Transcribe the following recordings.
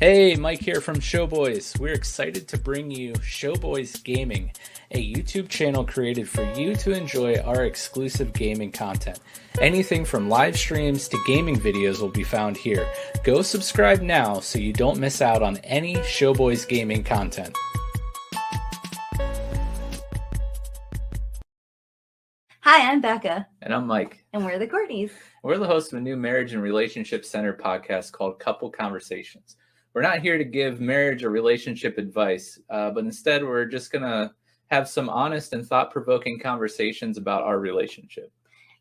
Hey, Mike here from Show Boys. We're excited to bring you Show Boys Gaming, a YouTube channel created for you to enjoy our exclusive gaming content. Anything from live streams to gaming videos will be found here. Go subscribe now so you don't miss out on any Show Boys gaming content. Hi, I'm Becca. And I'm Mike. And we're the Courtneys. We're the hosts of a new marriage and relationship centered podcast called Couple Conversations. We're not here to give marriage or relationship advice, but instead we're just going to have some honest and thought-provoking conversations about our relationship.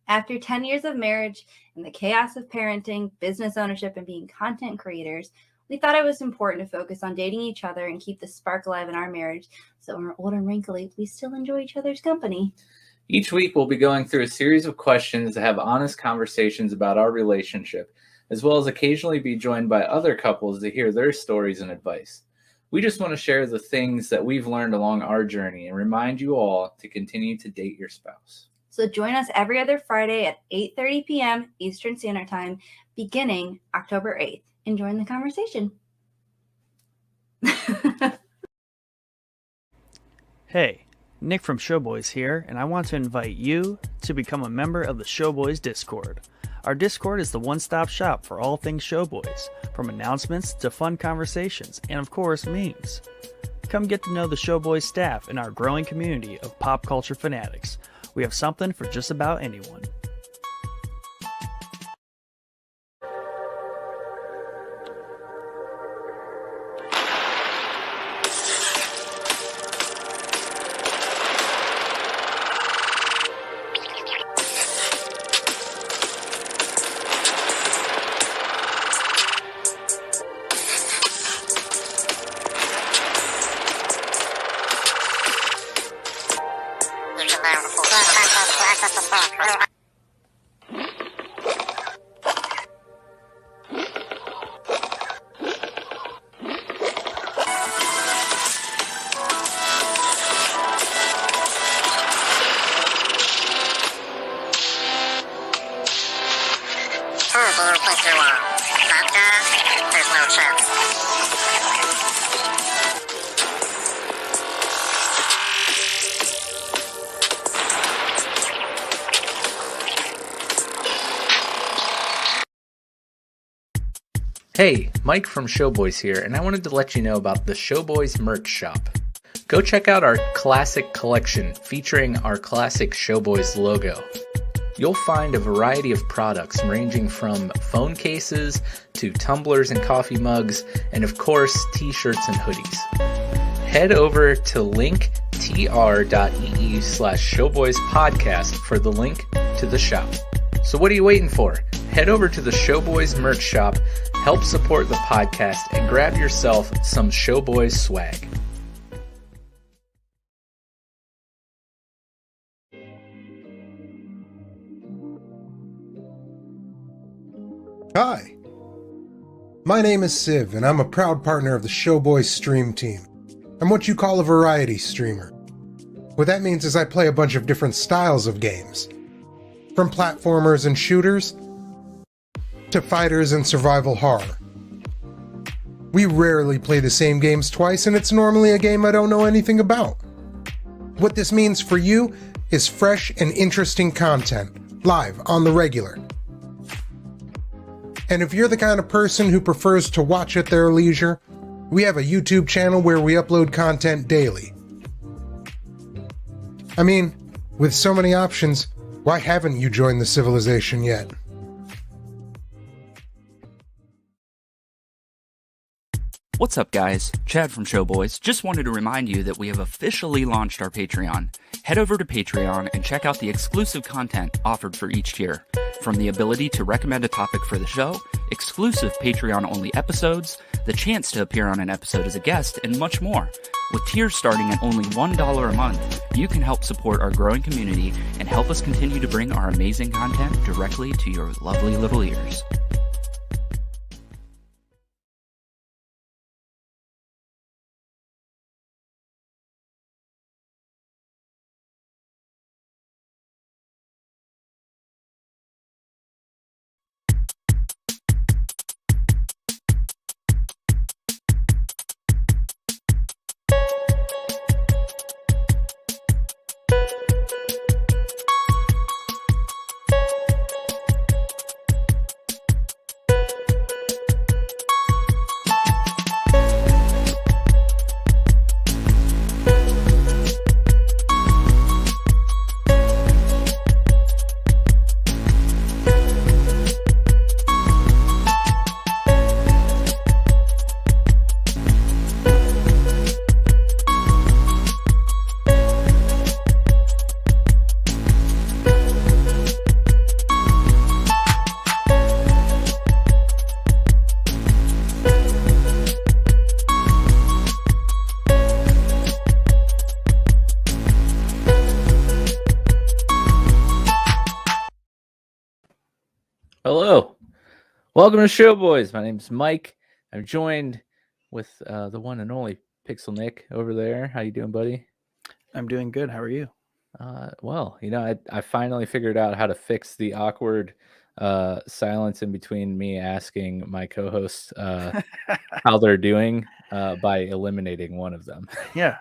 After 10 years of marriage and the chaos of parenting, business ownership, and being content creators, we thought it was important to focus on dating each other and keep the spark alive in our marriage so when we're old and wrinkly, we still enjoy each other's company. Each week we'll be going through a series of questions to have honest conversations about our relationship, as well as occasionally be joined by other couples to hear their stories and advice. We just want to share the things that we've learned along our journey and remind you all to continue to date your spouse. So join us every other Friday at 8:30 p.m. Eastern Standard Time, beginning October 8th, and join the conversation. Hey, Nick from Show Boys here, and I want to invite you to become a member of the Show Boys Discord. Our Discord is the one-stop shop for all things Show Boys, from announcements to fun conversations, and of course, memes. Come get to know the Show Boys staff and our growing community of pop culture fanatics. We have something for just about anyone. Hey, Mike from Show Boys here, and I wanted to let you know about the Show Boys merch shop. Go check out our classic collection featuring our classic Show Boys logo. You'll find a variety of products ranging from phone cases to tumblers and coffee mugs, and of course, t-shirts and hoodies. Head over to linktr.ee/showboyspodcast for the link to the shop. So what are you waiting for? Head over to the Show Boys merch shop, help support the podcast, and grab yourself some Show Boys swag. Hi, my name is Siv, and I'm a proud partner of the Show Boys stream team. I'm what you call a variety streamer. What that means is I play a bunch of different styles of games, from platformers and shooters to fighters and survival horror. We rarely play the same games twice, and it's normally a game I don't know anything about. What this means for you is fresh and interesting content, live on the regular. And if you're the kind of person who prefers to watch at their leisure, we have a YouTube channel where we upload content daily. I mean, with so many options, why haven't you joined the civilization yet? What's up, guys? Chad from Show Boys. Just wanted to remind you that we have officially launched our Patreon. Head over to Patreon and check out the exclusive content offered for each tier. From the ability to recommend a topic for the show, exclusive Patreon-only episodes, the chance to appear on an episode as a guest, and much more. With tiers starting at only $1 a month, you can help support our growing community and help us continue to bring our amazing content directly to your lovely little ears. Hello. Welcome to Show Boys. My name's Mike. I'm joined with the one and only Pixel Nick over there. How you doing, buddy? I'm doing good. How are you? Well, I finally figured out how to fix the awkward silence in between me asking my co-hosts how they're doing by eliminating one of them. Yeah.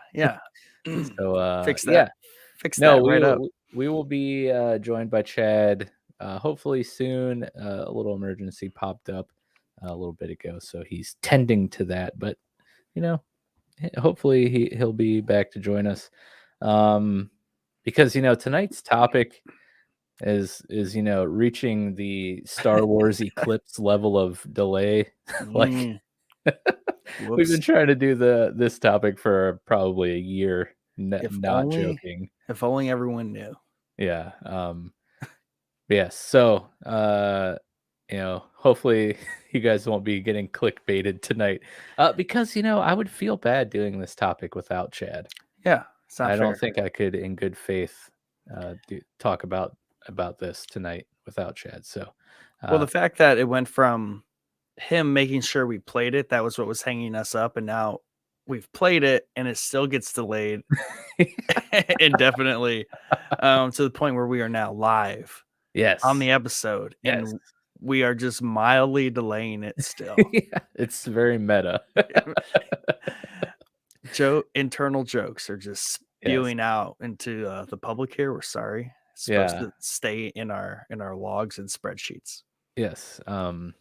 So Fix that. yeah. Fix No, that right up. we will be joined by Chad hopefully soon. A little emergency popped up a little bit ago, so he's tending to that. But hopefully he'll be back to join us. Because tonight's topic is reaching the Star Wars eclipse level of delay. Like we've been trying to do this topic for probably a year. Not joking. If only everyone knew. Yeah. Yes. So hopefully you guys won't be getting clickbaited tonight. Because I would feel bad doing this topic without Chad. Yeah. I don't think I could in good faith talk about this tonight without Chad. So well, the fact that it went from him making sure we played it, that was what was hanging us up, and now we've played it and it still gets delayed indefinitely to the point where we are now live on the episode and we are just mildly delaying it still. Yeah, it's very meta. Internal jokes are just spewing out into the public here. We're sorry. It's supposed to stay in our logs and spreadsheets. Yes. But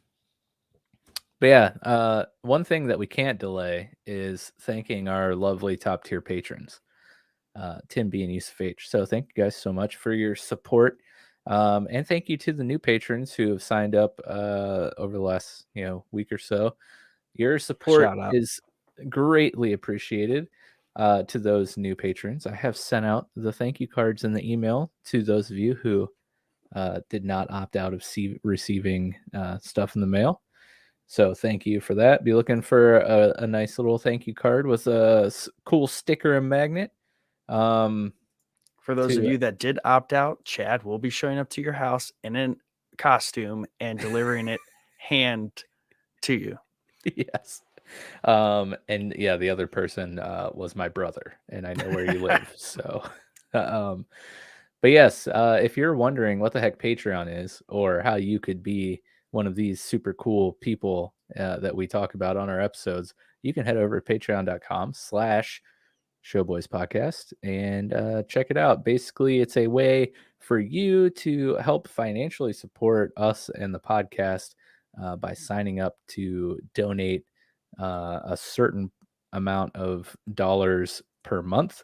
yeah, one thing that we can't delay is thanking our lovely top tier patrons, Tim B and Yusuf H. So thank you guys so much for your support. And thank you to the new patrons who have signed up over the last week or so. Your support is greatly appreciated. To those new patrons, I have sent out the thank you cards in the email to those of you who did not opt out of receiving stuff in the mail. So thank you for that. Be looking for a nice little thank you card with a cool sticker and magnet. For those of you that did opt out, Chad will be showing up to your house in a costume and delivering it hand to you. Yes. And yeah, the other person was my brother, and I know where you live. So, but yes, if you're wondering what the heck Patreon is or how you could be one of these super cool people that we talk about on our episodes, you can head over to patreon.com/showboyspodcast and check it out. Basically, it's a way for you to help financially support us and the podcast by signing up to donate a certain amount of dollars per month.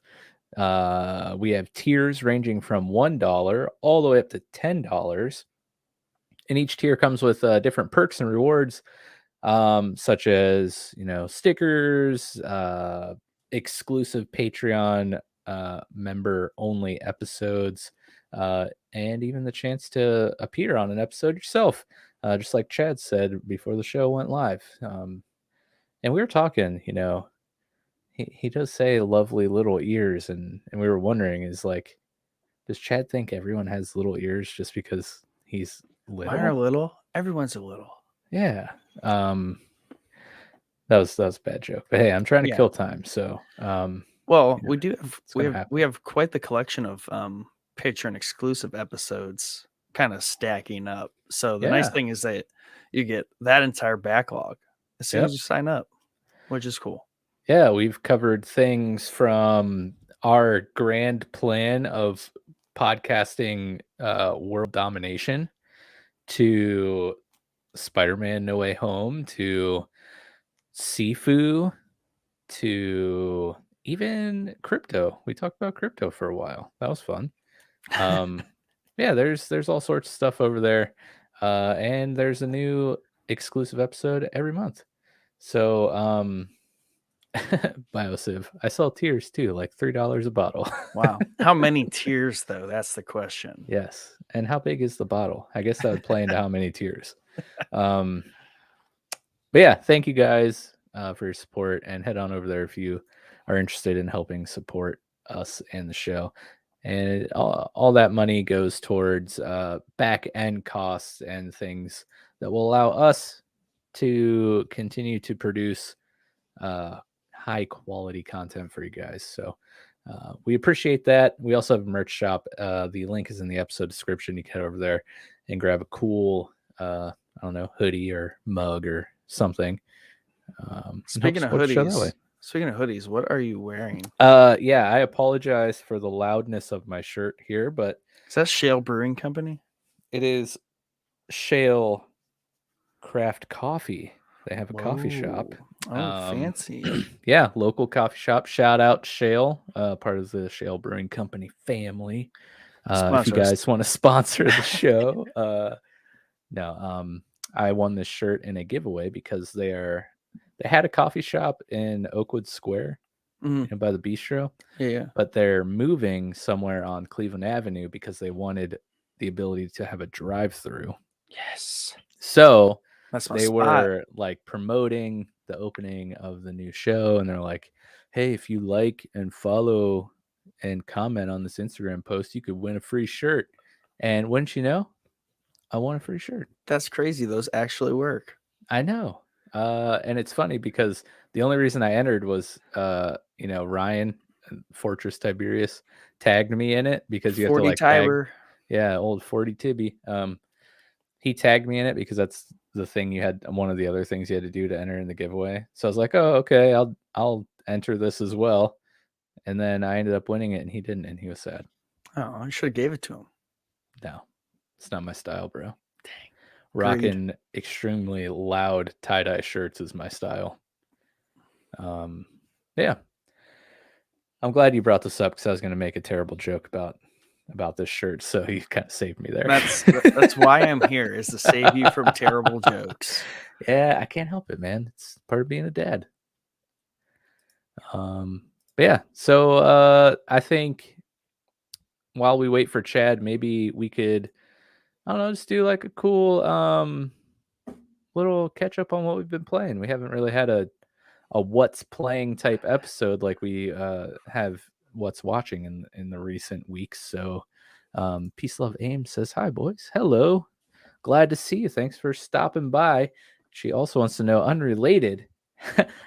We have tiers ranging from $1 all the way up to $10. And each tier comes with different perks and rewards, such as, stickers, exclusive Patreon member only episodes, and even the chance to appear on an episode yourself, just like Chad said before the show went live. And we were talking, he does say lovely little ears, and we were wondering, is like, does Chad think everyone has little ears just because he's little? Mine are little. Everyone's a little. Yeah. That was a bad joke. But hey, I'm trying to kill time. So well, we have quite the collection of Patreon exclusive episodes kind of stacking up. So the nice thing is that you get that entire backlog as soon as you sign up, which is cool. Yeah, we've covered things from our grand plan of podcasting world domination to Spider-Man No Way Home to Sifu to even crypto. We talked about crypto for a while. That was fun. Yeah, there's all sorts of stuff over there. And there's a new exclusive episode every month. So Biosiv, I sell tiers too, like $3 a bottle. Wow. How many tiers though? That's the question. Yes. And how big is the bottle? I guess that would play into how many tiers. But yeah, thank you guys for your support, and head on over there if you are interested in helping support us and the show. And all that money goes towards back end costs and things that will allow us to continue to produce high quality content for you guys. So we appreciate that. We also have a merch shop. The link is in the episode description. You can head over there and grab a cool, I don't know, hoodie or mug or something. Speaking of hoodies, what are you wearing? Yeah, I apologize for the loudness of my shirt here, but Is that Shale Brewing Company? it is Shale Craft Coffee. They have a coffee shop. Oh, fancy. Yeah, local coffee shop. Shout out Shale, part of the Shale Brewing Company family. If you guys want to sponsor the show, I won this shirt in a giveaway because they had a coffee shop in Oakwood Square, by the bistro. Yeah. But they're moving somewhere on Cleveland Avenue because they wanted the ability to have a drive-through. Yes. So they were like promoting the opening of the new show, and they're like, hey, if you like and follow and comment on this Instagram post, you could win a free shirt. And wouldn't you know, I won a free shirt. That's crazy. Those actually work. I know. And it's funny because the only reason I entered was, Ryan, Fortress Tiberius, tagged me in it because you have to like Tiber. Yeah, old 40 Tibby. He tagged me in it because that's the thing one of the other things you had to do to enter in the giveaway. So I was like, oh, okay, I'll enter this as well. And then I ended up winning it and he didn't, and he was sad. Oh, I should have gave it to him. No, it's not my style, bro. Dang. Rocking extremely loud tie-dye shirts is my style. Yeah. I'm glad you brought this up because I was going to make a terrible joke about this shirt, so you kind of saved me there. That's why I'm here, is to save you from terrible jokes. Yeah, I can't help it, man. It's part of being a dad. But yeah, so I think while we wait for Chad, maybe we could, I don't know, just do like a cool little catch up on what we've been playing. We haven't really had a what's playing type episode like we have what's watching in the recent weeks. So Peace Love Aim says, hi boys, hello, glad to see you, thanks for stopping by. She also wants to know, unrelated,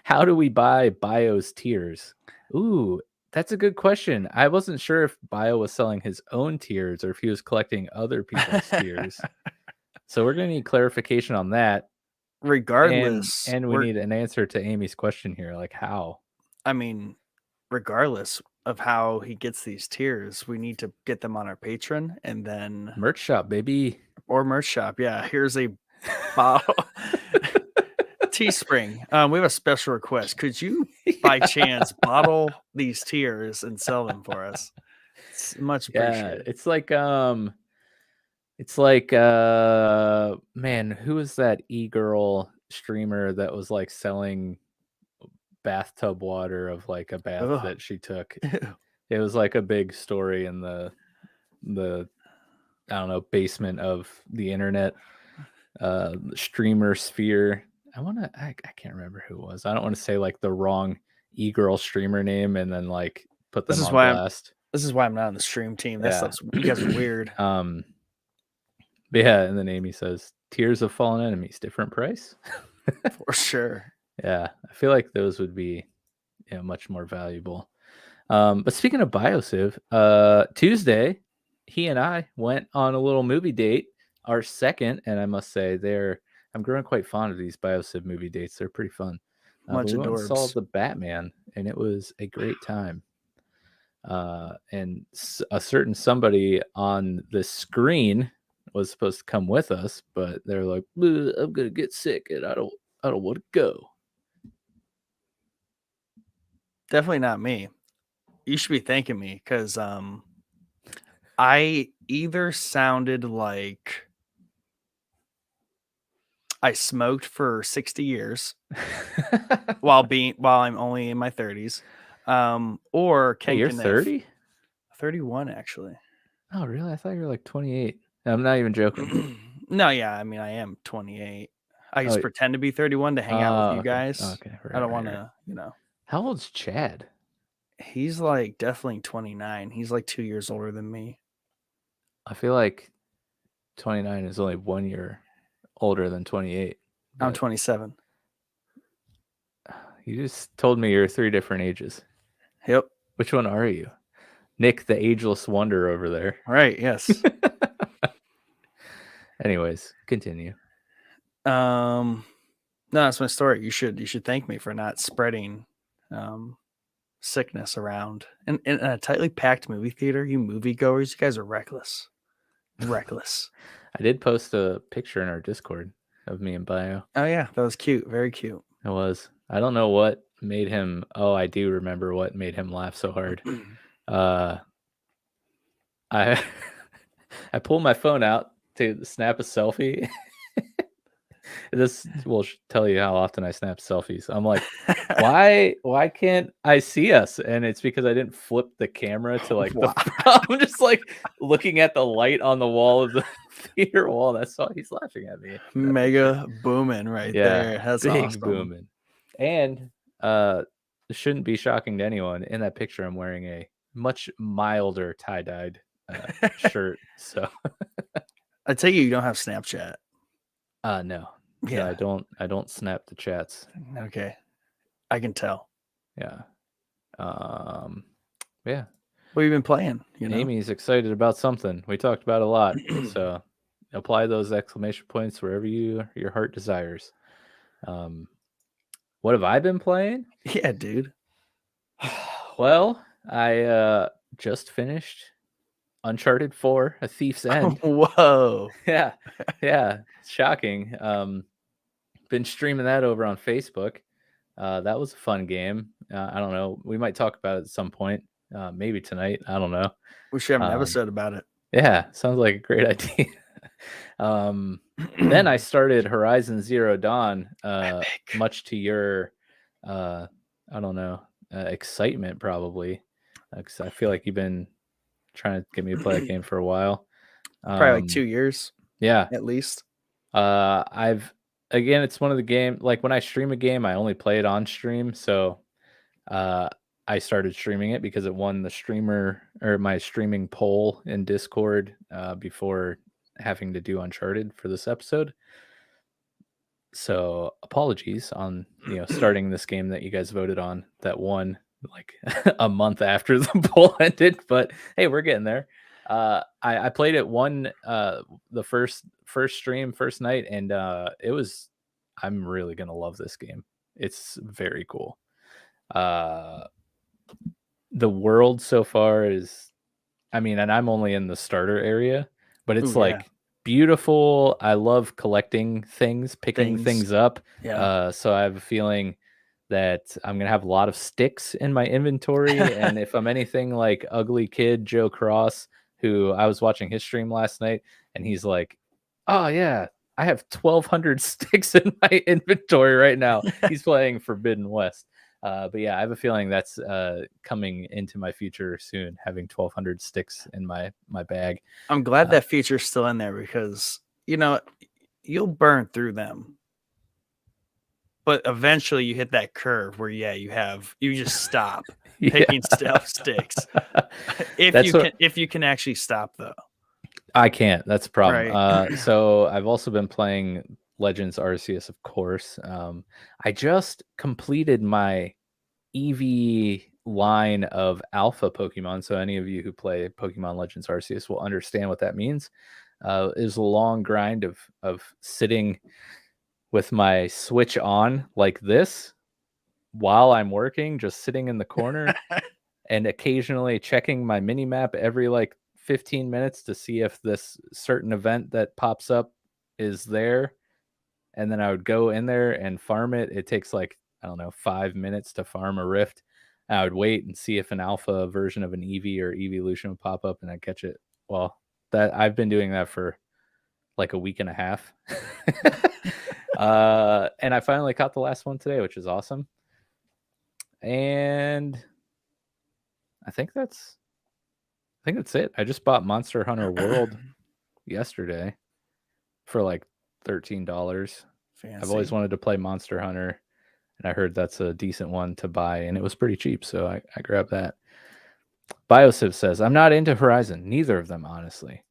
how do we buy Bio's tiers? Ooh, that's a good question. I wasn't sure if Bio was selling his own tiers or if he was collecting other people's tiers. So we're going to need clarification on that. Regardless. And we need an answer to Amy's question here. Like how? I mean, regardless of how he gets these tiers, we need to get them on our Patreon and then merch shop, baby. Or merch shop. Yeah. Here's a bottle. Teespring. We have a special request. Could you by chance bottle these tiers and sell them for us? It's much appreciated. Yeah, man, who is that e-girl streamer that was like selling bathtub water of like a bath that she took? It was like a big story in the I don't know, basement of the internet streamer sphere. I can't remember who it was. I don't want to say like the wrong e-girl streamer name and then like put them on blast. This is why I'm not on the stream team. You guys are weird. But yeah, and then Amy says, Tears of Fallen Enemies, different price? For sure. Yeah, I feel like those would be much more valuable. But speaking of Biosiv, Tuesday, he and I went on a little movie date, our second, and I must say I'm growing quite fond of these Biosiv movie dates. They're pretty fun. We went and saw the Batman, and it was a great time. And a certain somebody on the screen was supposed to come with us, but they're like, I'm gonna get sick and I don't want to go. Definitely not me. You should be thanking me because I either sounded like I smoked for 60 years while I'm only in my 30s, or hey, you're 30? 31 actually. Oh really? I thought you were like 28. I'm not even joking. No, yeah, I mean I am 28. I just pretend to be 31 to hang out with you guys. Okay, I don't want to, How old's Chad? He's like definitely 29. He's like 2 years older than me. I feel like 29 is only 1 year older than 28. I'm but 27. You just told me you're 3 different ages. Yep. Which one are you? Nick, the ageless wonder over there. Right. Yes. Anyways, continue. No, that's my story. You should thank me for not spreading sickness around. In a tightly packed movie theater, you moviegoers, you guys are reckless. Reckless. I did post a picture in our Discord of me and Bio. Oh yeah, that was cute. Very cute. It was. I don't know what made him. Oh, I do remember what made him laugh so hard. I I pulled my phone out to snap a selfie. This will tell you how often I snap selfies. I'm like, why can't I see us? And it's because I didn't flip the camera to like I'm just like looking at the light on the wall of the theater wall. That's why he's laughing at me. Mega booming right there. That's big awesome. booming. And it shouldn't be shocking to anyone. In that picture, I'm wearing a much milder tie-dyed shirt. So I take it you don't have Snapchat. No. Yeah, I don't snap the chats. Okay. I can tell. Yeah. Yeah. What have you been playing? You know? Amy's excited about something. We talked about a lot. So apply those exclamation points wherever your heart desires. What have I been playing? Yeah, dude. Well, I just finished Uncharted 4, A Thief's End. Whoa. Yeah. Shocking. Been streaming that over on Facebook. That was a fun game. I don't know. We might talk about it at some point. Maybe tonight. I don't know. We should have an episode about it. Yeah, sounds like a great idea. Then I started Horizon Zero Dawn, much to your, I don't know, excitement probably. Because I feel like you've been trying to get me to play that game for a while. Probably like 2 years. Yeah, at least. Again, it's one of the game. Like when I stream a game, I only play it on stream. So, I started streaming it because it won the streamer or my streaming poll in Discord before having to do Uncharted for this episode. So apologies on starting this game that you guys voted on that won like a month after the poll ended. But hey, we're getting there. I played it the first stream, first night, and I'm really gonna love this game. It's very cool. The world so far is, and I'm only in the starter area, but it's beautiful. I love collecting things, picking things up. Yeah. So I have a feeling that I'm gonna have a lot of sticks in my inventory, and if I'm anything like Ugly Kid Joe Cross, who I was watching his stream last night, and he's like, "Oh yeah, I have 1,200 sticks in my inventory right now." He's playing Forbidden West. But yeah, I have a feeling that's coming into my future soon, having 1,200 sticks in my bag. I'm glad that feature's still in there because, you'll burn through them. But eventually you hit that curve where, you just stop picking sticks. If you can actually stop, though. I can't. That's a problem. Right. So I've also been playing Legends Arceus, of course. I just completed my EV line of alpha Pokemon. So any of you who play Pokemon Legends Arceus will understand what that means. It was a long grind of sitting with my Switch on like this while I'm working, just sitting in the corner and occasionally checking my mini map every like 15 minutes to see if this certain event that pops up is there. And then I would go in there and farm it. It takes 5 minutes to farm a rift. I would wait and see if an alpha version of an EV or evolution would pop up and I'd catch it. Well, I've been doing that for like a week and a half. And I finally caught the last one today, which is awesome. And I think that's it. I just bought Monster Hunter World yesterday for like $13. Fancy. I've always wanted to play Monster Hunter. and I heard that's a decent one to buy, and it was pretty cheap, so I grabbed that. Biosiv says, I'm not into Horizon, neither of them, honestly.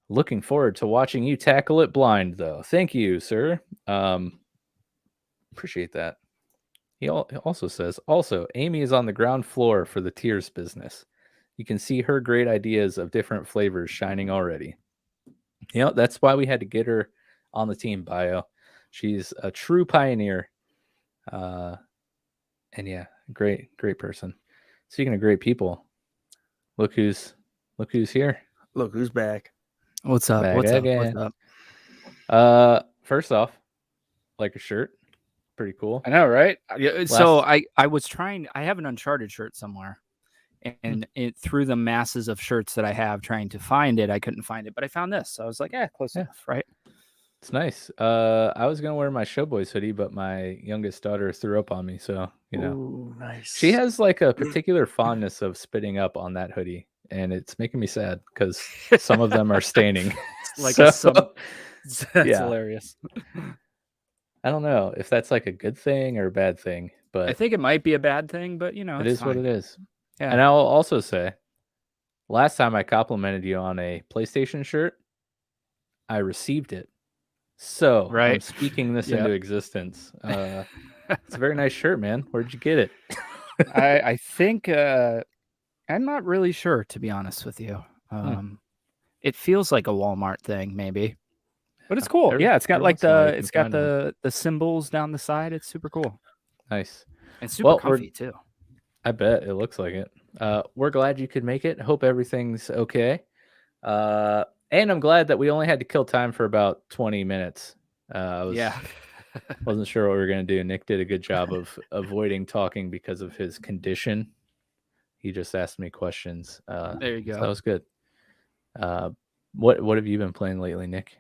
Looking forward to watching you tackle it blind, though. Thank you, sir. Appreciate that. He also says, Amy is on the ground floor for the tears business. You can see her great ideas of different flavors shining already. That's why we had to get her on the team, Bio. She's a true pioneer. And yeah, great person. Speaking of great people, look who's here. Look who's back. What's up? Back What's again. up? First off, like a shirt. Pretty cool. I know, right? So I was trying. I have an Uncharted shirt somewhere, and it through the masses of shirts that I have trying to find it, I couldn't find it, but I found this. So I was like, close enough, right? It's nice. I was gonna wear my Show Boys hoodie, but my youngest daughter threw up on me, so Ooh, nice. she has like a particular fondness of spitting up on that hoodie, and it's making me sad because some of them are staining. Like so, that's yeah. hilarious. I don't know if that's like a good thing or a bad thing, but I think it might be a bad thing, but it is what it is. Yeah. And I'll also say, last time I complimented you on a PlayStation shirt, I received it. So I'm speaking this into existence. It's a very nice shirt, man. Where'd you get it? I think I'm not really sure, to be honest with you. It feels like a Walmart thing, maybe. But it's cool. Yeah, it's got like the symbols down the side. It's super cool. Nice. And super comfy too. I bet it looks like it. We're glad you could make it. Hope everything's okay. And I'm glad that we only had to kill time for about 20 minutes. Wasn't sure what we were going to do. Nick did a good job of avoiding talking because of his condition. He just asked me questions. There you go. So that was good. What have you been playing lately, Nick?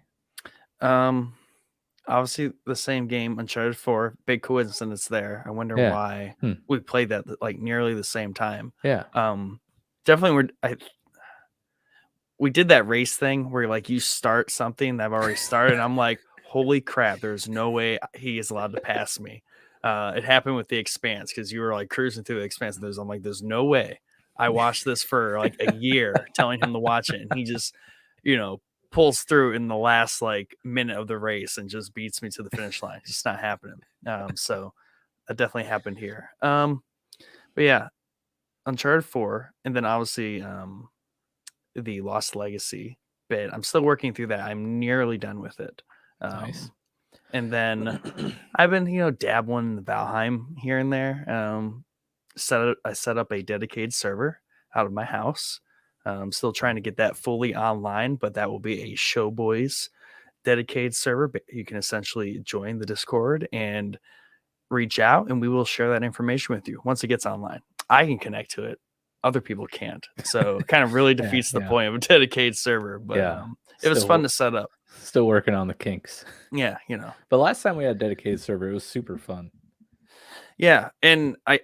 Obviously the same game, Uncharted 4. Big coincidence there. I wonder why we played that like nearly the same time. Yeah. Definitely we did that race thing where like you start something that I've already started and I'm like, holy crap, there's no way he is allowed to pass me. It happened with The Expanse because you were like cruising through The Expanse and I'm like, there's no way. I watched this for like a year telling him to watch it and he just, pulls through in the last like minute of the race and just beats me to the finish line. It's just not happening. So that definitely happened here. But yeah, Uncharted 4, and then obviously the Lost Legacy bit. I'm still working through that. I'm nearly done with it. Nice. And then I've been, dabbling in the Valheim here and there. I set up a dedicated server out of my house. I'm still trying to get that fully online, but that will be a Show Boys dedicated server. But you can essentially join the Discord and reach out, and we will share that information with you once it gets online. I can connect to it. Other people can't. So it kind of really defeats the point of a dedicated server. But it was fun to set up. Still working on the kinks. Yeah, But last time we had a dedicated server, it was super fun. Yeah, and I'm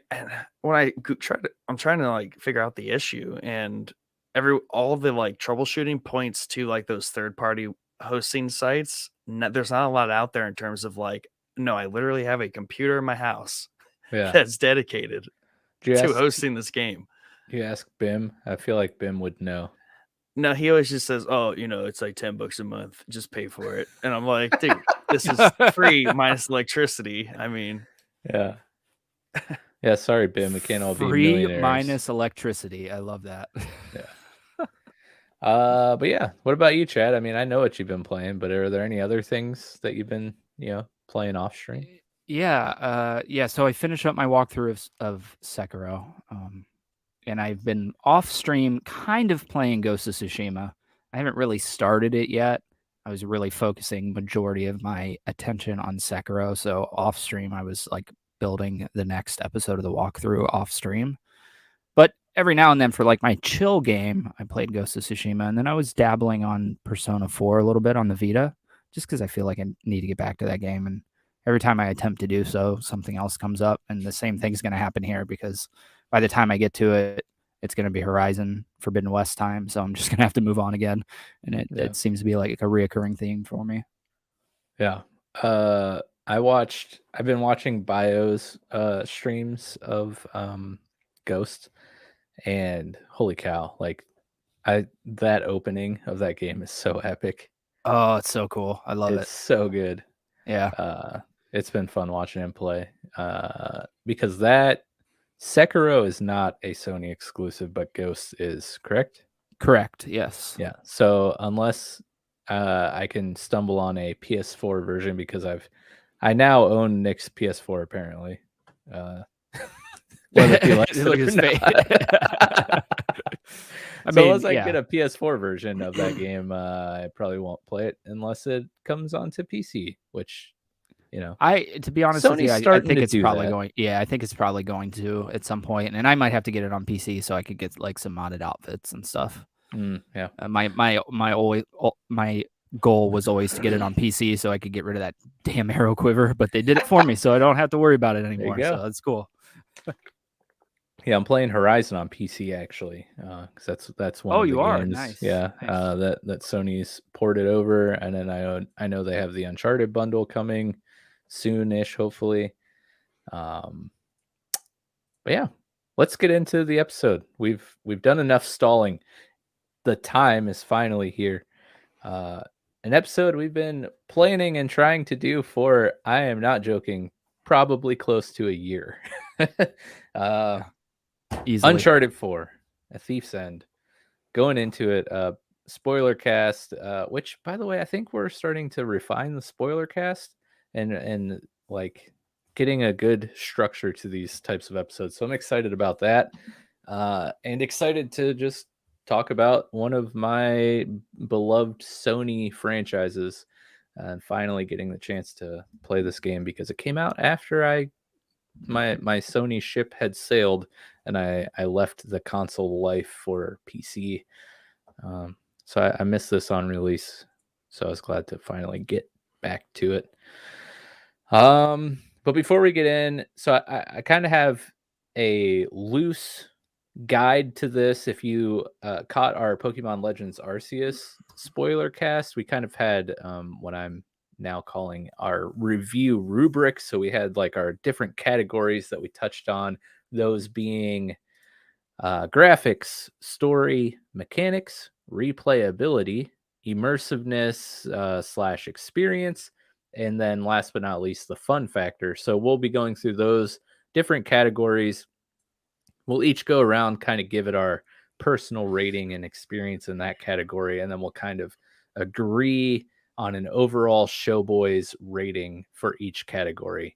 trying to like figure out the issue, and all of the like troubleshooting points to like those third-party hosting sites. There's not a lot out there in terms of like, no, I literally have a computer in my house that's dedicated to hosting this game. You ask Bim. I feel like Bim would know. No, he always just says, "Oh, it's like $10 a month. Just pay for it." And I'm like, dude, this is free minus electricity. I mean, yeah. Yeah, sorry, Bim. We can't all be free millionaires. minus electricity. I love that. Yeah. But yeah, what about you, Chad? I mean, I know what you've been playing, but are there any other things that you've been, playing off stream? Yeah. So I finished up my walkthrough of Sekiro. And I've been off stream kind of playing Ghost of Tsushima. I haven't really started it yet. I was really focusing majority of my attention on Sekiro. So off stream, I was like building the next episode of the walkthrough off stream. But every now and then for like my chill game, I played Ghost of Tsushima. And then I was dabbling on Persona 4 a little bit on the Vita, just because I feel like I need to get back to that game. And every time I attempt to do so, something else comes up. And the same thing's going to happen here because by the time I get to it, it's going to be Horizon Forbidden West time. So I'm just going to have to move on again. And it seems to be like a reoccurring theme for me. Yeah. I I've been watching Bio's streams of Ghost, and holy cow, like that opening of that game is so epic. Oh, it's so cool. I love It's it. so good. Yeah. It's been fun watching him play. Because that Sekiro is not a Sony exclusive, but Ghost is, correct? Correct. Yes. Yeah. So unless I can stumble on a PS4 version, because I now own Nick's PS4 apparently. Whether he likes it Look or at his not. face. Unless I get a PS4 version of that game, I probably won't play it unless it comes onto PC, which, to be honest with Sony's you, I starting think to it's do probably that. going. Yeah, I think it's probably going to at some point, and I might have to get it on PC so I could get like some modded outfits and stuff. Yeah. My goal was always to get it on PC so I could get rid of that damn arrow quiver, but they did it for me, so I don't have to worry about it anymore. go. So that's cool. Yeah, I'm playing Horizon on PC actually, because that's one. Oh, of the you are? games, Nice. Yeah, Nice. that Sony's ported over, and then I know they have the Uncharted bundle coming soon-ish, hopefully. But yeah, let's get into the episode. We've done enough stalling. The time is finally here. An episode we've been planning and trying to do for, I am not joking, probably close to a year. Easily. Uncharted 4, A Thief's End. Going into it, spoiler cast, which, by the way, I think we're starting to refine the spoiler cast and like getting a good structure to these types of episodes. So I'm excited about that, and excited to just talk about one of my beloved Sony franchises, and finally getting the chance to play this game because it came out after my Sony ship had sailed and I left the console life for PC. So I missed this on release, so I was glad to finally get back to it. But before we get in, so I kind of have a loose guide to this. If you caught our Pokemon Legends Arceus spoiler cast, we kind of had what I'm now calling our review rubric. So we had like our different categories that we touched on, those being graphics, story, mechanics, replayability, immersiveness / experience, and then last but not least, the fun factor. So we'll be going through those different categories. We'll each go around, kind of give it our personal rating and experience in that category, and then we'll kind of agree on an overall Showboys rating for each category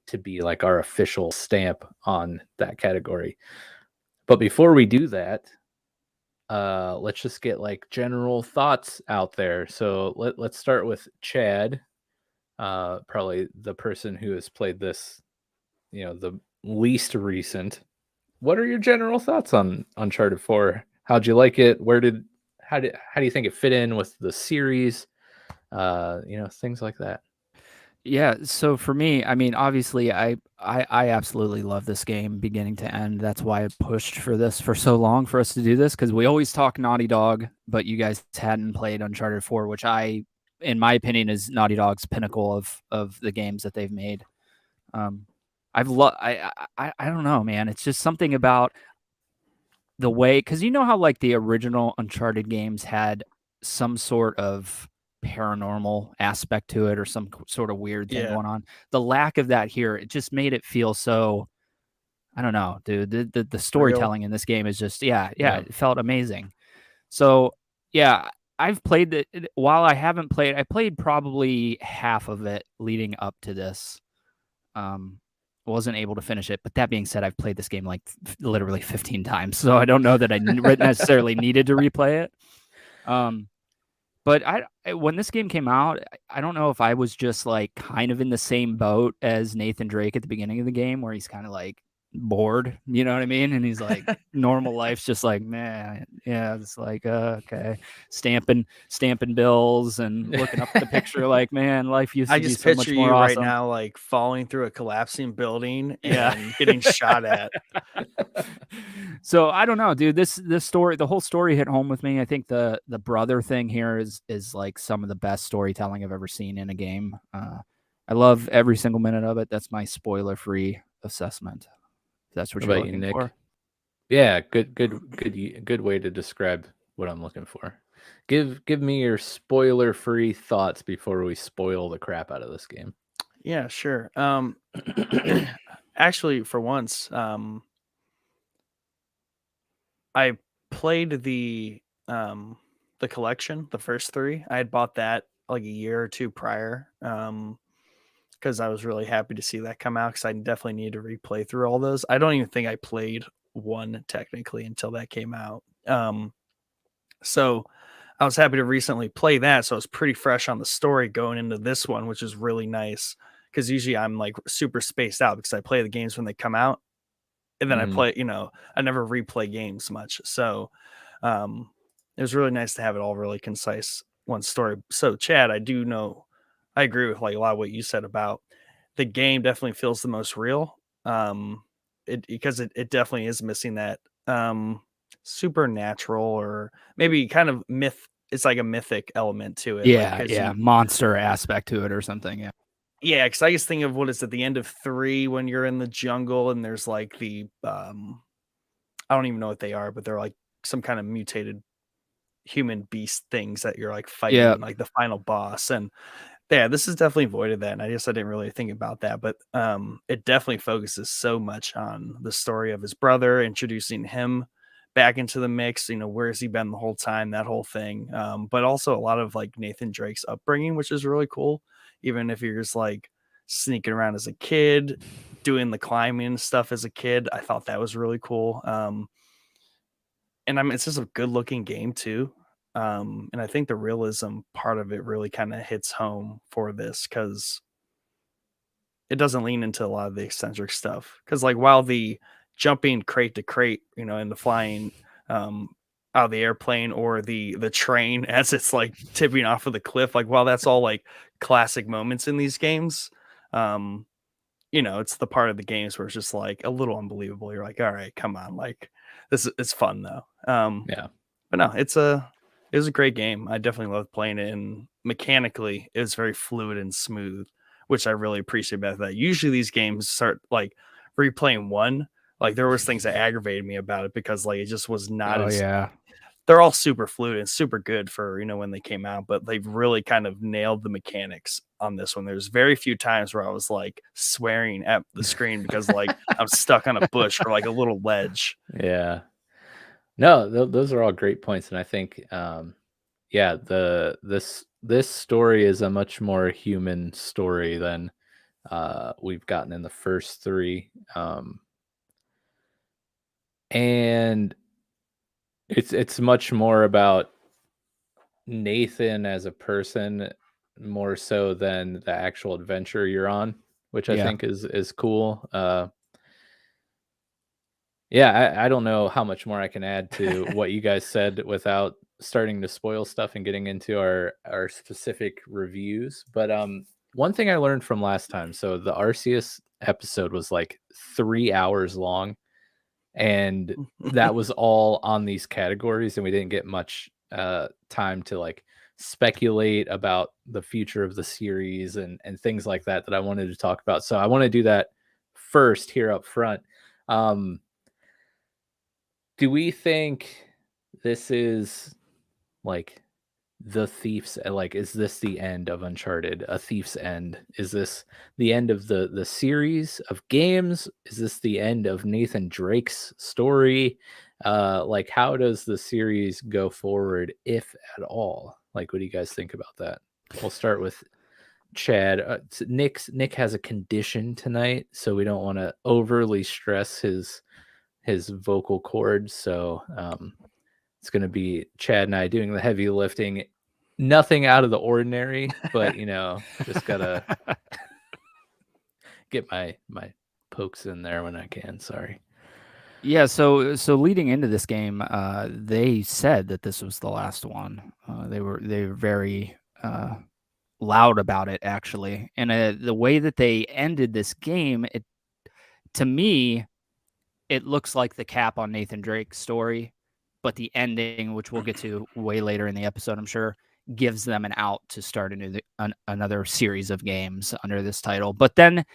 to be like our official stamp on that category. But before we do that, let's just get like general thoughts out there. So let's start with Chad, probably the person who has played this, the least recent. What are your general thoughts on Uncharted 4? How'd you like it? How do you think it fit in with the series? Things like that. Yeah, so for me, I mean, obviously, I absolutely love this game beginning to end. That's why I pushed for this for so long for us to do this, because we always talk Naughty Dog, but you guys hadn't played Uncharted 4, which in my opinion, is Naughty Dog's pinnacle of the games that they've made. I don't know, man. It's just something about the way, because you know how like the original Uncharted games had some sort of paranormal aspect to it or some sort of weird thing going on. The lack of that here, it just made it feel so, I don't know, dude. The storytelling in this game is just it felt amazing. So yeah, I've played it. While I haven't played, I played probably half of it leading up to this. Wasn't able to finish it, but that being said, I've played this game like literally 15 times, so I don't know that I necessarily needed to replay it. But when this game came out, I don't know if I was just like kind of in the same boat as Nathan Drake at the beginning of the game, where he's kind of like bored, you know what I mean? And he's like, normal life's just like, man, yeah, it's like, okay, stamping bills and looking up at the picture, like, man, life used to be so much more awesome. Right now, like falling through a collapsing building and getting shot at. So I don't know, dude. This story, the whole story hit home with me. I think the brother thing here is like some of the best storytelling I've ever seen in a game. I love every single minute of it. That's my spoiler-free assessment. If that's what What you're about you, looking Nick? for. Yeah, good way to describe what I'm looking for. Give me your spoiler-free thoughts before we spoil the crap out of this game. Yeah, sure. Actually, for once, I played the collection, the first 3. I had bought that like a year or 2 prior, because I was really happy to see that come out. Because I definitely need to replay through all those. I don't even think I played 1 technically until that came out. So I was happy to recently play that. So I was pretty fresh on the story going into this one, which is really nice. Because usually I'm like super spaced out because I play the games when they come out, and then I play. I never replay games much. So it was really nice to have it all really concise, one story. So Chad, I agree with like a lot of what you said about the game. Definitely feels the most real. Because it definitely is missing that supernatural, or maybe kind of myth. It's like a mythic element to it. Yeah, monster aspect to it or something. Yeah. Yeah, because I just think of what is at the end of 3 when you're in the jungle and there's like the I don't even know what they are, but they're like some kind of mutated human beast things that you're like fighting, like the final boss. And yeah, this is definitely voided that. And I guess I didn't really think about that, but it definitely focuses so much on the story of his brother, introducing him back into the mix. Where has he been the whole time, that whole thing. But also a lot of like Nathan Drake's upbringing, which is really cool. Even if you're just like sneaking around as a kid, doing the climbing stuff as a kid, I thought that was really cool. And it's just a good looking game too. And I think the realism part of it really kind of hits home for this, because it doesn't lean into a lot of the eccentric stuff. Because like while the jumping crate to crate, and the flying out of the airplane, or the train as it's like tipping off of the cliff, like while that's all like classic moments in these games, it's the part of the games where it's just like a little unbelievable. You're like, all right, come on, like it's fun though. Yeah. But no, it was a great game. I definitely loved playing it, and mechanically it was very fluid and smooth, which I really appreciate about that. Usually these games start like replaying 1, like there was things that aggravated me about it, because like it just was not they're all super fluid and super good for when they came out, but they've really kind of nailed the mechanics on this one. There's very few times where I was like swearing at the screen because like I'm stuck on a bush or like a little ledge. Yeah. No, those are all great points, and I think, this story is a much more human story than we've gotten in the first 3, and it's much more about Nathan as a person, more so than the actual adventure you're on, which I think is cool. I don't know how much more I can add to what you guys said without starting to spoil stuff and getting into our specific reviews. But one thing I learned from last time, so the Arceus episode was like 3 hours long, and that was all on these categories, and we didn't get much time to like speculate about the future of the series and things like that I wanted to talk about. So I want to do that first here up front. Do we think this is like the Thief's, like, is this the end of Uncharted, a Thief's End? Is this the end of the series of games? Is this the end of Nathan Drake's story? Like, how does the series go forward, if at all? Like, what do you guys think about that? We'll start with Chad. Nick has a condition tonight, so we don't want to overly stress his vocal cords. So it's going to be Chad and I doing the heavy lifting. Nothing out of the ordinary, but just gotta get my pokes in there when I can. Sorry. Yeah, so leading into this game, they said that this was the last one. They were very loud about it, actually. And the way that they ended this game, to me, it looks like the cap on Nathan Drake's story, but the ending, which we'll get to way later in the episode, I'm sure, gives them an out to start another series of games under this title. But then,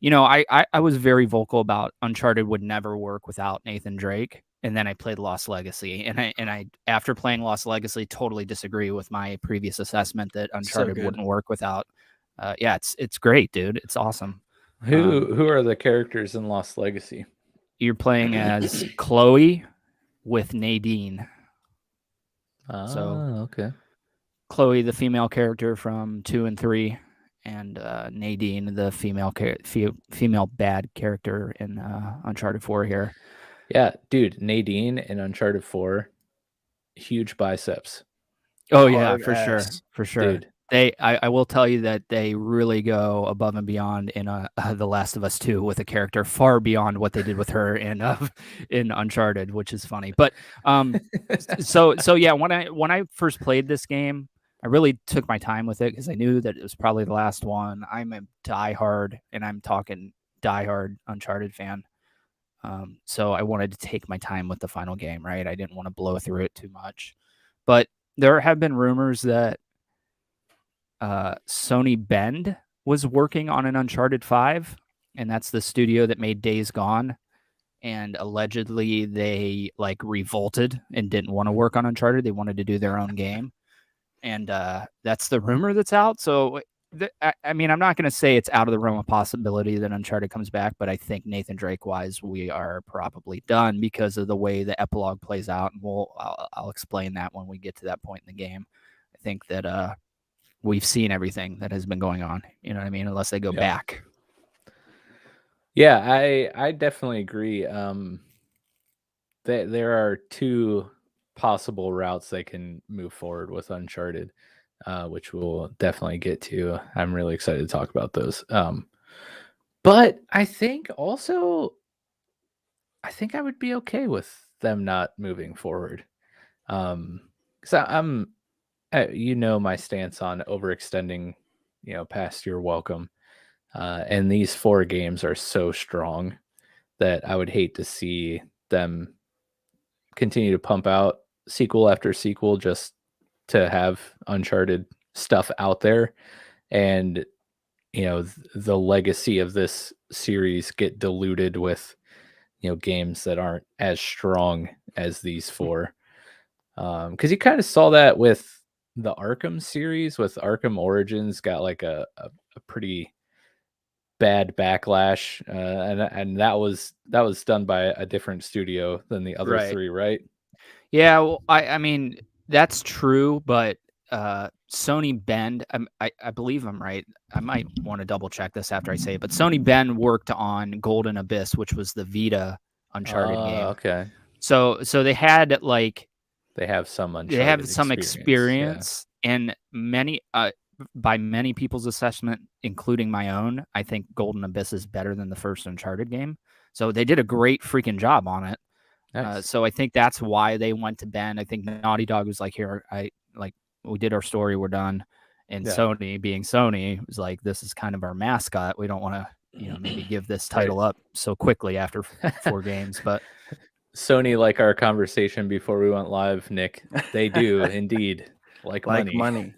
I was very vocal about Uncharted would never work without Nathan Drake. And then I played Lost Legacy, and I after playing Lost Legacy, totally disagree with my previous assessment that Uncharted wouldn't work without. It's great, dude. It's awesome. Who are the characters in Lost Legacy? You're playing as Chloe with Nadine. Okay. Chloe, the female character from 2 and 3, and Nadine, the female bad character in Uncharted 4 here. Yeah, dude, Nadine in Uncharted 4, huge biceps. Oh yeah, for sure. Dude. I will tell you that they really go above and beyond in The Last of Us 2 with a character far beyond what they did with her in Uncharted, which is funny. But so yeah, when I first played this game, I really took my time with it because I knew that it was probably the last one. I'm a diehard, and I'm talking diehard Uncharted fan. So I wanted to take my time with the final game, right? I didn't want to blow through it too much. But there have been rumors that Sony Bend was working on an Uncharted 5, and that's the studio that made Days Gone. And allegedly they revolted and didn't want to work on Uncharted. They wanted to do their own game. And that's the rumor that's out. So, I'm not going to say it's out of the realm of possibility that Uncharted comes back, but I think Nathan Drake-wise, we are probably done because of the way the epilogue plays out. And I'll explain that when we get to that point in the game. I think that we've seen everything that has been going on. You know what I mean? Unless they go back. Yeah, I definitely agree. There are two possible routes they can move forward with Uncharted, which we'll definitely get to. I'm really excited to talk about those. But I think also, I would be okay with them not moving forward. Because I'm my stance on overextending, past your welcome. And these 4 games are so strong that I would hate to see them continue to pump out sequel after sequel just to have Uncharted stuff out there, and the legacy of this series get diluted with games that aren't as strong as these 4. Because you kind of saw that with the Arkham series, with Arkham Origins got a pretty bad backlash, and that was done by a different studio than the other 3, right? Yeah, well, I mean that's true, but Sony Bend, I believe I'm right. I might want to double check this after I say it, but Sony Bend worked on Golden Abyss, which was the Vita Uncharted game. Okay. So they had they have some Uncharted experience, and many by many people's assessment, including my own, I think Golden Abyss is better than the first Uncharted game. So they did a great freaking job on it. Nice. So I think that's why they went to Bend. I think Naughty Dog was like, here, we did our story, we're done. And Sony, being Sony, was like, this is kind of our mascot. We don't want to, maybe give this title up so quickly after 4 games. But Sony, like our conversation before we went live, Nick, they do indeed like money.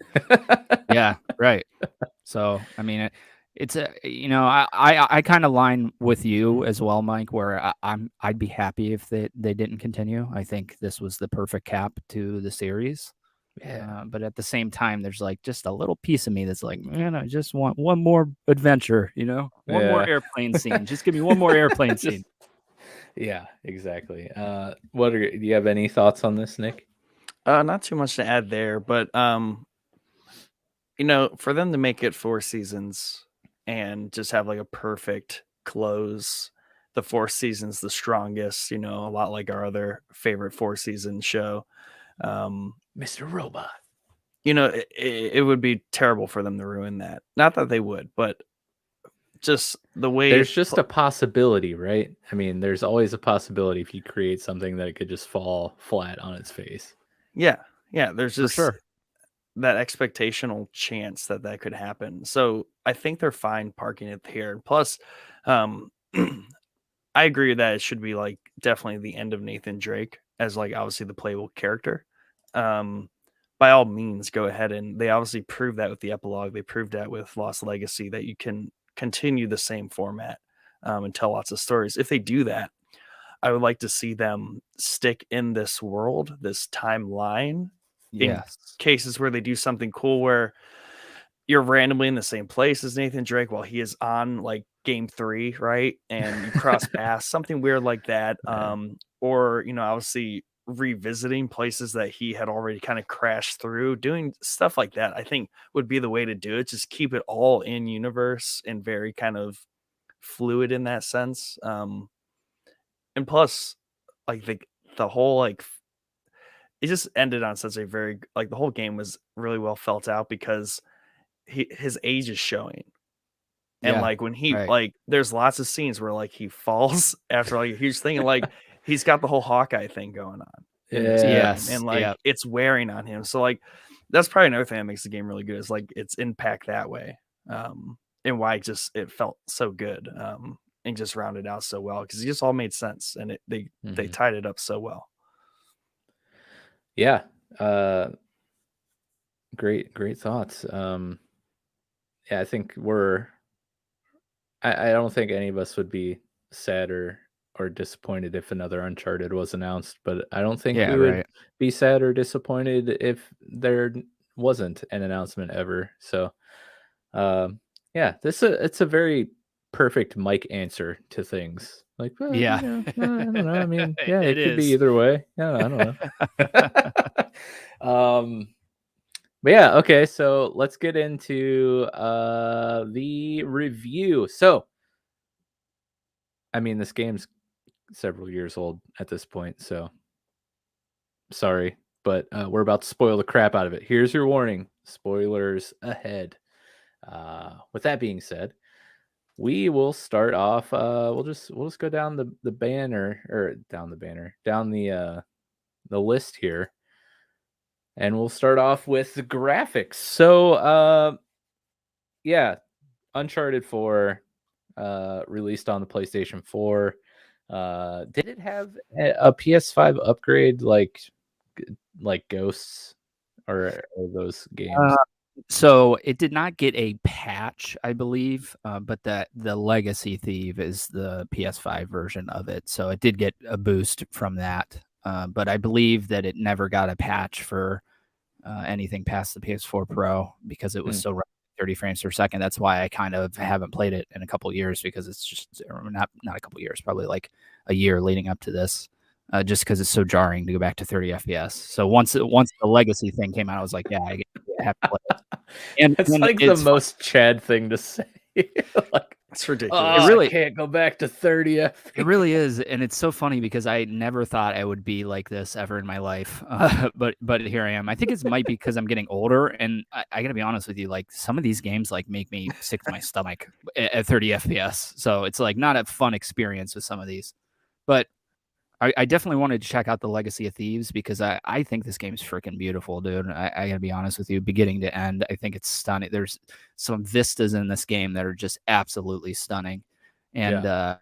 Yeah, right. So, I mean, it's I kind of line with you as well, Mike, where I'd be happy if they didn't continue. I think this was the perfect cap to the series. Yeah. But at the same time, there's just a little piece of me that's like, man, I just want one more adventure, one more airplane scene. Just give me one more airplane scene. Yeah, exactly. Do you have any thoughts on this, Nick? Not too much to add there, but for them to make it 4 seasons and just have a perfect close, the 4th season's the strongest, a lot like our other favorite 4-season show. Mr. Robot. It would be terrible for them to ruin that. Not that they would, but just the way there's just a possibility, right? I mean, there's always a possibility if you create something that it could just fall flat on its face. Yeah. There's just that expectational chance that could happen. So I think they're fine parking it here. Plus, I agree that it should be definitely the end of Nathan Drake as obviously the playable character. by all means, go ahead. And they obviously proved that with the epilogue. They proved that with Lost Legacy, that you can continue the same format and tell lots of stories. If they do that, I would like to see them stick in this world, this timeline, in cases where they do something cool where you're randomly in the same place as Nathan Drake while he is on like game 3, right? And you cross paths, something weird like that. Or, you know, obviously revisiting places that he had already kind of crashed through, doing stuff like that, I think would be the way to do it. Just keep it all in universe and very kind of fluid in that sense. And plus, like the whole like it just ended on such a very like the whole game was really well felt out because his age is showing. And like when he like there's lots of scenes where like he falls after like a huge thing, and like he's got the whole Hawkeye thing going on. And like it's wearing on him. So like that's probably another thing that makes the game really good is like its impact that way. And why it felt so good. And just rounded out so well because it just all made sense and they tied it up so well. Yeah. Great thoughts. Yeah, I think I don't think any of us would be sad or disappointed if another Uncharted was announced, but I don't think we would be sad or disappointed if there wasn't an announcement ever. So, it's a very perfect Mike answer to things. Like, well, I don't know. I mean, yeah, it could be either way. Yeah, I don't know. But yeah, okay, so let's get into the review. So, I mean, this game's several years old at this point, so sorry, but we're about to spoil the crap out of it. Here's your warning. Spoilers ahead. With that being said, we will start off we'll just go down the banner or down the list here. And we'll start off with the graphics. So, Uncharted 4 released on the PlayStation 4. Did it have a PS5 upgrade like Ghosts or those games? So it did not get a patch, I believe, but the Legacy Thief is the PS5 version of it. So it did get a boost from that. But I believe that it never got a patch for anything past the PS4 Pro because it was still running 30 frames per second. That's why I kind of haven't played it in a couple of years because it's just not a couple of years, probably like a year leading up to this, just because it's so jarring to go back to 30 FPS. So once the Legacy thing came out, I was like, yeah, I have to play it. And it's like the most Chad thing to say. Like, it's ridiculous. It really can't go back to 30 FPS. It really is, and it's so funny because I never thought I would be like this ever in my life, but here I am. I think it might be because I'm getting older, and I gotta be honest with you. Like some of these games, like make me sick to my stomach at 30 FPS. So it's like not a fun experience with some of these, but I definitely wanted to check out the Legacy of Thieves because I think this game is freaking beautiful, dude. I gotta be honest with you, beginning to end, I think it's stunning. There's some vistas in this game that are just absolutely stunning, and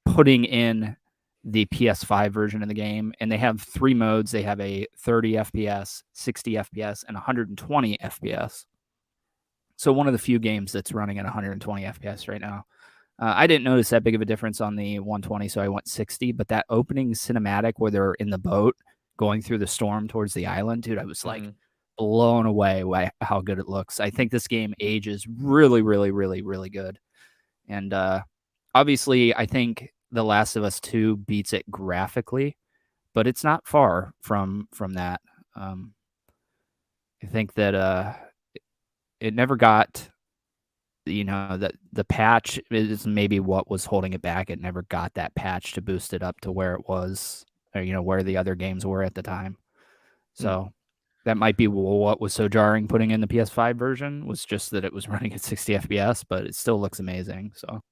putting in the PS5 version of the game, and they have 3 modes. They have a 30 FPS, 60 FPS, and 120 FPS. So one of the few games that's running at 120 FPS right now. I didn't notice that big of a difference on the 120, so I went 60. But that opening cinematic where they're in the boat going through the storm towards the island, dude, I was like blown away by how good it looks. I think this game ages really, really, really, really good. And obviously, I think The Last of Us 2 beats it graphically, but it's not far from that. I think that it never got... that the patch is maybe what was holding it back. It never got that patch to boost it up to where it was, or, where the other games were at the time. So that might be what was so jarring putting in the PS5 version, was just that it was running at 60 FPS, but it still looks amazing. So,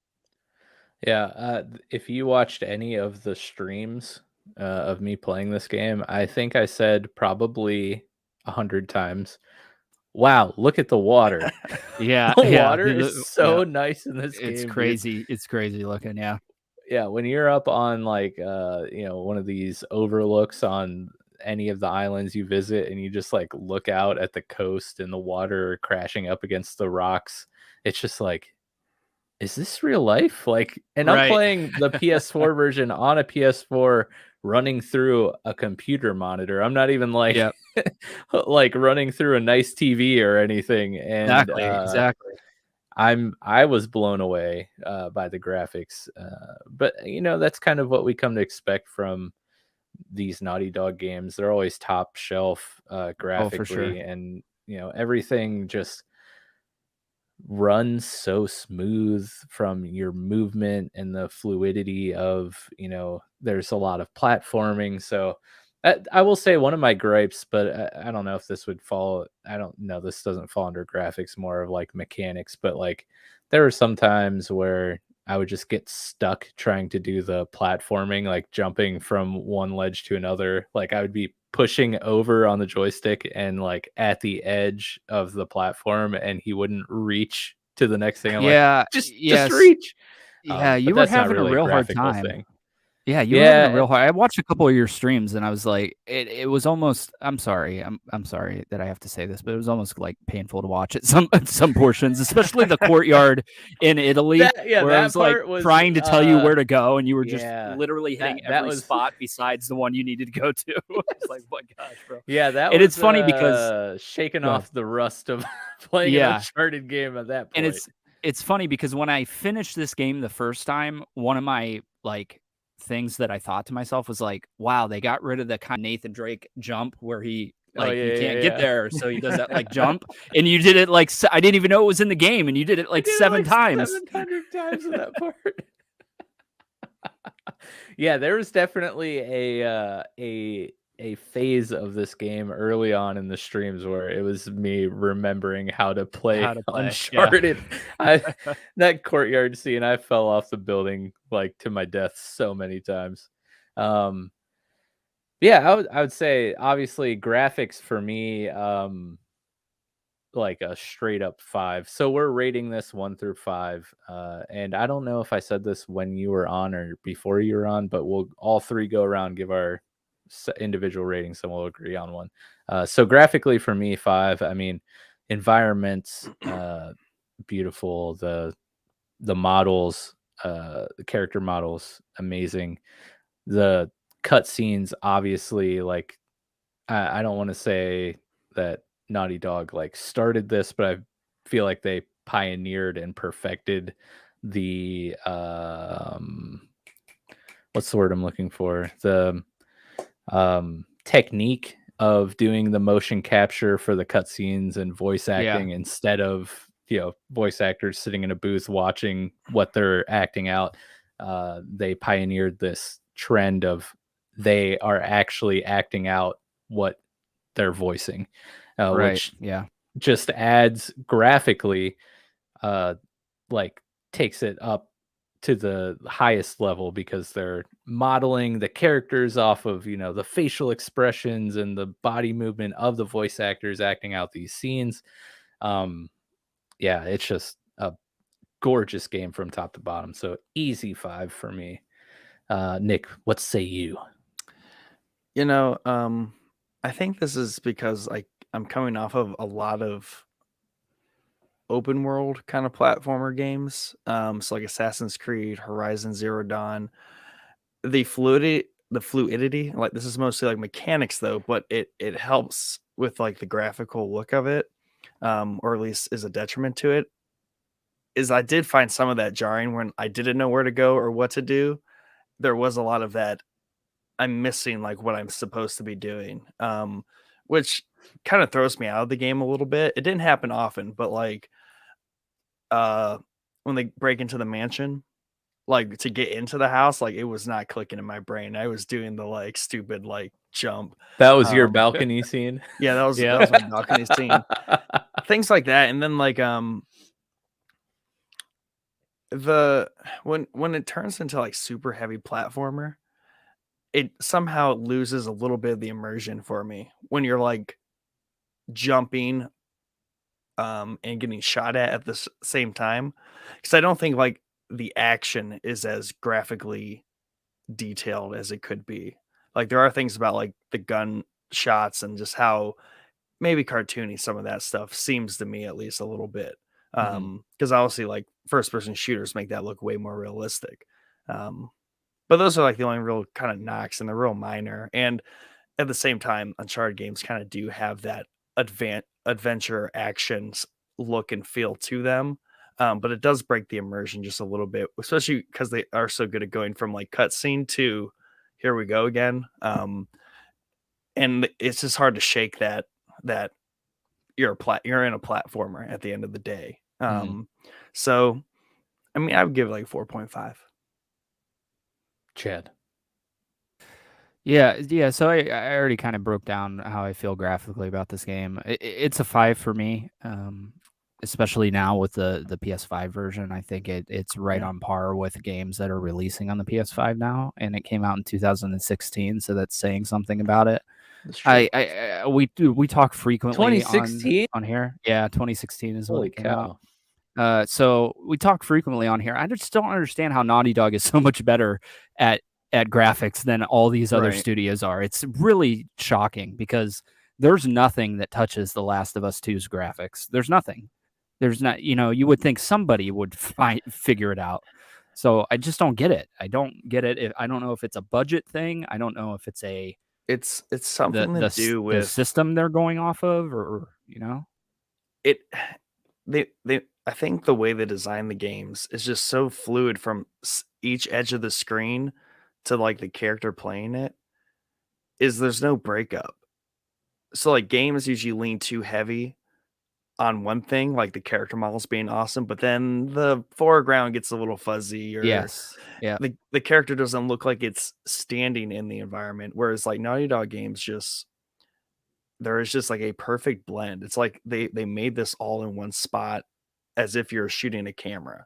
yeah. If you watched any of the streams of me playing this game, I think I said probably 100 times, wow, look at the water. Yeah. The water is so nice in this game. It's crazy. Dude. It's crazy looking. Yeah. Yeah. When you're up on like, one of these overlooks on any of the islands you visit and you just like look out at the coast and the water crashing up against the rocks, it's just like, is this real life? Like, and I'm Right. playing the PS4 version on a PS4 running through a computer monitor. I'm not even like Yep. like running through a nice TV or anything. And Exactly. I was blown away by the graphics. But you know, that's kind of what we come to expect from these Naughty Dog games. They're always top shelf graphically, for sure. and you know, everything just runs so smooth from your movement and the fluidity of, you know, there's a lot of platforming. So I will say one of my gripes, but I don't know if this would fall, I don't know, this doesn't fall under graphics, more of like mechanics, but like there were some times where I would just get stuck trying to do the platforming, like jumping from one ledge to another. Like I would be pushing over on the joystick and like at the edge of the platform, and he wouldn't reach to the next thing. I'm like, just reach. Yeah, But you were that's not having really a real hard graphical time. thing. Yeah, you were having a Yeah, real hard. I watched a couple of your streams, and I was like, it was almost. I'm sorry that I have to say this, but it was almost like painful to watch at some portions, especially the courtyard in Italy, where I that was like part was trying to tell you where to go, and you were just yeah, literally hitting that every was spot besides the one you needed to go to. I was like, my gosh, bro. yeah, that And was it's funny because shaking Go ahead. off the rust of playing an Yeah, Uncharted game at that and point. it's funny because when I finished this game the first time, one of my like things that I thought to myself was like, wow, they got rid of the kind of Nathan Drake jump where he like yeah, you can't yeah, get yeah. there, so he does that like jump, and you did it like I didn't even know it was in the game, and you did it like I did it, 7 like, times. 700 times in that part. Yeah, there was definitely a phase of this game early on in the streams where it was me remembering how to play How to play, yeah. Uncharted. That courtyard scene, I fell off the building like to my death so many times. Yeah, I would say obviously graphics for me, like a straight up 5. So we're rating this 1 through 5. And I don't know if I said this when you were on or before you were on, but we'll all three go around, give our individual ratings, and we'll agree on one. So graphically for me, 5. I mean, environments, beautiful. The models, the character models, amazing. The cutscenes, obviously, like I don't want to say that Naughty Dog like started this, but I feel like they pioneered and perfected the what's the word I'm looking for? The technique of doing the motion capture for the cutscenes and voice acting instead of, you know, voice actors sitting in a booth watching what they're acting out. They pioneered this trend of they are actually acting out what they're voicing, Right. which Yeah. just adds graphically, like takes it up to the highest level because they're modeling the characters off of, you know, the facial expressions and the body movement of the voice actors acting out these scenes. Yeah, it's just a gorgeous game from top to bottom. So easy 5 for me. Nick, what say you? You know, I think this is because I'm coming off of a lot of open world kind of platformer games. So like Assassin's Creed, Horizon Zero Dawn. The fluidity, like this is mostly like mechanics though, but it helps with like the graphical look of it, or at least is a detriment to it. Is I did find some of that jarring when I didn't know where to go or what to do. There was a lot of that. I'm missing like what I'm supposed to be doing, which kind of throws me out of the game a little bit. It didn't happen often, but like when they break into the mansion, like to get into the house, like it was not clicking in my brain. I was doing the like stupid like jump. That was your balcony scene? Yeah, that was my balcony scene. Things like that. And then like when it turns into like super heavy platformer, it somehow loses a little bit of the immersion for me when you're like jumping and getting shot at the same time, because I don't think like the action is as graphically detailed as it could be. Like there are things about like the gun shots and just how maybe cartoony some of that stuff seems to me, at least a little bit. Because obviously like first person shooters make that look way more realistic. But those are like the only real kind of knocks, and they're real minor. And at the same time, Uncharted games kind of do have that adventure actions look and feel to them. But it does break the immersion just a little bit, especially because they are so good at going from like cutscene to here we go again. And it's just hard to shake that you're in a platformer at the end of the day. So I mean, I would give it like 4.5. Chad. Yeah. So I already kind of broke down how I feel graphically about this game. It's a 5 for me, especially now with the PS5 version. I think it's right on par with games that are releasing on the PS5 now, and it came out in 2016, so that's saying something about it. We talk frequently 2016 on here. Yeah, 2016 is when it came cow. out. So we talk frequently on here. I just don't understand how Naughty Dog is so much better at graphics than all these other studios are. It's really shocking because there's nothing that touches The Last of Us 2's graphics. There's nothing. There's not, you would think somebody would figure it out. So I just don't get it. I don't get it. I don't know if it's a budget thing. I don't know if it's it's something to do with the system they're going off of, or I think the way they design the games is just so fluid from each edge of the screen to like the character playing it, is there's no breakup. So like games usually lean too heavy on one thing, like the character models being awesome, but then the foreground gets a little fuzzy, or the character doesn't look like it's standing in the environment. Whereas like Naughty Dog games, there is just like a perfect blend. It's like they made this all in one spot, as if you're shooting a camera.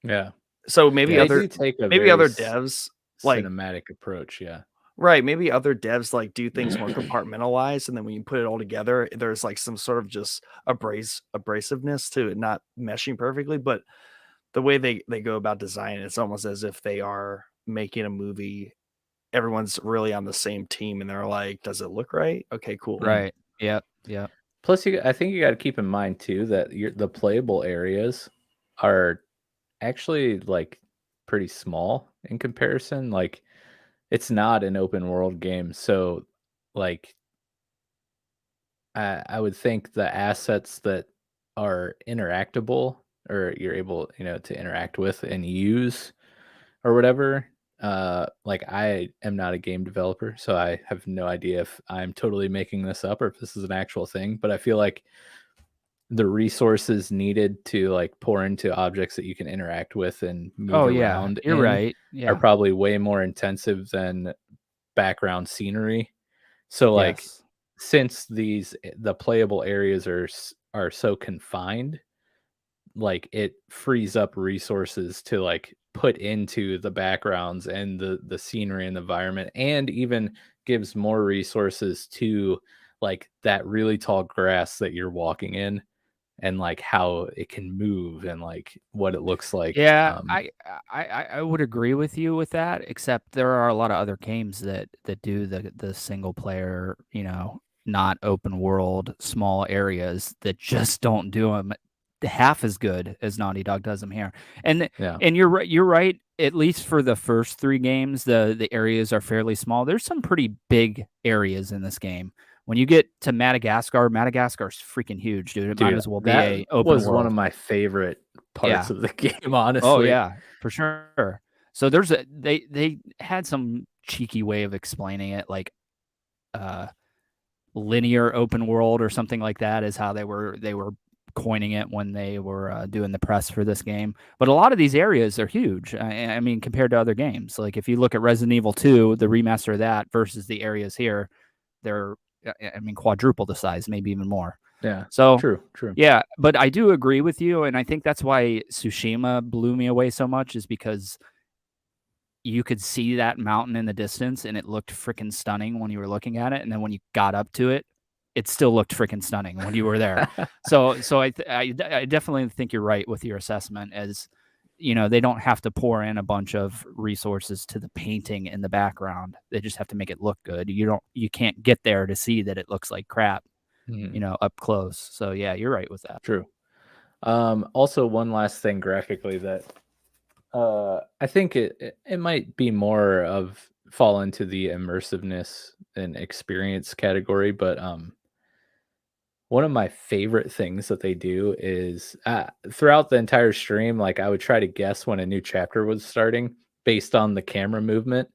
Yeah. So maybe other devs like cinematic approach. Yeah. Right. Maybe other devs like do things more compartmentalized, and then when you put it all together, there's like some sort of just abrasiveness to it not meshing perfectly. But the way they go about designing, it's almost as if they are making a movie. Everyone's really on the same team, and they're like, "Does it look right? Okay, cool." Right. Yep. Plus, I think you got to keep in mind too that the playable areas are actually like pretty small in comparison. Like, it's not an open world game, so like I would think the assets that are interactable, or you're able to interact with and use or whatever. Like, I am not a game developer, so I have no idea if I'm totally making this up or if this is an actual thing, but I feel like the resources needed to like pour into objects that you can interact with and move around you're right. are probably way more intensive than background scenery. So like, since the playable areas are so confined, like it frees up resources to like put into the backgrounds and the scenery and the environment, and even gives more resources to like that really tall grass that you're walking in, and like how it can move and like what it looks like. I would agree with you with that, except there are a lot of other games that do the single player, not open world, small areas that just don't do them half as good as Naughty Dog does them here. And you're right. At least for the first 3 games, the areas are fairly small. There's some pretty big areas in this game. When you get to Madagascar's freaking huge, dude. It might as well be a open world. One of my favorite parts of the game, honestly. Oh yeah, for sure. So they had some cheeky way of explaining it, like linear open world or something like that is how they were coining it when they were doing the press for this game. But a lot of these areas are huge. I mean, compared to other games, like if you look at Resident Evil 2, the remaster of that versus the areas here, they're quadruple the size, maybe even more. Yeah. So true. Yeah, but I do agree with you, and I think that's why Tsushima blew me away so much, is because you could see that mountain in the distance, and it looked freaking stunning when you were looking at it, and then when you got up to it, it still looked freaking stunning when you were there. So I definitely think you're right with your assessment, as they don't have to pour in a bunch of resources to the painting in the background. They just have to make it look good. You can't get there to see that it looks like crap, up close. So yeah, you're right with that. True. Also, one last thing graphically that I think it might be more of fall into the immersiveness and experience category, but one of my favorite things that they do is throughout the entire stream, like I would try to guess when a new chapter was starting based on the camera movement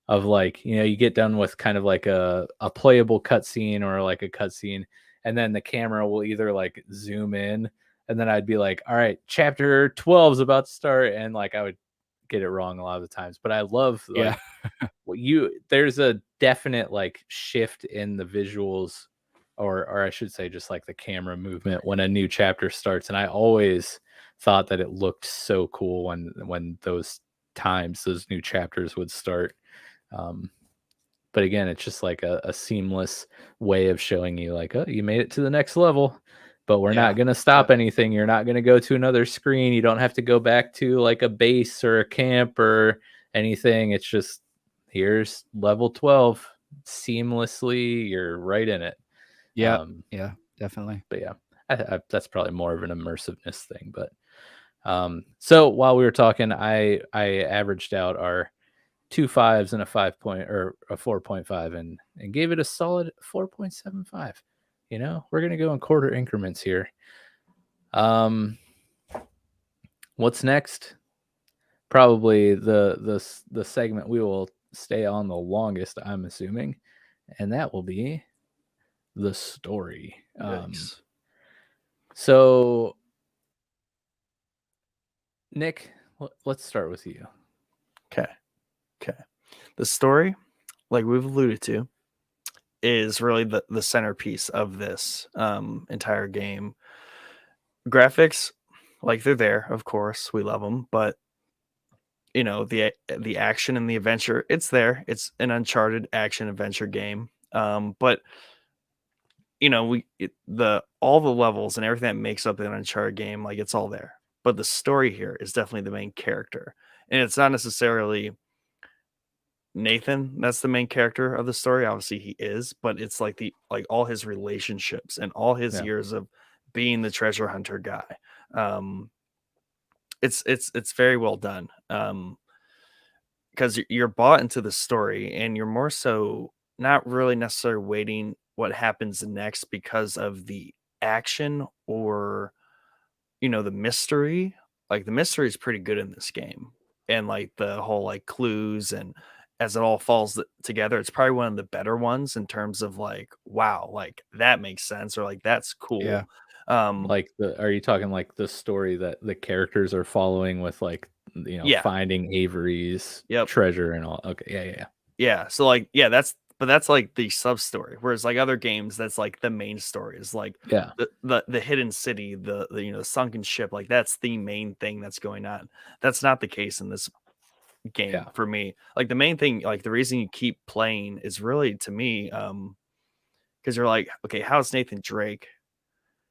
of like, you get done with kind of like a playable cutscene or like a cutscene, and then the camera will either like zoom in, and then I'd be like, all right, chapter 12 is about to start. And like, I would get it wrong a lot of the times, but I love like there's a definite like shift in the visuals, or I should say just like the camera movement when a new chapter starts. And I always thought that it looked so cool when those new chapters would start. But again, it's just like a seamless way of showing you like, oh, you made it to the next level, but we're not going to stop anything. You're not going to go to another screen. You don't have to go back to like a base or a camp or anything. It's just, here's level 12 seamlessly. You're right in it. Yeah. Definitely. But yeah, I that's probably more of an immersiveness thing. But so while we were talking, I averaged out our 2 5s and a 4.5 and gave it a solid 4.75. We're gonna go in quarter increments here. What's next? Probably the segment we will stay on the longest, I'm assuming, and that will be the story. So Nick, let's start with you. Okay. The story, like we've alluded to, is really the centerpiece of this entire game. Graphics, like they're there, of course, we love them, but the action and the adventure, it's there. It's an Uncharted action adventure game. But all the levels and everything that makes up an Uncharted game, like it's all there. But the story here is definitely the main character, and it's not necessarily Nathan that's the main character of the story. Obviously he is, but it's like all his relationships and all his years of being the treasure hunter guy. It's very well done, because you're bought into the story and you're more so not really necessarily waiting what happens next because of the action or the mystery. Like the mystery is pretty good in this game, and like the whole like clues, and as it all falls together, it's probably one of the better ones in terms of like, wow, like that makes sense, or like that's cool. Yeah. Like are you talking like the story that the characters are following with like finding Avery's treasure and all? Okay, yeah. So like that's like the sub story, whereas like other games, that's like the main story is like the hidden city, the sunken ship, like that's the main thing that's going on. That's not the case in this game for me. Like the main thing, like the reason you keep playing is really, to me, because you're like, okay, how's Nathan Drake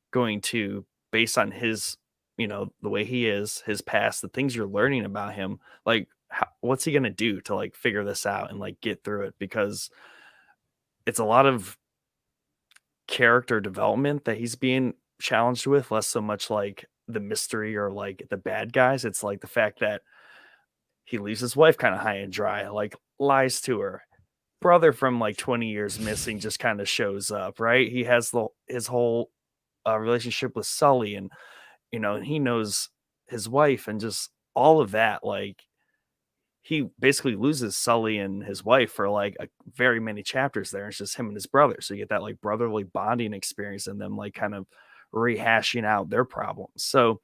going to, based on his the way he is, his past, the things you're learning about him, like what's he gonna do to like figure this out and like get through it? Because it's a lot of character development that he's being challenged with, less so much like the mystery or like the bad guys. It's like the fact that he leaves his wife kind of high and dry, like lies to her. Brother from like 20 years missing just kind of shows up, right? He has his whole relationship with Sully, and and he knows his wife, and just all of that. Like he basically loses Sully and his wife for like very many chapters there. It's just him and his brother. So you get that like brotherly bonding experience, and them like kind of rehashing out their problems. So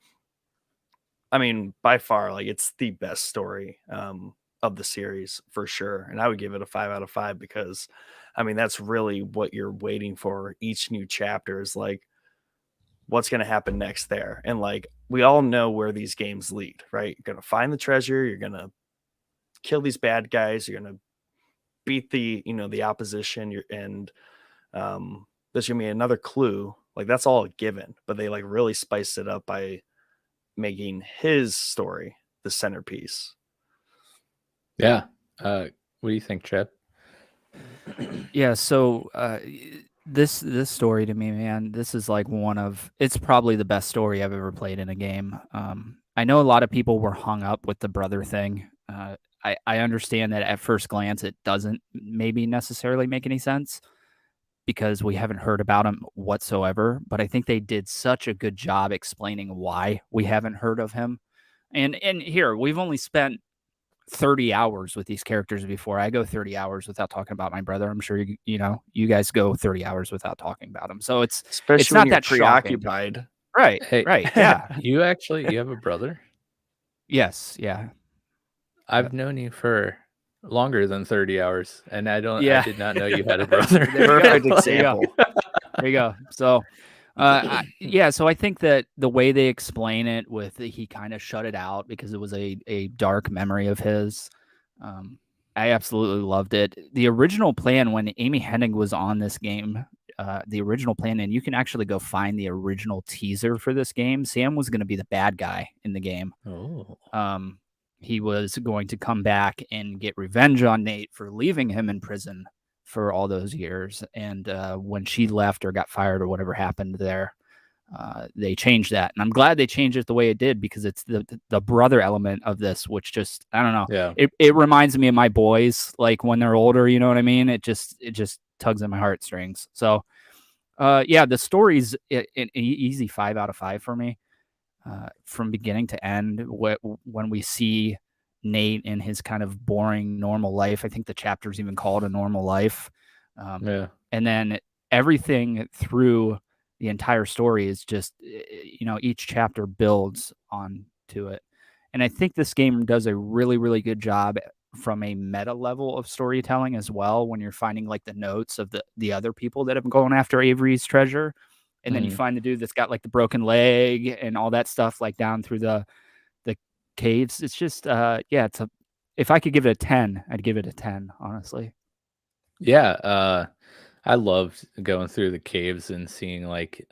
I mean, by far, like it's the best story of the series for sure. And I would give it a 5 out of 5 because, I mean, that's really what you're waiting for. Each new chapter is like, what's going to happen next there? And like, we all know where these games lead, right? You're going to find the treasure. You're going to kill these bad guys. You're going to beat the opposition. And there's going to be another clue. Like that's all a given, but they like really spiced it up by making his story the centerpiece. Yeah. What do you think, Chip? Yeah, so this story to me, man, this is like it's probably the best story I've ever played in a game. I know a lot of people were hung up with the brother thing. I understand that at first glance it doesn't maybe necessarily make any sense because we haven't heard about him whatsoever, but I think they did such a good job explaining why we haven't heard of him. And here, we've only spent 30 hours with these characters before. I go 30 hours without talking about my brother. I'm sure you guys go 30 hours without talking about him. So it's Especially not when you're that shocking. preoccupied. Right. Hey, right. Yeah. You have a brother? Yes. Yeah. I've known you for longer than 30 hours, and I did not know you had a There brother. you go. Perfect There you go. example. There you go. So, so I think that the way they explain it with he kind of shut it out because it was a dark memory of his. I absolutely loved it. The original plan when Amy Hennig was on this game, the original plan, and you can actually go find the original teaser for this game. Sam was going to be the bad guy in the game. Oh. He was going to come back and get revenge on Nate for leaving him in prison for all those years. And when she left or got fired or whatever happened there, they changed that. And I'm glad they changed it the way it did because it's the brother element of this, which just, I don't know. Yeah. It reminds me of my boys, like when they're older, you know what I mean? It just tugs at my heartstrings. So, the story's an easy 5 out of 5 for me. From beginning to end, when we see Nate in his kind of boring normal life, I think the chapter's even called A Normal Life. And then everything through the entire story is just, each chapter builds on to it. And I think this game does a really, really good job from a meta level of storytelling as well, when you're finding like the notes of the other people that have been going after Avery's treasure. And then you find the dude that's got like the broken leg and all that stuff, like down through the caves. It's just, if I could give it a 10, I'd give it a 10, honestly. Yeah. I loved going through the caves and seeing like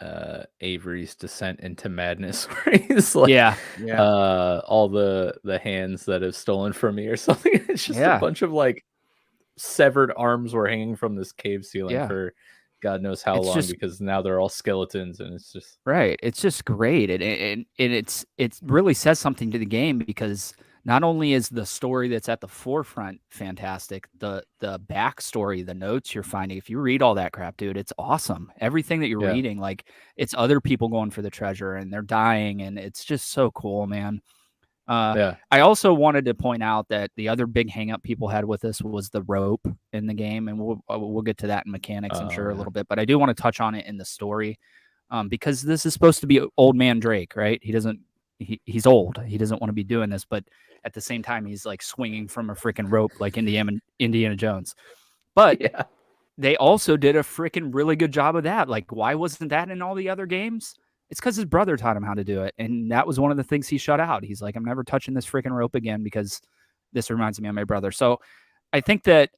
Avery's descent into madness, where he's like, all the hands that have stolen from me or something. It's just a bunch of like severed arms were hanging from this cave ceiling for God knows how long, because now they're all skeletons, and it's just right. It's just great, and it really says something to the game, because not only is the story that's at the forefront fantastic, the backstory, the notes you're finding, if you read all that crap, dude, it's awesome. Everything that you're reading, like it's other people going for the treasure and they're dying, and it's just so cool, man. I also wanted to point out that the other big hang up people had with this was the rope in the game, and we'll get to that in mechanics, I'm sure, a little bit, but I do want to touch on it in the story, because this is supposed to be old man Drake, right? He's old. He doesn't want to be doing this, but at the same time, he's like swinging from a freaking rope like Indiana Jones. But they also did a freaking really good job of that. Like, why wasn't that in all the other games? It's because his brother taught him how to do it. And that was one of the things he shut out. He's like, I'm never touching this freaking rope again because this reminds me of my brother. So I think that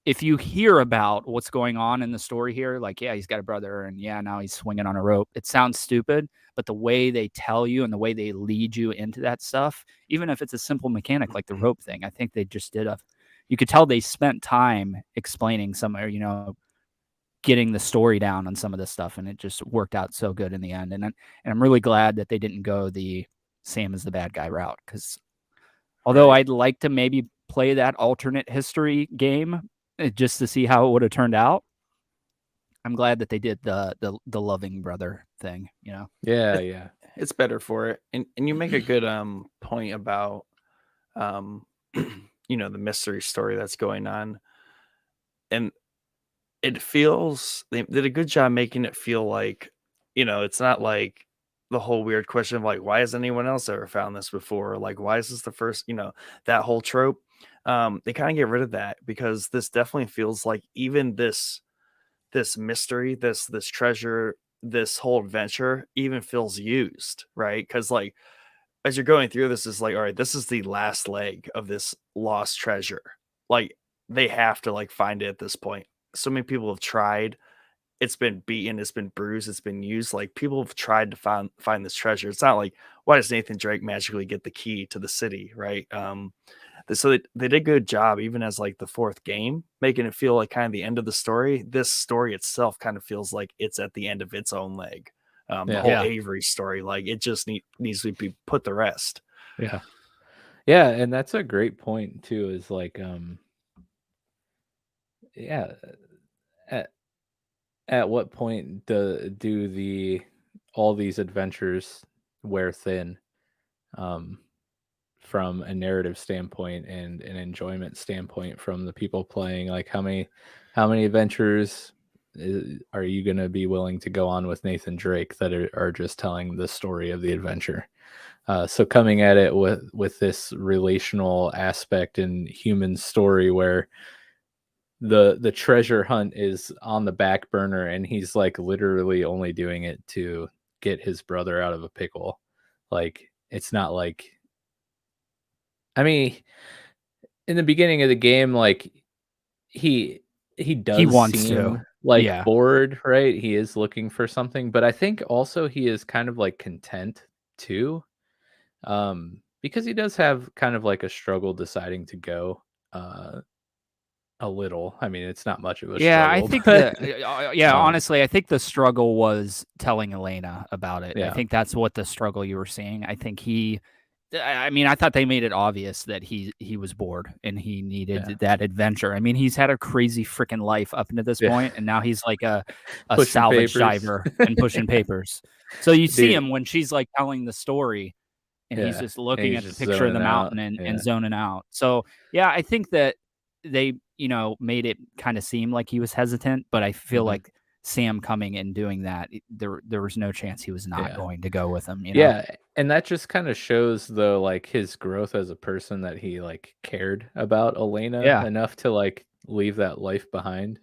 if you hear about what's going on in the story here, like, yeah, he's got a brother and now he's swinging on a rope. It sounds stupid, but the way they tell you and the way they lead you into that stuff, even if it's a simple mechanic like the rope thing, I think they just you could tell they spent time explaining getting the story down on some of this stuff, and it just worked out so good in the end. And I'm really glad that they didn't go the Sam is the bad guy route, because although I'd like to maybe play that alternate history game just to see how it would have turned out, I'm glad that they did the loving brother thing, Yeah. It's better for it. And you make a good point about the mystery story that's going on. And it feels, they did a good job making it feel like, it's not like the whole weird question of like, why has anyone else ever found this before? Or like, why is this the first, that whole trope? They kind of get rid of that, because this definitely feels like even this mystery, this treasure, this whole adventure even feels used, right? Because like, as you're going through this, is like, all right, this is the last leg of this lost treasure. Like, they have to like find it at this point. So many people have tried, it's been beaten, it's been bruised, it's been used. Like people have tried to find this treasure. It's not like, why does Nathan Drake magically get the key to the city, right? So they did a good job, even as like the fourth game, making it feel like kind of the end of the story. This story itself kind of feels like it's at the end of its own leg. The whole Avery story, like it just needs to be put to rest. Yeah, and that's a great point too, is like at what point do all these adventures wear thin, from a narrative standpoint and an enjoyment standpoint from the people playing? Like how many adventures are you going to be willing to go on with Nathan Drake that are just telling the story of the adventure? So coming at it with this relational aspect and human story where the treasure hunt is on the back burner and he's like literally only doing it to get his brother out of a pickle. Like it's not like, I mean, in the beginning of the game, like he wants seem to, like bored, right? He is looking for something, but I think also he is kind of like content too, because he does have kind of like a struggle deciding to go a little. I mean, it's not much of a struggle. I think honestly, I think the struggle was telling Elena about it. I think that's what the struggle you were seeing. I think I thought they made it obvious that he was bored and he needed that adventure. I mean, he's had a crazy freaking life up into this point, and now he's like a salvage diver and pushing papers. So you see him when she's like telling the story, and he's just looking at the picture of the mountain and zoning out. So I think that they made it kind of seem like he was hesitant, but I feel like Sam coming and doing that, there was no chance he was not going to go with him. And that just kind of shows though, like his growth as a person, that he like cared about Elena enough to like leave that life behind.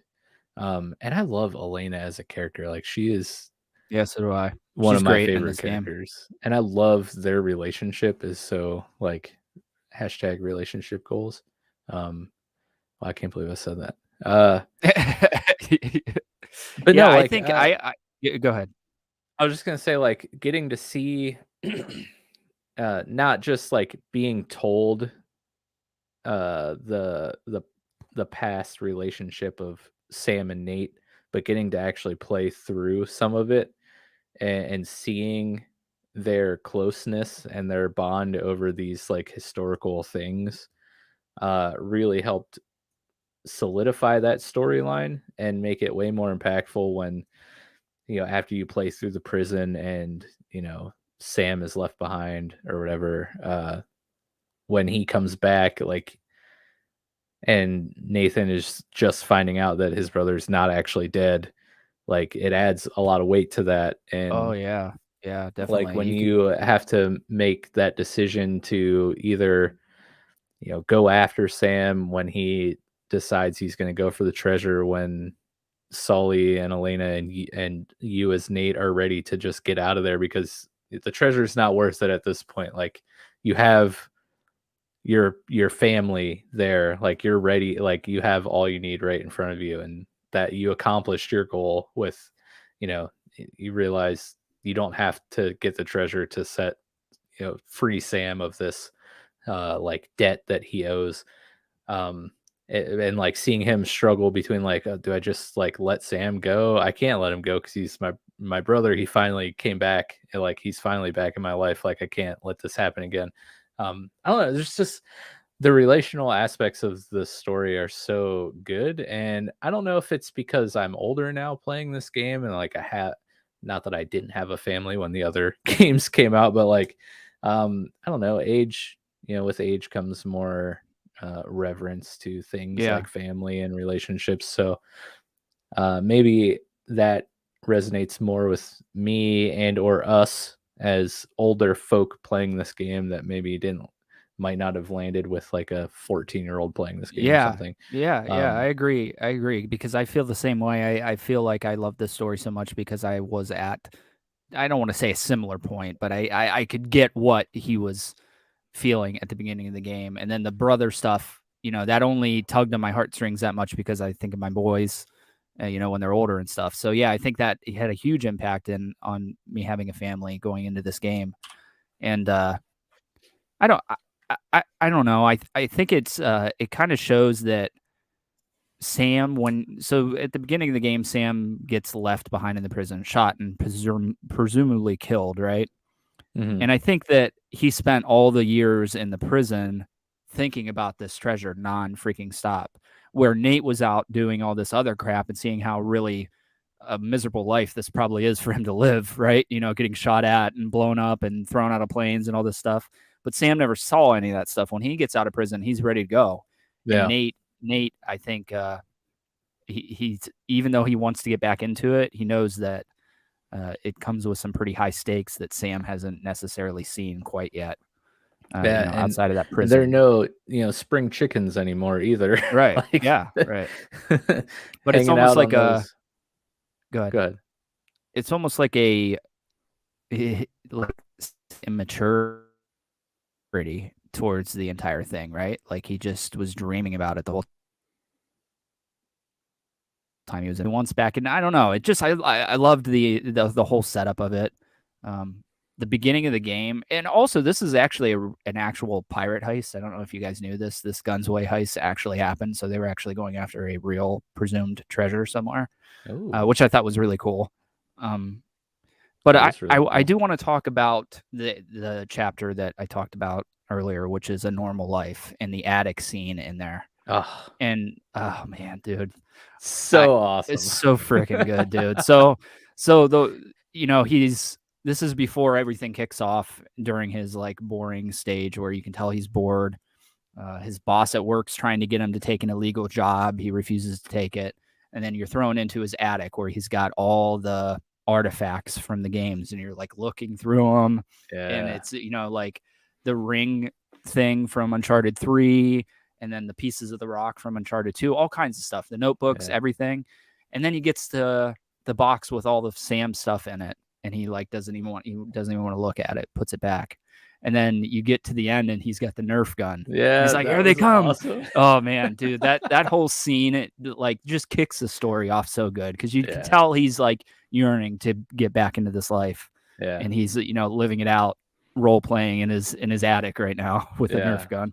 And I love Elena as a character. Like she is, so do I. One of my favorite characters, and I love their relationship is so like hashtag relationship goals. I can't believe I said that. But no, like, I think I go ahead. I was just gonna say, like, getting to see, not just like being told, the past relationship of Sam and Nate, but getting to actually play through some of it and seeing their closeness and their bond over these like historical things, really helped solidify that storyline and make it way more impactful when, after you play through the prison and, Sam is left behind or whatever, when he comes back, like, and Nathan is just finding out that his brother's not actually dead, like it adds a lot of weight to that. And definitely, like when you have to make that decision to either, go after Sam when he decides he's going to go for the treasure, when Sully and Elena and you as Nate are ready to just get out of there because the treasure is not worth it at this point. Like you have your family there, like you're ready, like you have all you need right in front of you, and that you accomplished your goal with, you realize you don't have to get the treasure to set, free Sam of this like debt that he owes. And like seeing him struggle between like, do I just like let Sam go? I can't let him go because he's my brother. He finally came back, and like he's finally back in my life. Like I can't let this happen again. I don't know. There's just the relational aspects of the story are so good, and I don't know if it's because I'm older now playing this game, and like not that I didn't have a family when the other games came out, but like I don't know, age. With age comes more reverence to things like family and relationships. So maybe that resonates more with me and or us as older folk playing this game that maybe might not have landed with like a 14-year-old playing this game or something. I agree because I feel the same way. I feel like I love this story so much because I was at, I don't want to say a similar point, but I could get what he was feeling at the beginning of the game. And then the brother stuff, that only tugged on my heartstrings that much because I think of my boys when they're older and stuff. So yeah, I think that it had a huge impact on me having a family going into this game. And I don't know. I think it kind of shows that Sam, so at the beginning of the game, Sam gets left behind in the prison, shot and presumably killed, right? Mhm. And I think that he spent all the years in the prison thinking about this treasure non-freaking stop, where Nate was out doing all this other crap and seeing how really a miserable life this probably is for him to live, right? Getting shot at and blown up and thrown out of planes and all this stuff. But Sam never saw any of that stuff. When he gets out of prison, he's ready to go. Yeah. And Nate, I think he's even though he wants to get back into it, he knows that it comes with some pretty high stakes that Sam hasn't necessarily seen quite yet. And outside of that prison, there are no spring chickens anymore either. Right. Like, yeah. Right. But it's hanging almost out like on a. those- Go ahead. Go ahead. It's almost like a like immaturity towards the entire thing, right? Like he just was dreaming about it the whole time he was in once back. And I don't know. It just I loved the whole setup of it. The beginning of the game, and also this is actually an actual pirate heist. I don't know if you guys knew this. This Guns Away heist actually happened, so they were actually going after a real presumed treasure somewhere, which I thought was really cool. But I do want to talk about the chapter that I talked about earlier, which is A Normal Life, and the attic scene in there. Oh, And oh man, dude, so awesome! it's so freaking good, dude. This is before everything kicks off during his like boring stage where you can tell he's bored. His boss at work's trying to get him to take an illegal job. He refuses to take it. And then you're thrown into his attic where he's got all the artifacts from the games and you're like looking through them. Yeah. And it's, like the ring thing from Uncharted 3 and then the pieces of the rock from Uncharted 2, all kinds of stuff, the notebooks, everything. And then he gets to the box with all the Sam stuff in it. And he like doesn't even want to look at it, puts it back. And then you get to the end and he's got the Nerf gun. Yeah. He's like, here they come. Awesome. Oh man, dude, that whole scene, it like just kicks the story off so good. Cause you can tell he's like yearning to get back into this life. Yeah. And he's, living it out, role playing in his attic right now with a Nerf gun.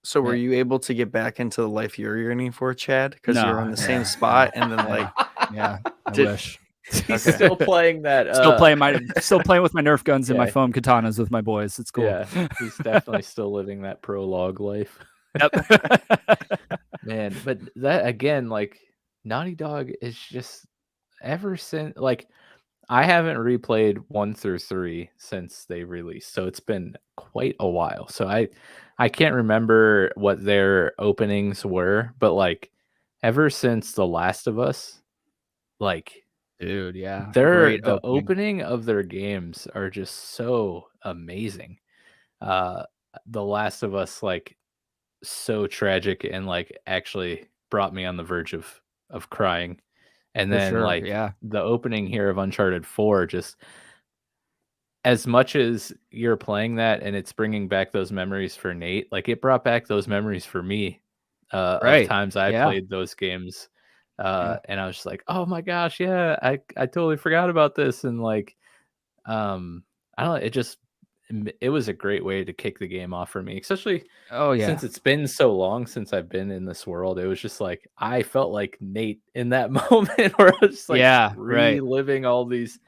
So were you able to get back into the life you're yearning for, Chad? Because you're in the same spot and then like I wish. He's still playing that. Still playing with my Nerf guns and my foam katanas with my boys. It's cool. Yeah, he's definitely still living that prologue life. Yep. Man, but that again, like Naughty Dog is just ever since like I haven't replayed 1 through 3 since they released, so it's been quite a while. So I can't remember what their openings were, but ever since The Last of Us, dude, yeah, the opening of their games are just so amazing. The Last of Us, so tragic and actually brought me on the verge of crying. And then the opening here of Uncharted 4, just as much as you're playing that and it's bringing back those memories for Nate, it brought back those memories for me of times I played those games. And I was just like, oh my gosh, yeah, I totally forgot about this. And I don't know, it was a great way to kick the game off for me, especially since it's been so long since I've been in this world. It was just I felt like Nate in that moment where I was just reliving all these.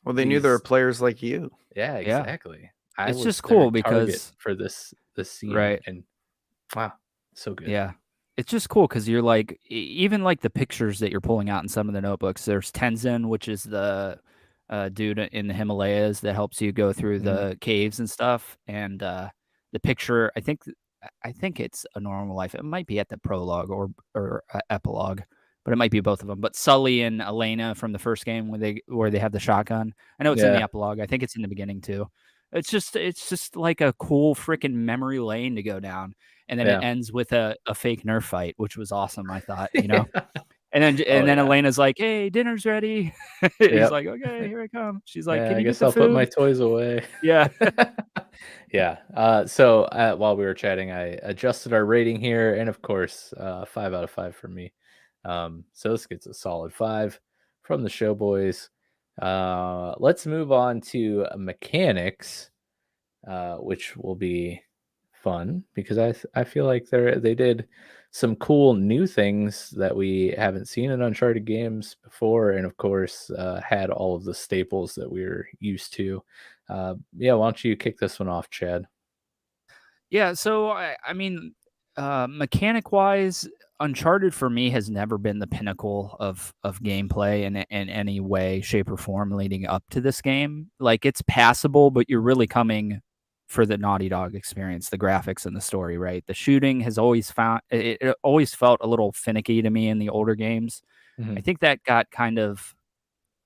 Well, they knew there were players like you. Yeah, exactly. It's just cool because for this scene, and wow, so good. Yeah. It's just cool because you're even the pictures that you're pulling out in some of the notebooks. There's Tenzin, which is the dude in the Himalayas that helps you go through the caves and stuff. And the picture, I think it's A Normal Life. It might be at the prologue or epilogue, but it might be both of them. But Sully and Elena from the first game where they have the shotgun. I know it's in the epilogue. I think it's in the beginning too. It's just like a cool freaking memory lane to go down. And then it ends with a fake Nerf fight, which was awesome, I thought, And then Elena's like, "Hey, dinner's ready." He's like, "Okay, here I come." She's like, "Can you get the I'll food?" put my toys away. Yeah. Yeah. So while we were chatting, I adjusted our rating here, and of course, 5 out of 5 for me. So this gets a solid 5 from the Show Boys. Let's move on to mechanics, which will be fun because I feel like they did some cool new things that we haven't seen in Uncharted games before, and of course had all of the staples that we're used to. Yeah, why don't you kick this one off, Chad? Yeah, so I mean, mechanic wise, Uncharted for me has never been the pinnacle of gameplay in any way, shape, or form leading up to this game. Like it's passable, but you're really coming for the Naughty Dog experience, the graphics and the story, right? The shooting has always it always felt a little finicky to me in the older games. Mm-hmm. I think that got kind of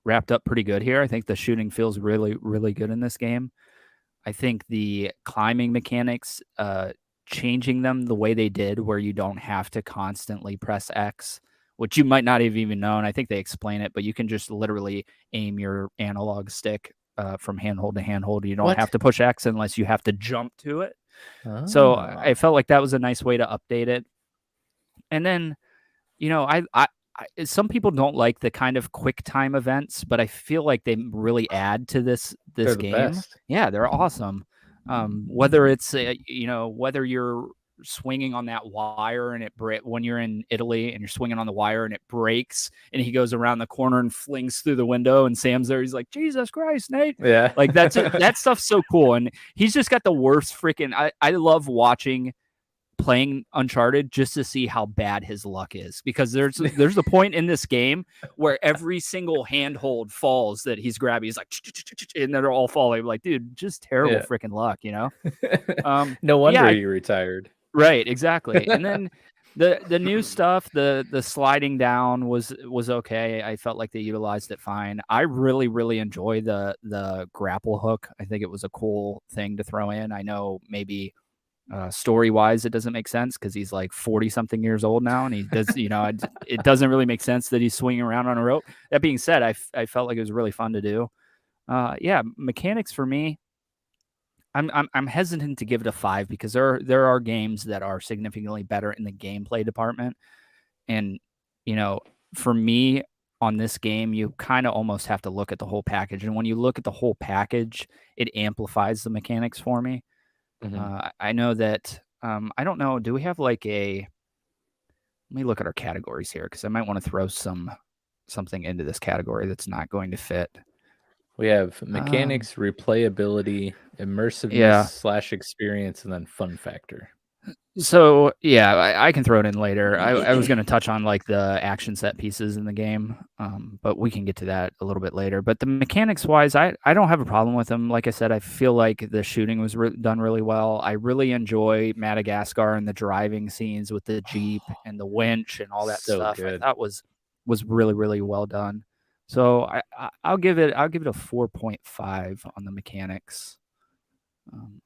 wrapped up pretty good here. I think the shooting feels really, really good in this game. I think the climbing mechanics, changing them the way they did, where you don't have to constantly press X, which you might not have even known. I think they explain it, but you can just literally aim your analog stick from handhold to handhold. You don't have to push X unless you have to jump to it. So I felt like that was a nice way to update it. And then, you know, I some people don't like the kind of quick time events, but I feel like they really add to this game. Best. Yeah, they're awesome. Whether it's whether you're swinging on that wire and when you're in Italy and you're swinging on the wire and it breaks and he goes around the corner and flings through the window and Sam's there, he's like, Jesus Christ, Nate. Yeah, like that stuff's so cool. And he's just got the worst freaking. I love playing Uncharted just to see how bad his luck is, because there's a point in this game where every single handhold falls that he's grabbing. He's like, and they're all falling. I'm like, dude, just terrible freaking luck, you know? No wonder you retired. Right, exactly. And then the new stuff, the sliding down was okay. I felt like they utilized it fine. I really, really enjoy the grapple hook. I think it was a cool thing to throw in. I know maybe story wise it doesn't make sense because he's like 40 something years old now, and he does it doesn't really make sense that he's swinging around on a rope. That being said, I felt like it was really fun to do. Mechanics for me, I'm hesitant to give it a 5 because there are games that are significantly better in the gameplay department, and for me on this game you kind of almost have to look at the whole package, and when you look at the whole package it amplifies the mechanics for me. Mm-hmm. I know that, I don't know, do we have let me look at our categories here because I might want to throw something into this category that's not going to fit. We have mechanics, replayability, immersiveness / experience, and then fun factor. So yeah, I can throw it in later. I was going to touch on like the action set pieces in the game, but we can get to that a little bit later. But the mechanics wise, I don't have a problem with them. Like I said, I feel like the shooting was done really well. I really enjoy Madagascar and the driving scenes with the Jeep and the winch and all that stuff. Good. I thought was really, really well done. So I'll give it a 4.5 on the mechanics.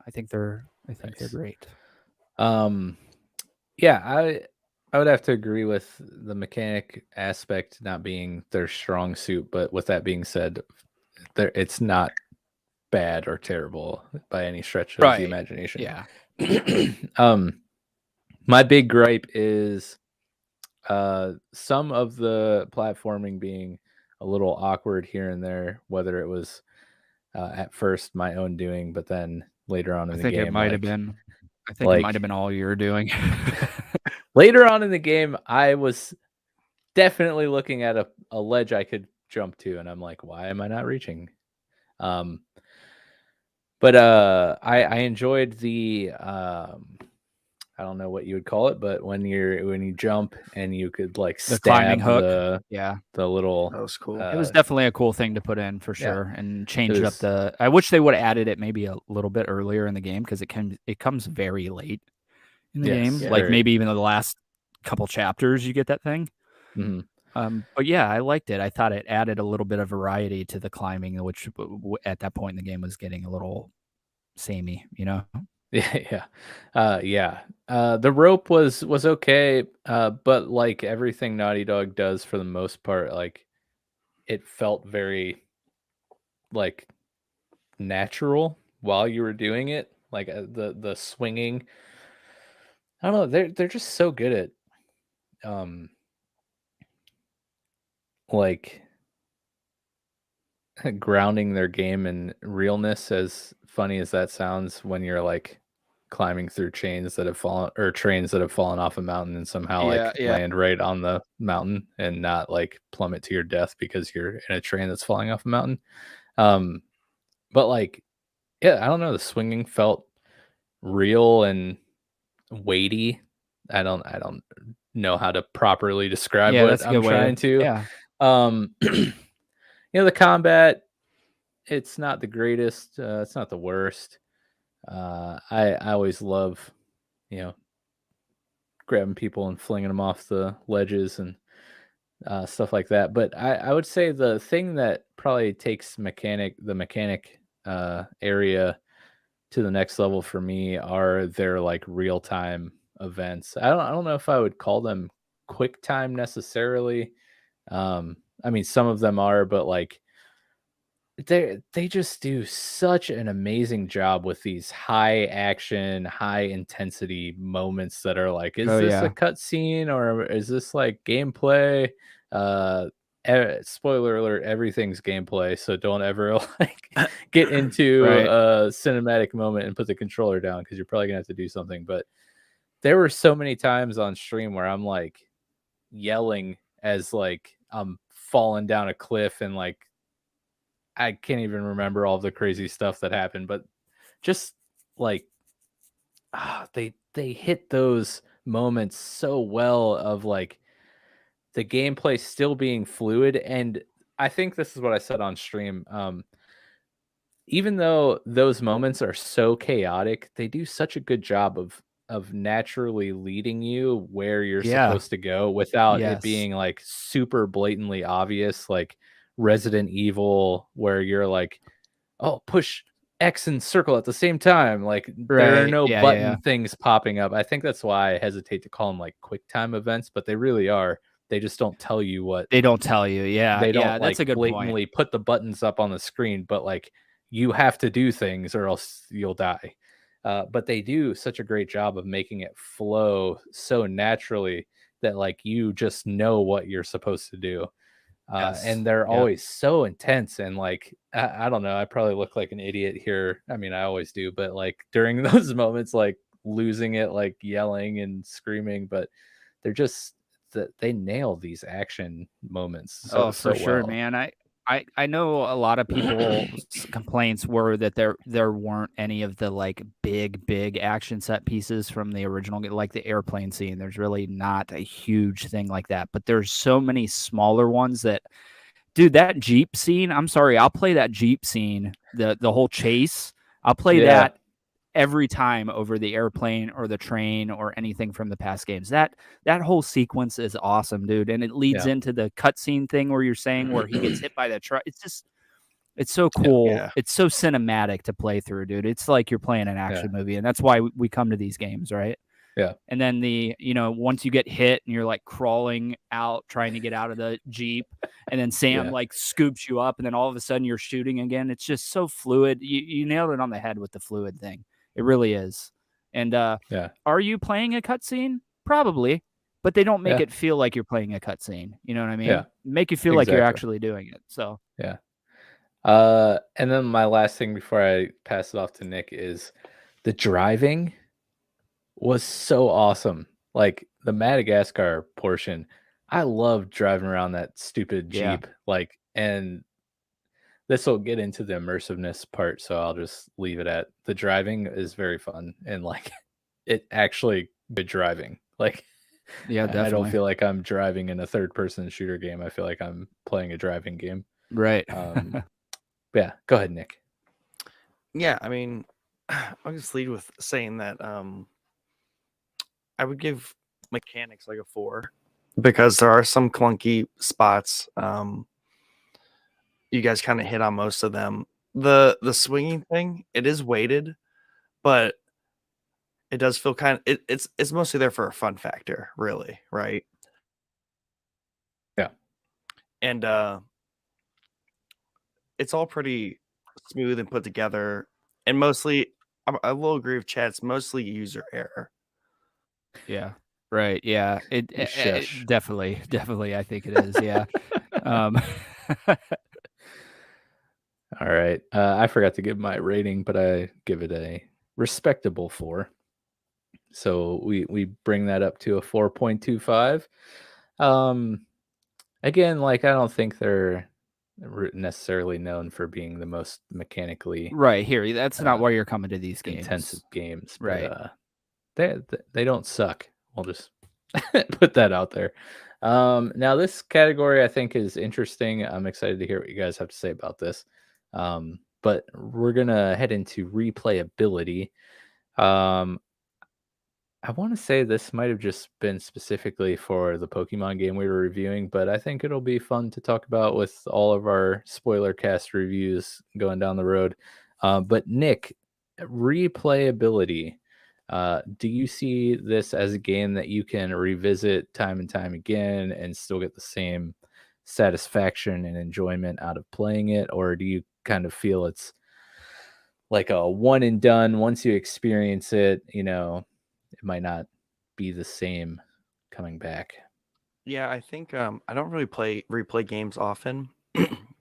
I think they're great. I would have to agree with the mechanic aspect not being their strong suit, but with that being said, it's not bad or terrible by any stretch of the imagination. Yeah. My big gripe is some of the platforming being a little awkward here and there, whether it was at first my own doing, but then later on in the game. I think it might have been. I think it might have been all you're doing. Later on in the game, I was definitely looking at a ledge I could jump to, and I'm like, why am I not reaching? But I enjoyed the I don't know what you would call it, but when you jump and you could like the stab climbing hook, the little. That was cool. It was definitely a cool thing to put in for sure, and change up the. I wish they would have added it maybe a little bit earlier in the game because it comes very late in the game, like maybe even the last couple chapters you get that thing. Mm-hmm. But yeah, I liked it. I thought it added a little bit of variety to the climbing, which at that point in the game was getting a little samey, Yeah. The rope was okay, but like everything Naughty Dog does for the most part, like it felt very like natural while you were doing it. Like the swinging. I don't know, they're just so good at like grounding their game in realness, as funny as that sounds, when you're like climbing through trains that have fallen off a mountain and somehow like land right on the mountain and not like plummet to your death because you're in a train that's falling off a mountain. But like, yeah, I don't know, the swinging felt real and weighty. I don't know how to properly describe what I'm trying to. Yeah. The combat, it's not the greatest. It's not the worst. I always love, grabbing people and flinging them off the ledges and stuff like that. But I would say the thing that probably takes the mechanic area to the next level for me are their like real time events. I don't know if I would call them quick time necessarily. I mean, some of them are, but like they just do such an amazing job with these high action, high intensity moments that are like, is this a cutscene or is this like gameplay? Spoiler alert, everything's gameplay, so don't ever like get into a cinematic moment and put the controller down because you're probably gonna have to do something. But there were so many times on stream where I'm like yelling as like I'm falling down a cliff and like I can't even remember all the crazy stuff that happened, but just like they hit those moments so well of like the gameplay still being fluid. And I think this is what I said on stream. Even though those moments are so chaotic, they do such a good job of naturally leading you where you're supposed to go without it being like super blatantly obvious, like Resident Evil, where you're like, oh, push X and circle at the same time. Like there are no button things popping up. I think that's why I hesitate to call them like quick time events, but they really are. They just don't tell you what they don't tell you. Yeah. They don't that's like a good blatantly point. put the buttons up on the screen, but like you have to do things or else you'll die. But they do such a great job of making it flow so naturally that like you just know what you're supposed to do. And they're always so intense and like I don't know, I probably look like an idiot here. I mean, I always do, but like during those moments, like losing it, like yelling and screaming, but they're just they nail these action moments so sure, well. man. I know a lot of people's complaints were that there weren't any of the like big action set pieces from the original, like the airplane scene. There's really not a huge thing like that, but there's so many smaller ones that, dude, that Jeep scene, I'm sorry, I'll play that Jeep scene, the whole chase. I'll play that every time over the airplane or the train or anything from the past games. That whole sequence is awesome, dude. And it leads into the cutscene thing where you're saying where he gets hit by the truck. It's so cool. Yeah. It's so cinematic to play through, dude. It's like you're playing an action movie, and that's why we come to these games, right? Yeah. And then once you get hit and you're like crawling out, trying to get out of the Jeep, and then Sam like scoops you up, and then all of a sudden you're shooting again. It's just so fluid. You nailed it on the head with the fluid thing. It really is. And are you playing a cutscene? Probably, but they don't make it feel like you're playing a cutscene. You know what I mean? Yeah. Make you feel like you're actually doing it. So yeah. And then my last thing before I pass it off to Nick is the driving was so awesome. Like the Madagascar portion, I love driving around that stupid Jeep. Like, and this will get into the immersiveness part, so I'll just leave it at the driving is very fun and like it actually good driving. Like, definitely. I don't feel like I'm driving in a third-person shooter game. I feel like I'm playing a driving game. Right. Yeah, go ahead, Nick. Yeah, I mean, I'll just lead with saying that I would give mechanics like a 4 because there are some clunky spots. You guys kind of hit on most of them. The swinging thing, it is weighted, but it does feel kind of it's mostly there for a fun factor, really, right? Yeah. And it's all pretty smooth and put together, and mostly I will agree with Chad, it's mostly user error. Yeah. Right. Yeah. It definitely I think it is. Yeah. All right. I forgot to give my rating, but I give it a respectable 4. So we bring that up to a 4.25. Again, like I don't think they're necessarily known for being the most mechanically right here. That's not why you're coming to these games. intensive games, right? But they don't suck. I'll just put that out there. Now this category I think is interesting. I'm excited to hear what you guys have to say about this. But we're gonna head into replayability. I want to say this might have just been specifically for the Pokemon game we were reviewing, but I think it'll be fun to talk about with all of our spoiler cast reviews going down the road. But Nick, replayability. Do you see this as a game that you can revisit time and time again and still get the same satisfaction and enjoyment out of playing it? Or do you kind of feel it's like a one and done? Once you experience it, it might not be the same coming back. Yeah, I think I don't really replay games often,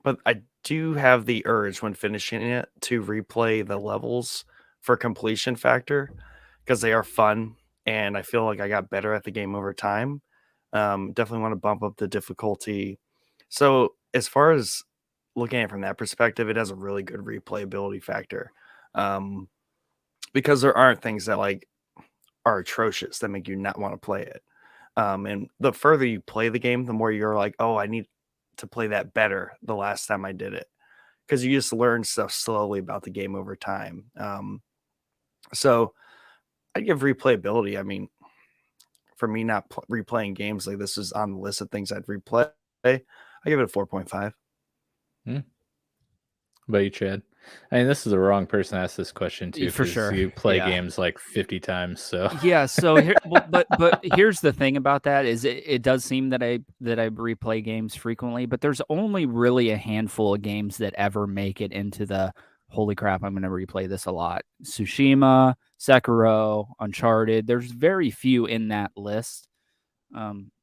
but I do have the urge when finishing it to replay the levels for completion factor because they are fun and I feel like I got better at the game over time. Definitely want to bump up the difficulty. So as far as looking at it from that perspective, it has a really good replayability factor. Because there aren't things that like are atrocious that make you not want to play it. And the further you play the game, the more you're like, oh, I need to play that better the last time I did it. Because you just learn stuff slowly about the game over time. So I give replayability. I mean, for me, not replaying games like this is on the list of things I'd replay. I give it a 4.5. What about you, Chad? I mean, this is the wrong person to ask this question to. For sure. You play games like 50 times, so yeah. So here, but here's the thing about that is it does seem that I replay games frequently, but there's only really a handful of games that ever make it into the holy crap, I'm going to replay this a lot. Tsushima, Sekiro, Uncharted. There's very few in that list.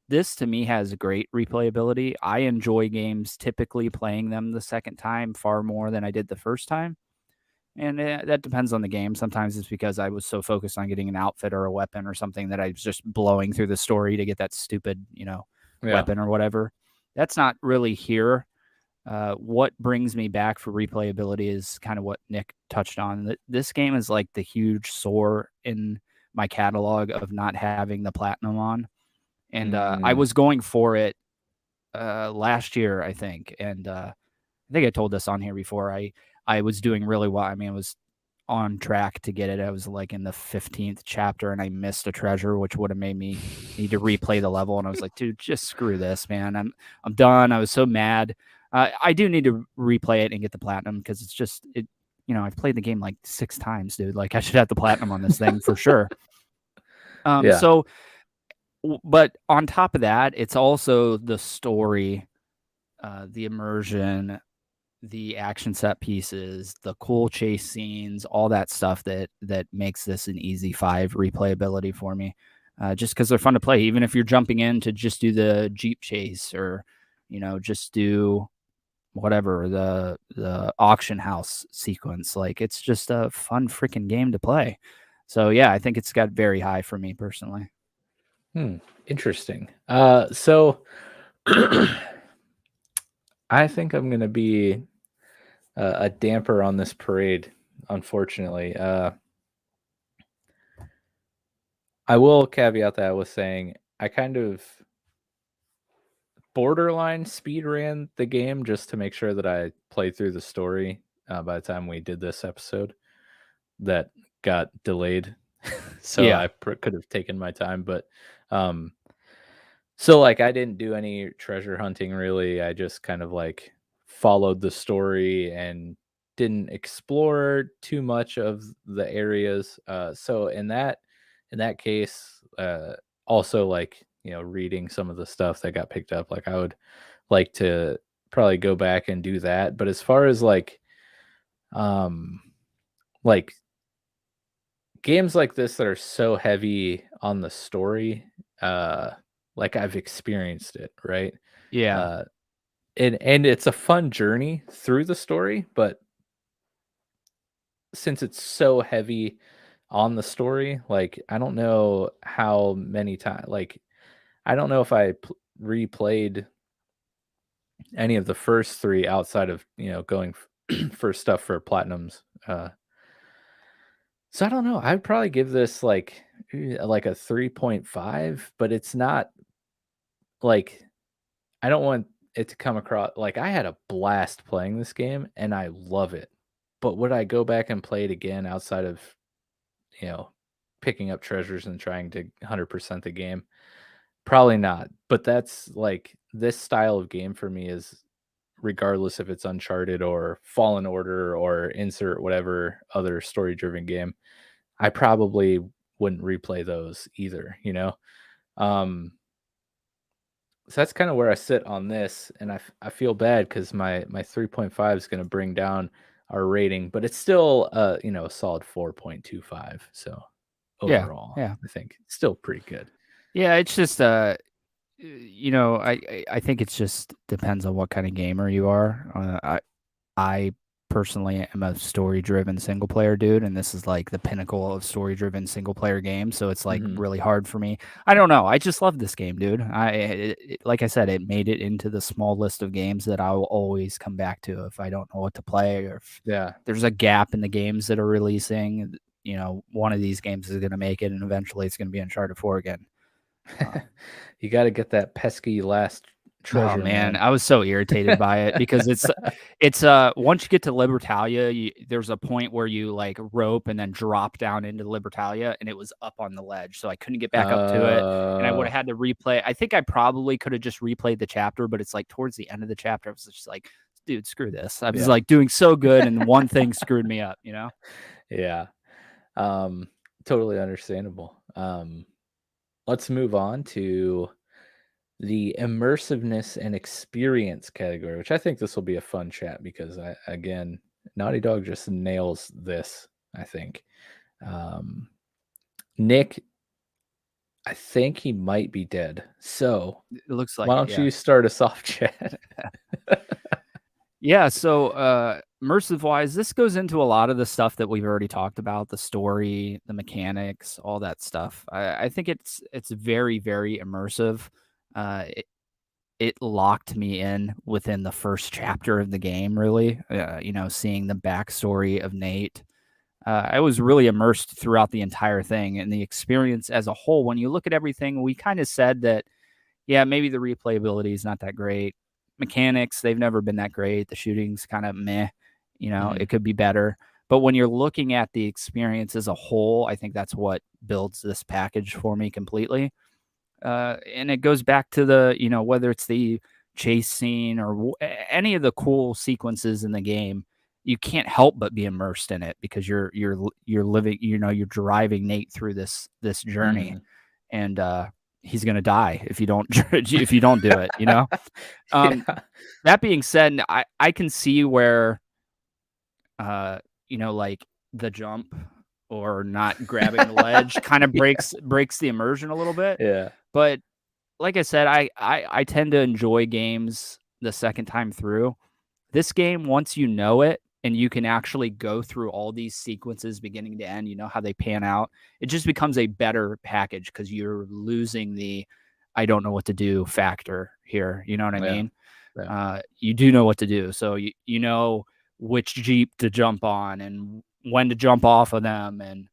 This to me has great replayability. I enjoy games typically playing them the second time far more than I did the first time. And that depends on the game. Sometimes it's because I was so focused on getting an outfit or a weapon or something that I was just blowing through the story to get that stupid, weapon or whatever. That's not really here. What brings me back for replayability is kind of what Nick touched on. This game is like the huge sore in my catalog of not having the platinum on. And I was going for it last year, I think. And I think I told this on here before. I was doing really well. I mean, I was on track to get it. I was like in the 15th chapter and I missed a treasure, which would have made me need to replay the level. And I was like, dude, just screw this, man. I'm done. I was so mad. I do need to replay it and get the platinum because it's just, I've played the game like 6 times, dude. Like I should have the platinum on this thing for sure. So, but on top of that, it's also the story, the immersion, the action set pieces, the cool chase scenes, all that stuff that makes this an easy 5 replayability for me. Just because they're fun to play, even if you're jumping in to just do the Jeep chase or, just do whatever, the auction house sequence. Like it's just a fun freaking game to play. So yeah, I think it's got very high for me personally. Interesting. So I think I'm going to be a damper on this parade, unfortunately. I will caveat that with saying I kind of borderline speed ran the game just to make sure that I played through the story by the time we did this episode. That got delayed. So yeah. I could have taken my time, but so like I didn't do any treasure hunting really. I just kind of like followed the story and didn't explore too much of the areas. So in that case, also like, reading some of the stuff that got picked up, like I would like to probably go back and do that. But as far as like games like this that are so heavy on the story, like I've experienced it, right? Yeah. and it's a fun journey through the story, but since it's so heavy on the story, like, I don't know how many times, like, I don't know if I replayed any of the first 3 outside of, going for stuff for platinums, so I don't know, I'd probably give this, like a 3.5, but it's not, like, I don't want it to come across like, I had a blast playing this game, and I love it, but would I go back and play it again outside of, you know, picking up treasures and trying to 100% the game? Probably not, but that's, like, this style of game for me is regardless if it's Uncharted or Fallen Order or insert whatever other story-driven game, I probably wouldn't replay those either, you know? So that's kinda where I sit on this, and I feel bad because my 3.5 is gonna bring down our rating, but it's still, a solid 4.25, so Yeah, overall, yeah. I think it's still pretty good. Yeah, it's just I think it's just depends on what kind of gamer you are. I personally am a story-driven single player dude, and this is like the pinnacle of story-driven single player games. So it's like Mhm. really hard for me. I don't know. I just love this game, dude. Like I said, it made it into the small list of games that I will always come back to if I don't know what to play or if Yeah. there's a gap in the games that are releasing. One of these games is going to make it, and eventually it's going to be Uncharted 4 again. You gotta get that pesky last treasure, Oh man, man. I was so irritated by it because it's once you get to Libertalia, there's a point where you like rope and then drop down into Libertalia, and it was up on the ledge, so I couldn't get back up to it, and I would Oh, have had to replay. I think I probably could have just replayed the chapter, but it's like towards the end of the chapter, I was just like, dude, screw this. I was yeah. like doing so good, and one thing screwed me up, you know? Yeah. Um, totally understandable. Let's move on to the immersiveness and experience category, which I think this will be a fun chat because again, Naughty Dog just nails this, I think. Um, Nick, I think he might be dead. So It looks like why it, don't yeah. you start us off, Chad? Yeah, so immersive wise, this goes into a lot of the stuff that we've already talked about, the story, the mechanics, all that stuff. I think it's very, very immersive. It locked me in within the first chapter of the game, really. Seeing the backstory of Nate. I was really immersed throughout the entire thing and the experience as a whole. When you look at everything, we kind of said that, yeah, maybe the replayability is not that great. Mechanics, they've never been that great. The shooting's kind of meh. Mhm. It could be better. But when you're looking at the experience as a whole, I think that's what builds this package for me completely. And it goes back to whether it's the chase scene or any of the cool sequences in the game, you can't help but be immersed in it because you're living, you're driving Nate through this journey, Mhm. and he's gonna die if you don't if you don't do it. Yeah. That being said, I can see where like the jump or not grabbing the ledge kind of Yeah. breaks the immersion a little bit. Yeah. But like I said, I tend to enjoy games the second time through. This game, once you know it and you can actually go through all these sequences beginning to end, you know how they pan out, it just becomes a better package because you're losing the I don't know what to do factor here. You know what I Yeah. mean? Yeah. You do know what to do. So you know which Jeep to jump on and when to jump off of them and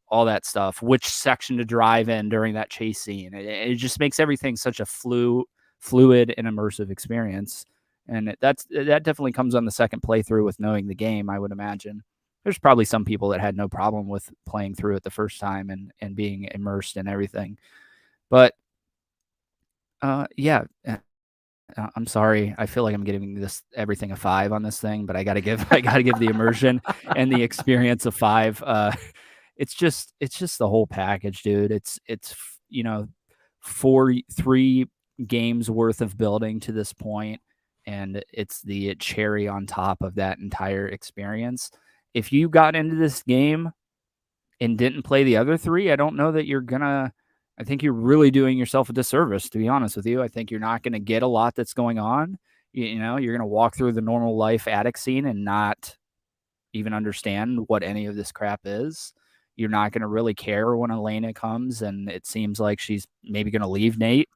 all that stuff, which section to drive in during that chase scene. It just makes everything such a fluid and immersive experience. And that definitely comes on the second playthrough with knowing the game, I would imagine. There's probably some people that had no problem with playing through it the first time and being immersed in everything. But yeah, I'm sorry. I feel like I'm giving this everything a 5 on this thing, but I gotta give the immersion and the experience a 5. It's just the whole package, dude. It's 3 games worth of building to this point, and it's the cherry on top of that entire experience. If you got into this game and didn't play the other 3, I don't know that you're gonna. I think you're really doing yourself a disservice, to be honest with you. I think you're not going to get a lot that's going on. You know, you're going to walk through the normal life attic scene and not even understand what any of this crap is. You're not going to really care when Elena comes and it seems like she's maybe going to leave Nate.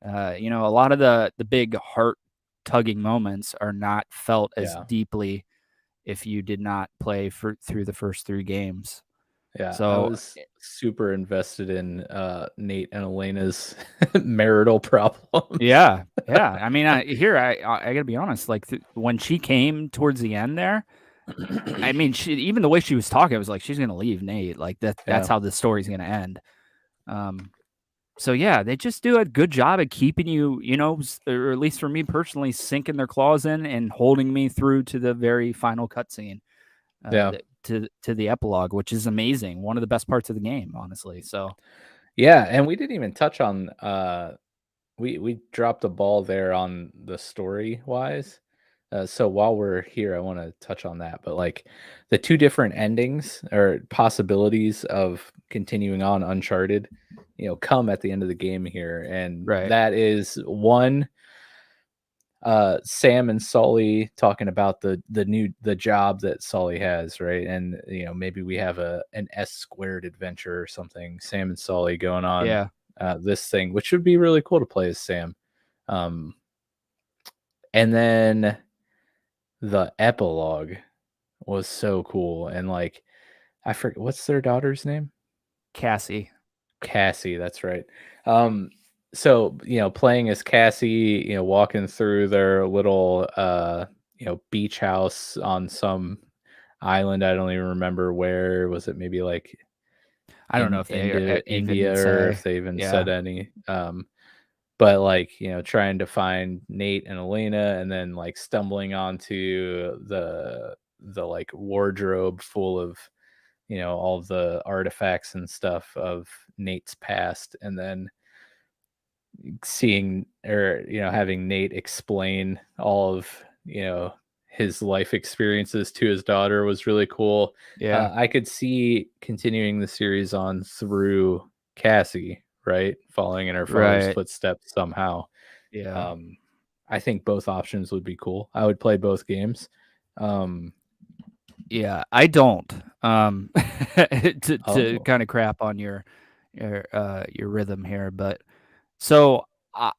You know, a lot of the big heart tugging moments are not felt as deeply if you did not play through the first 3 games. Yeah, so I was super invested in Nate and Elena's marital problem. Yeah. I mean, I gotta be honest. Like when she came towards the end there, I mean, even the way she was talking, I was like, she's gonna leave Nate. Like that's how the story's gonna end. So yeah, they just do a good job at keeping you, you know, or at least for me personally, sinking their claws in and holding me through to the very final cutscene. To the epilogue, which is amazing. One of the best parts of the game, honestly. So yeah, and we didn't even touch on we dropped a ball there on the story wise. So while we're here, I want to touch on that. But like the 2 different endings or possibilities of continuing on Uncharted, you know, come at the end of the game here, and that is one. Sam and Sully talking about the job that Sully has, right? And you know, maybe we have an S² adventure or something. Sam and Sully going on this thing, which would be really cool to play as Sam. And then the epilogue was so cool, and like I forget what's their daughter's name. Cassie, that's right. So, you know, playing as Cassie, you know, walking through their little, you know, beach house on some island. I don't even remember where. Was it maybe like I don't know if they India or if they even said any. But like, you know, trying to find Nate and Elena and then like stumbling onto the like wardrobe full of, you know, all the artifacts and stuff of Nate's past, and then seeing or, you know, having Nate explain all of, you know, his life experiences to his daughter was really cool. I could see continuing the series on through Cassie, right, following in her father's footsteps somehow. I think both options would be cool. I would play both games. Yeah, I don't. To kind of crap on your rhythm here, but so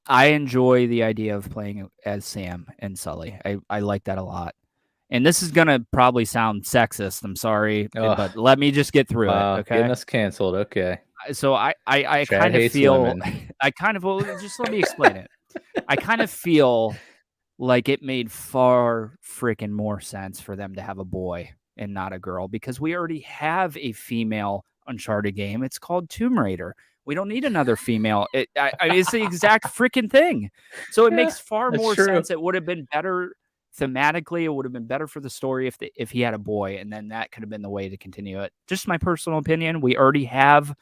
I enjoy the idea of playing as Sam and Sully. I like that a lot. And this is gonna probably sound sexist. I'm sorry, but let me just get through it. Okay, getting us canceled. Okay. So I kind of feel just let me explain it. I kind of feel like it made far freaking more sense for them to have a boy and not a girl, because we already have a female Uncharted game. It's called Tomb Raider. We don't need another female. It's the exact freaking thing. So it makes far more sense. It would have been better thematically. It would have been better for the story if he had a boy, and then that could have been the way to continue it. Just my personal opinion. We already have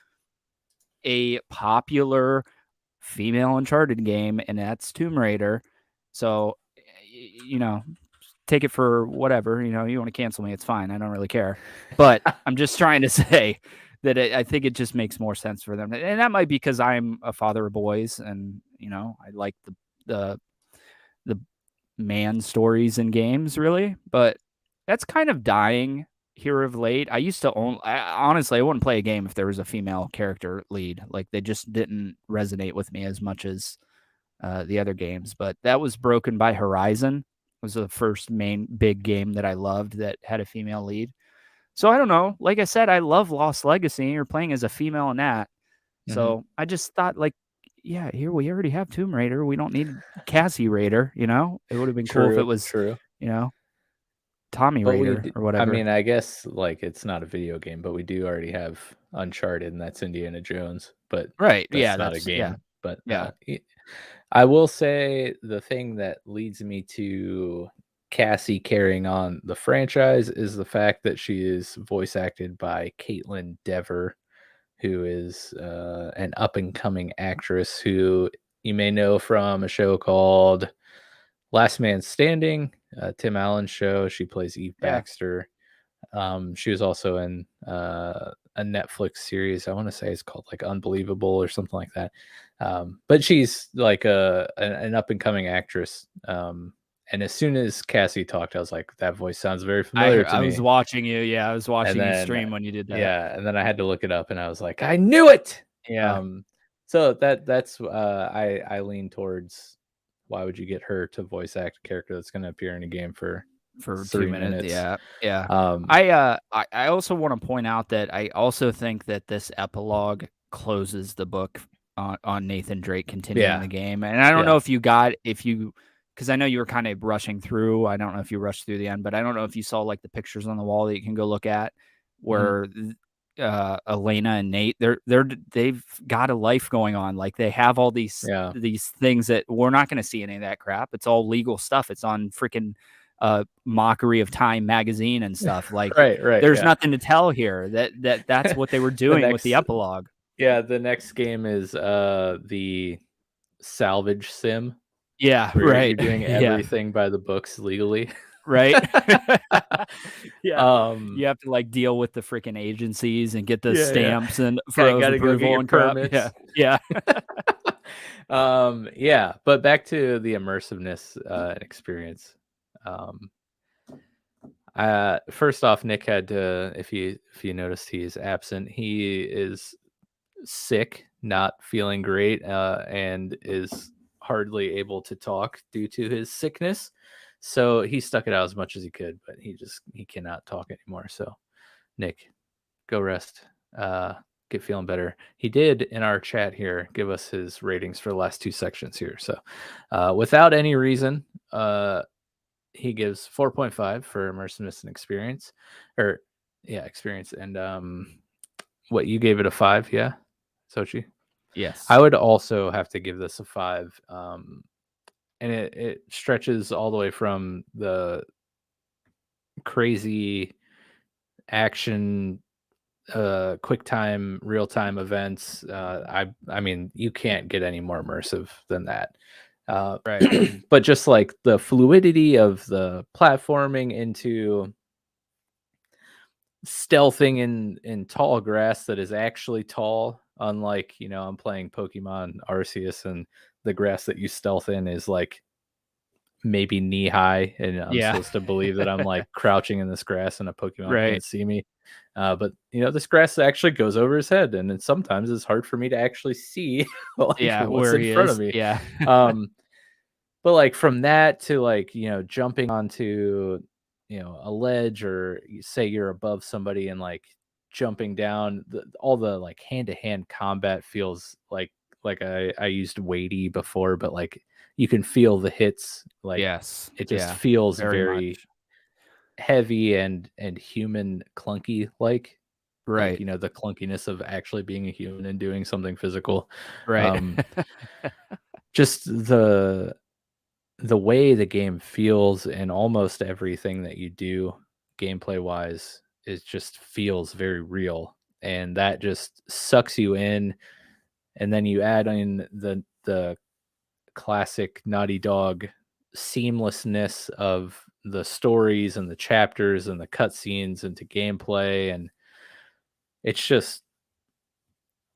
a popular female Uncharted game, and that's Tomb Raider. So, you know, take it for whatever. You know, you want to cancel me, it's fine. I don't really care. But I'm just trying to say that I think it just makes more sense for them. And that might be because I'm a father of boys, and, you know, I like the man stories in games, really. But that's kind of dying here of late. I used to honestly, I wouldn't play a game if there was a female character lead. Like, they just didn't resonate with me as much as the other games. But that was broken by Horizon. It was the first main big game that I loved that had a female lead. So I don't know. Like I said, I love Lost Legacy. You're playing as a female in that. So I just thought, like, yeah, here we already have Tomb Raider. We don't need Cassie Raider, you know? It would have been cool if it was, you know, Tommy Raider or whatever. I mean, I guess, like, it's not a video game, but we do already have Uncharted, and that's Indiana Jones. But that's not a game. Yeah. But I will say the thing that leads me to Cassie carrying on the franchise is the fact that she is voice acted by Caitlin Dever, who is an up-and-coming actress who you may know from a show called Last Man Standing, Tim Allen's show. She plays Eve Baxter. She was also in a Netflix series. I want to say it's called like Unbelievable or something like that. But she's like an up and coming actress. And as soon as Cassie talked, I was like, that voice sounds very familiar to me. I was watching you. Yeah, I was watching you then, stream when you did that. Yeah, and then I had to look it up, and I was like, I knew it. Yeah. So that's I lean towards, why would you get her to voice act a character that's going to appear in a game for 2 minutes? Yeah. I also want to point out that I also think that this epilogue closes the book on Nathan Drake continuing the game, and I don't know if you because I know you were kind of rushing through. I don't know if you rushed through the end, but I don't know if you saw like the pictures on the wall that you can go look at where Elena and Nate, they've got a life going on. Like they have all these things that we're not going to see any of that crap. It's all legal stuff. It's on freaking Mockery of Time magazine and stuff. Like right. There's nothing to tell here. That's what they were doing with the epilogue. Yeah, the next game is the salvage sim. Yeah, right. You're doing everything by the books legally. Right. You have to like deal with the freaking agencies and get the stamps and for approval and permits. Yeah. But back to the immersiveness and experience. First off, Nick had to, if you noticed, he's absent. He is sick, not feeling great, and is hardly able to talk due to his sickness. So he stuck it out as much as he could, but he cannot talk anymore. So Nick, go rest. Get feeling better. He did in our chat here give us his ratings for the last 2 sections here. So without any reason, he gives 4.5 for immersiveness and experience, experience. And what, you gave it a 5? Yeah, Sochi? Yes. I would also have to give this a 5. And it stretches all the way from the crazy action, quick time, real time events. I mean, you can't get any more immersive than that. Right. But just like the fluidity of the platforming into stealthing in tall grass that is actually tall, unlike, I'm playing Pokemon Arceus and the grass that you stealth in is like maybe knee high, and I'm supposed to believe that I'm like crouching in this grass and a Pokemon can't see me. But this grass actually goes over his head, and sometimes it's hard for me to actually see what's in front of me. Yeah. But like from that to like, jumping onto, a ledge, or say you're above somebody and like jumping down, all the like hand-to-hand combat feels like I used weighty before, but like you can feel the hits. Like it just feels very heavy and human clunky, like right. Like, the clunkiness of actually being a human and doing something physical. Right. Just the way the game feels, and almost everything that you do gameplay wise, it just feels very real, and that just sucks you in. And then you add in the classic Naughty Dog seamlessness of the stories and the chapters and the cutscenes into gameplay, and it's just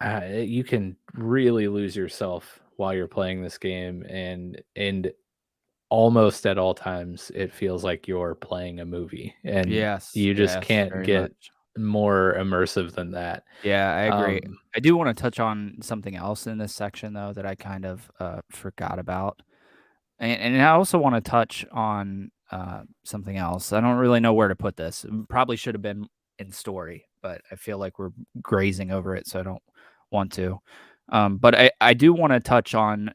you can really lose yourself while you're playing this game, and almost at all times it feels like you're playing a movie, and you just can't get more immersive than that. Yeah, I agree. I do want to touch on something else in this section though that I kind of forgot about, and I also want to touch on something else. I don't really know where to put this. Probably should have been in story, but I feel like we're grazing over it, so I don't want to. But I do want to touch on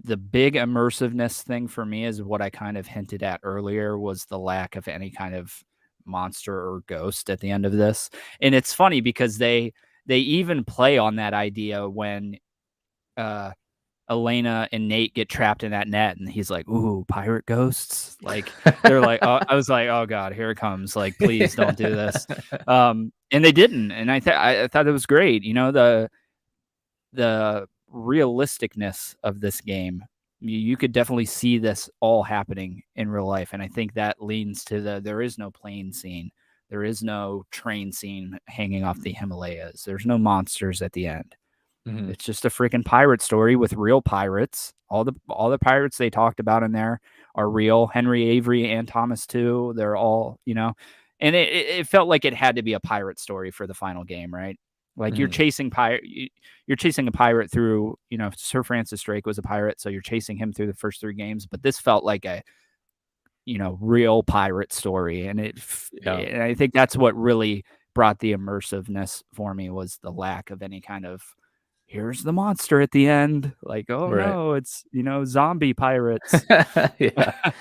the big immersiveness thing for me, is what I kind of hinted at earlier, was the lack of any kind of monster or ghost at the end of this. And it's funny because they even play on that idea when Elena and Nate get trapped in that net, and he's like, "Ooh, pirate ghosts!" Like they're like, oh, I was like, "Oh God, here it comes!" Like, please don't do this. And they didn't, and I thought it was great. The realisticness of this game, you could definitely see this all happening in real life, and I think that leans to there is no plane scene. There is no train scene hanging off the Himalayas. There's no monsters at the end. Mhm. It's just a freaking pirate story with real pirates. All the pirates they talked about in there are real. Henry Avery and Thomas too. They're all, and it felt like it had to be a pirate story for the final game, right? Like you're chasing you're chasing a pirate through, Sir Francis Drake was a pirate, so you're chasing him through the first 3 games, but this felt like a real pirate story, and and I think that's what really brought the immersiveness for me, was the lack of any kind of here's the monster at the end, like, oh Right. no, it's zombie pirates. Yeah.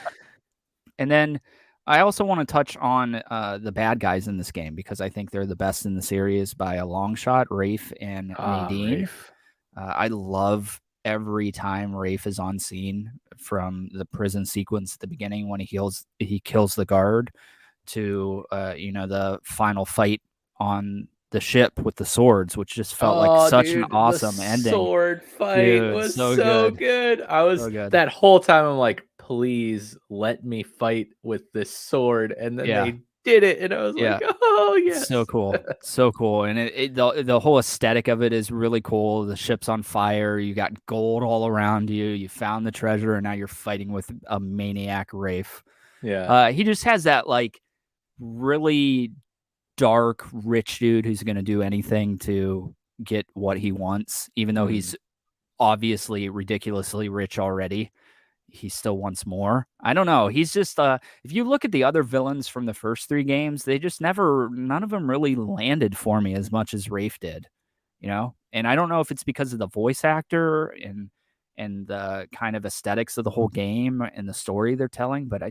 And then I also want to touch on the bad guys in this game, because I think they're the best in the series by a long shot. Rafe and Nadine. Rafe. I love every time Rafe is on scene, from the prison sequence at the beginning when he kills the guard, to the final fight on the ship with the swords, which just felt like such an awesome ending. Sword fight Dude, was so so good. good. I was So good. that whole time I'm like, please let me fight with this sword, and then they did it, and I was like, oh yes, so cool, so cool. And the whole aesthetic of it is really cool. The ship's on fire, you got gold all around you, you found the treasure, and now you're fighting with a maniac Rafe. He just has that like really dark rich dude who's going to do anything to get what he wants, even though he's obviously ridiculously rich already. He still wants more. I don't know. He's just if you look at the other villains from the first 3 games, they just none of them really landed for me as much as Rafe did, and I don't know if it's because of the voice actor and the kind of aesthetics of the whole game and the story they're telling, but I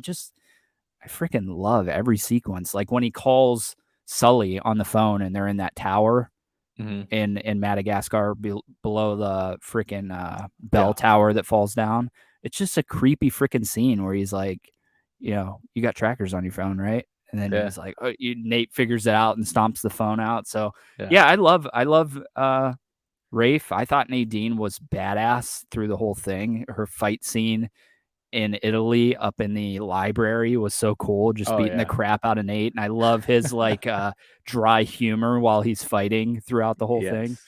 freaking love every sequence. Like when he calls Sully on the phone and they're in that tower in Madagascar below the freaking bell tower that falls down. It's just a creepy freaking scene where he's like, you got trackers on your phone, right? And then he's like, Nate figures it out and stomps the phone out. So I love Rafe. I thought Nadine was badass through the whole thing. Her fight scene in Italy up in the library was so cool, just beating the crap out of Nate. And I love his like dry humor while he's fighting throughout the whole thing.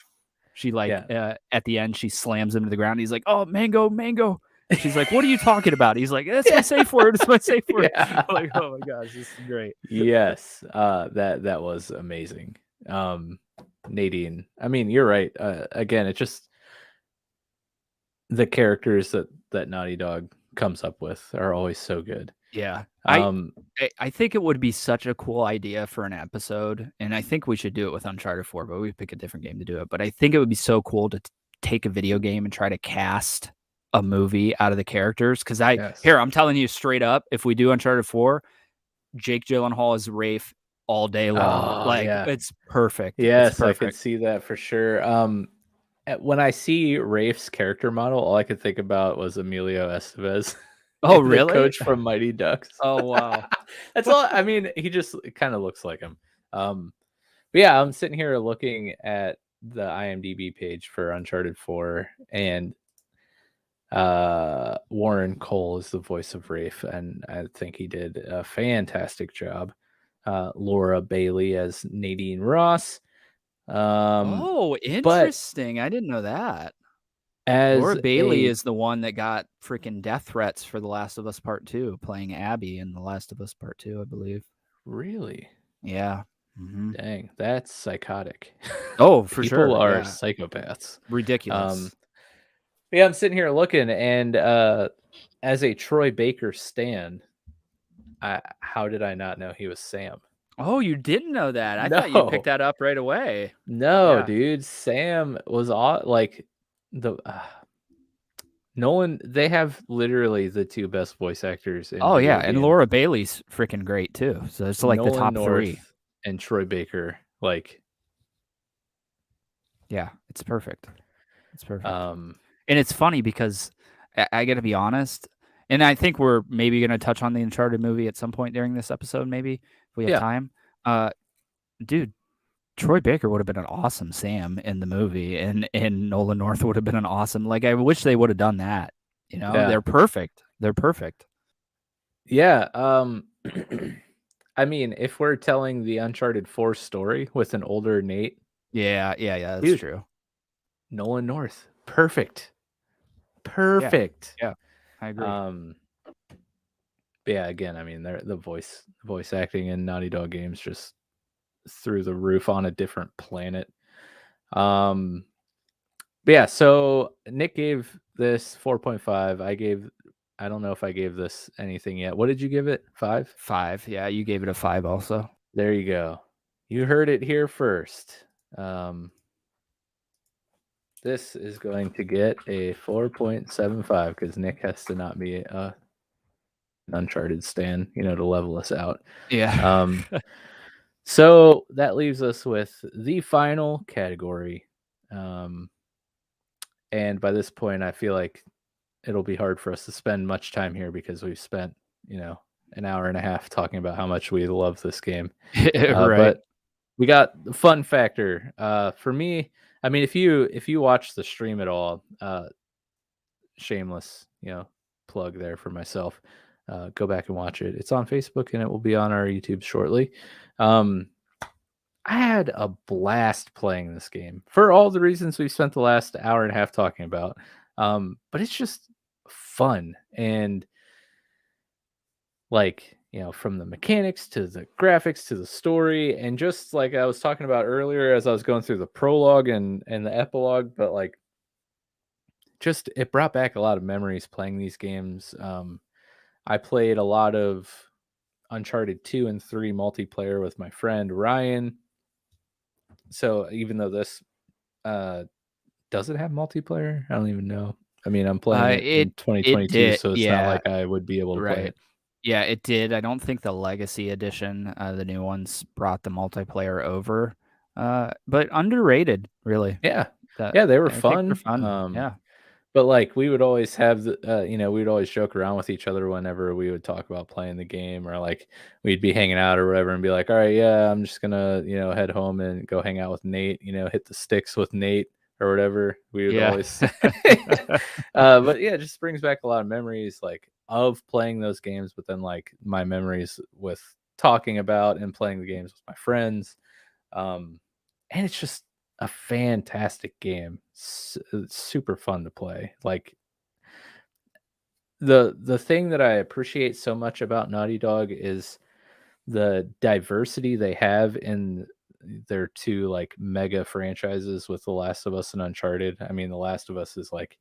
She at the end, she slams him to the ground. He's like, oh, mango. She's like, what are you talking about? He's like, that's my safe word. It's my safe word. Like, oh my gosh, this is great. Yes. That was amazing. Nadine, I mean, you're right. Again, it's just the characters that Naughty Dog comes up with are always so good. Yeah. I think it would be such a cool idea for an episode, and I think we should do it with Uncharted 4, but we pick a different game to do it. But I think it would be so cool to take a video game and try to cast a movie out of the characters. Because I'm telling you straight up, if we do Uncharted 4, Jake Gyllenhaal is Rafe all day long. It's perfect. Yes, it's perfect. I could see that for sure. When I see Rafe's character model, all I could think about was Emilio Estevez. Oh, really? The coach from Mighty Ducks. Oh, wow. That's all. I mean, he just kind of looks like him. But yeah, I'm sitting here looking at the IMDb page for Uncharted 4, and Warren Cole is the voice of Rafe, and I think he did a fantastic job. Laura Bailey as Nadine Ross. Interesting. I didn't know that. Laura Bailey is the one that got freaking death threats for The Last of Us Part 2, playing Abby in The Last of Us Part 2, I believe. Really? Yeah. Mm-hmm. Dang, that's psychotic. Oh, for People sure. People are psychopaths. Ridiculous. Yeah, I'm sitting here looking, and as a Troy Baker stan, how did I not know he was Sam? Oh, you didn't know that? I thought you picked that up right away. No, dude. Sam was like the Nolan. They have literally the 2 best voice actors. And Laura Bailey's freaking great too. So it's like Nolan the top North 3. And Troy Baker, like, yeah, it's perfect. It's perfect. And it's funny because I got to be honest, and I think we're maybe going to touch on the Uncharted movie at some point during this episode, maybe if we have time. Dude, Troy Baker would have been an awesome Sam in the movie, and Nolan North would have been an awesome. Like, I wish they would have done that. They're perfect. They're perfect. Yeah. I mean, if we're telling the Uncharted 4 story with an older Nate, Yeah, that's dude, true. Nolan North, perfect. Yeah, I agree. But yeah, again, I mean, the voice acting in Naughty Dog games just through the roof on a different planet. But yeah, so Nick gave this 4.5. I don't know if I gave this anything yet. What did you give it? 5? 5. Yeah, you gave it a 5 also. There you go. You heard it here first. This is going to get a 4.75 because Nick has to not be an Uncharted stan, to level us out. Yeah. So that leaves us with the final category. And by this point, I feel like it'll be hard for us to spend much time here because we've spent, an hour and a half talking about how much we love this game. Right. But we got the fun factor. For me, I mean, if you watch the stream at all, shameless, plug there for myself. Go back and watch it. It's on Facebook and it will be on our YouTube shortly. I had a blast playing this game for all the reasons we spent the last hour and a half talking about. But it's just fun and like, from the mechanics to the graphics to the story, and just like I was talking about earlier as I was going through the prologue and the epilogue, but like just it brought back a lot of memories playing these games. I played a lot of Uncharted 2 and 3 multiplayer with my friend Ryan. So even though this does it have multiplayer? I don't even know. I mean, I'm playing it in 2022, so it's not like I would be able to play it. Yeah, it did. I don't think the Legacy Edition, the new ones, brought the multiplayer over. But underrated, really. Yeah. They were fun. They're fun. Yeah. But like we would always have we'd always joke around with each other whenever we would talk about playing the game, or like we'd be hanging out or whatever and be like, all right, yeah, I'm just gonna, head home and go hang out with Nate, hit the sticks with Nate or whatever. We would always but yeah, it just brings back a lot of memories like of playing those games, but then like my memories with talking about and playing the games with my friends. And it's just a fantastic game. It's super fun to play. Like the thing that I appreciate so much about Naughty Dog is the diversity they have in their two like mega franchises with The Last of Us and Uncharted. I mean, The Last of Us is like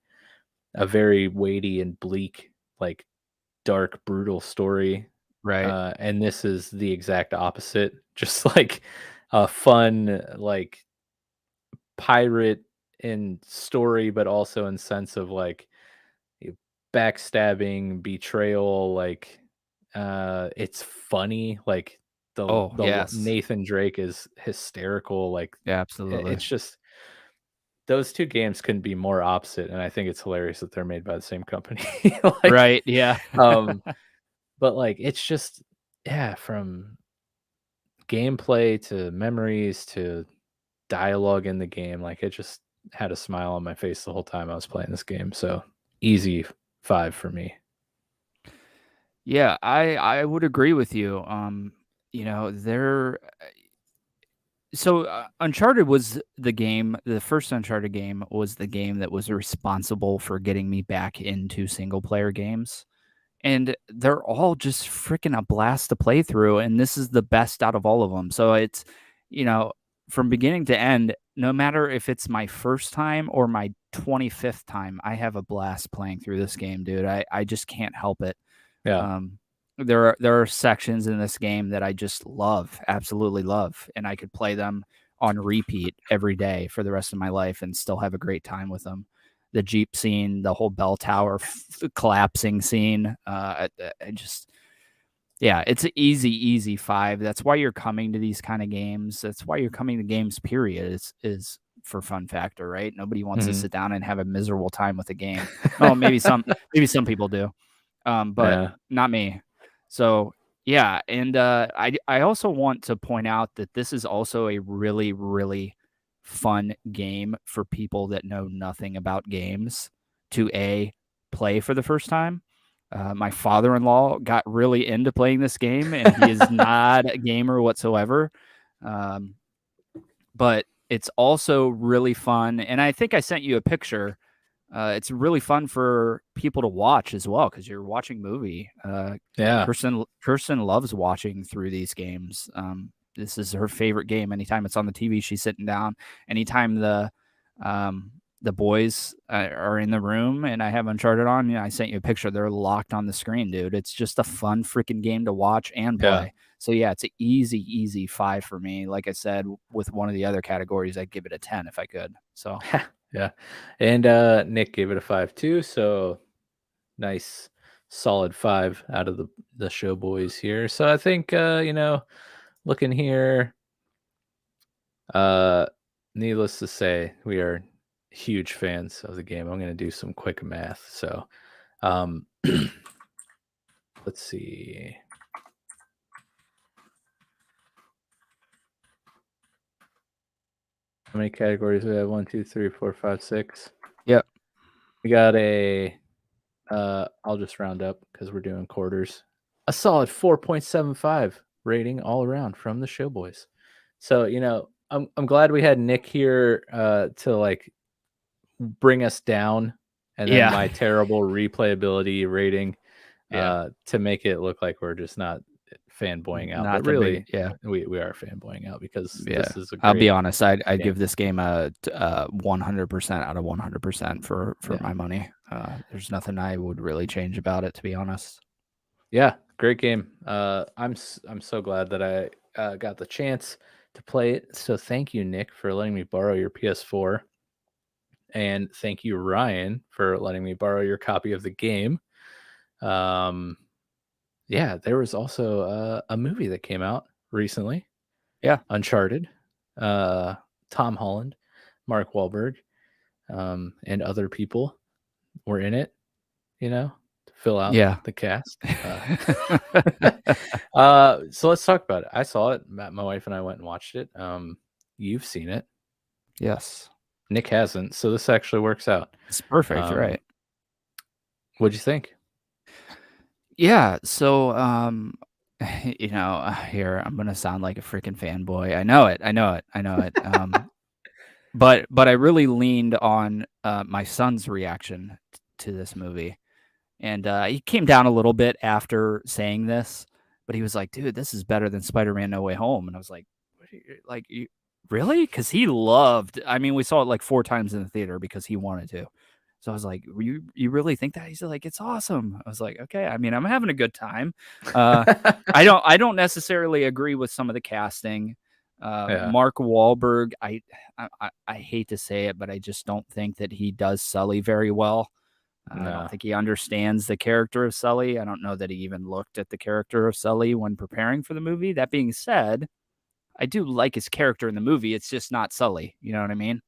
a very weighty and bleak, like dark, brutal story. Right. And this is the exact opposite. Just like a fun, like pirate in story, but also in sense of like backstabbing, betrayal. Like it's funny. Like the Nathan Drake is hysterical. Like yeah, absolutely. It's just those two games couldn't be more opposite, and I think it's hilarious that they're made by the same company. Like, right? Yeah. But like it's just from gameplay to memories to dialogue in the game, like it just had a smile on my face the whole time I was playing this game. So easy 5 for me. Yeah, I would agree with you. Uncharted was the first Uncharted game was the game that was responsible for getting me back into single player games. And they're all just freaking a blast to play through. And this is the best out of all of them. So it's, from beginning to end, no matter if it's my first time or my 25th time, I have a blast playing through this game, dude. I just can't help it. Yeah. There are sections in this game that I just love, absolutely love, and I could play them on repeat every day for the rest of my life and still have a great time with them. The Jeep scene, the whole bell tower collapsing scene, it's an easy 5. That's why you're coming to these kind of games. That's why you're coming to games, period, is for fun factor, right? Nobody wants to sit down and have a miserable time with a game. Oh, maybe some people do, but not me. So yeah, and I also want to point out that this is also a really, really fun game for people that know nothing about games to play for the first time. My father-in-law got really into playing this game, and he is not a gamer whatsoever. But it's also really fun. And I think I sent you a picture. It's really fun for people to watch as well, because you're watching movie. Yeah. Kirsten loves watching through these games. This is her favorite game. Anytime it's on the TV, she's sitting down. Anytime the boys are in the room and I have Uncharted on, I sent you a picture. They're locked on the screen, dude. It's just a fun freaking game to watch and play. Yeah. So yeah, it's an easy 5 for me. Like I said, with one of the other categories, I'd give it a 10 if I could. So yeah. And Nick gave it a 5 too. So nice, solid 5 out of the Show Boys here. So I think looking here, needless to say, we are huge fans of the game. I'm going to do some quick math. So let's see. How many categories do we have? 1, 2, 3, 4, 5, 6. Yep. We got a I'll just round up because we're doing quarters. A solid 4.75 rating all around from the Show Boys. So, I'm glad we had Nick here to like bring us down, and then my terrible replayability rating to make it look like we're just not fanboying out. But really, we are fanboying out because this is a great I'll be honest, I'd give this game a 100% out of 100% for my money. There's nothing I would really change about it, to be honest. Yeah, great game. I'm so glad that I got the chance to play it. So thank you, Nick, for letting me borrow your PS4. And thank you, Ryan, for letting me borrow your copy of the game. Yeah, there was also a movie that came out recently. Yeah. Uncharted. Tom Holland, Mark Wahlberg, and other people were in it, to fill out the cast. So let's talk about it. I saw it. My wife and I went and watched it. You've seen it. Yes. Nick hasn't, so this actually works out. It's perfect, right? What'd you think? Yeah, so here I'm gonna sound like a freaking fanboy. I know it. But I really leaned on my son's reaction to this movie, and he came down a little bit after saying this, but he was like, "Dude, this is better than Spider-Man: No Way Home," and I was like, "You really?" Because he loved. I mean, we saw it like 4 times in the theater because he wanted to. So I was like, you really think that? He's like, it's awesome. I was like, okay. I mean, I'm having a good time. I don't necessarily agree with some of the casting. Mark Wahlberg, I hate to say it, but I just don't think that he does Sully very well. I don't think he understands the character of Sully. I don't know that he even looked at the character of Sully when preparing for the movie. That being said, I do like his character in the movie. It's just not Sully. You know what I mean?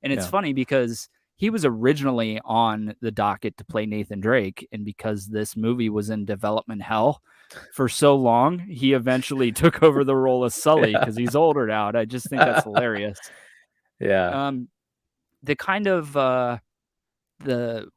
And it's funny because he was originally on the docket to play Nathan Drake, and because this movie was in development hell for so long, he eventually took over the role of Sully because he's older now. And I just think that's hilarious. Yeah. The kind of the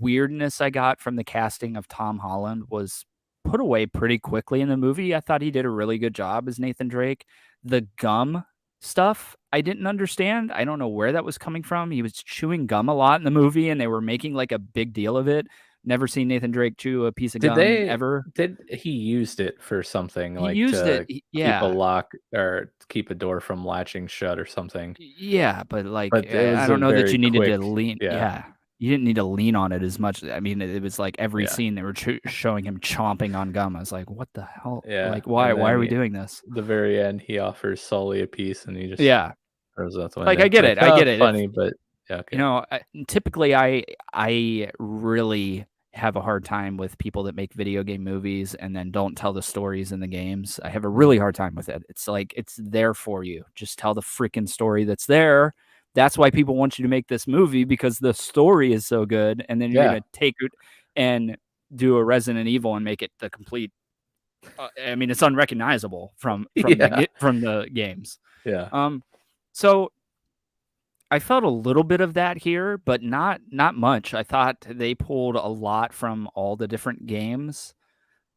weirdness I got from the casting of Tom Holland was put away pretty quickly in the movie. I thought he did a really good job as Nathan Drake. The gum stuff I didn't understand. I don't know where that was coming from. He was chewing gum a lot in the movie, and they were making like a big deal of it. Never seen Nathan Drake chew a piece of gum ever. Did he used it for something? He used it. Keep a lock or keep a door from latching shut or something. Yeah, but I don't know that you needed to lean. Yeah. You didn't need to lean on it as much. I mean, it was like every scene they were showing him chomping on gum. I was like, what the hell? Yeah. Like, why are we doing this? The very end, he offers Sully a piece, and he just throws out the window. Like, I get it. Funny, but okay. Typically, I really have a hard time with people that make video game movies and then don't tell the stories in the games. I have a really hard time with it. It's like, it's there for you. Just tell the freaking story that's there. That's why people want you to make this movie, because the story is so good. And then you're going to take it and do a Resident Evil and make it the complete. I mean, it's unrecognizable from the games. Yeah. So I felt a little bit of that here, but not much. I thought they pulled a lot from all the different games.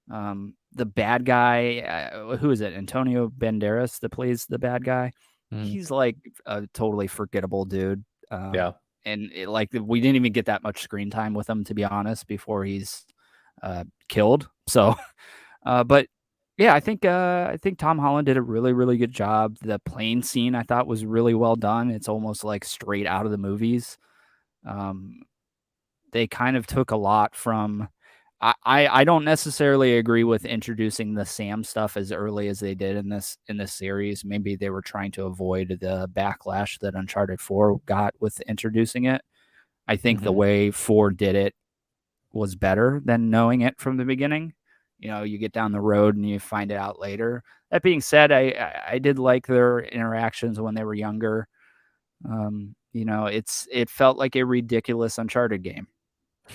The bad guy, who is it? Antonio Banderas that plays the bad guy. Mhm. He's like a totally forgettable dude. Yeah. And we didn't even get that much screen time with him, to be honest, before he's killed. So, but yeah, I think Tom Holland did a really, really good job. The plane scene I thought was really well done. It's almost like straight out of the movies. They kind of took a lot from. I don't necessarily agree with introducing the Sam stuff as early as they did in this series. Maybe they were trying to avoid the backlash that Uncharted 4 got with introducing it. I think the way 4 did it was better than knowing it from the beginning. You get down the road and you find it out later. That being said, I did like their interactions when they were younger. It felt like a ridiculous Uncharted game.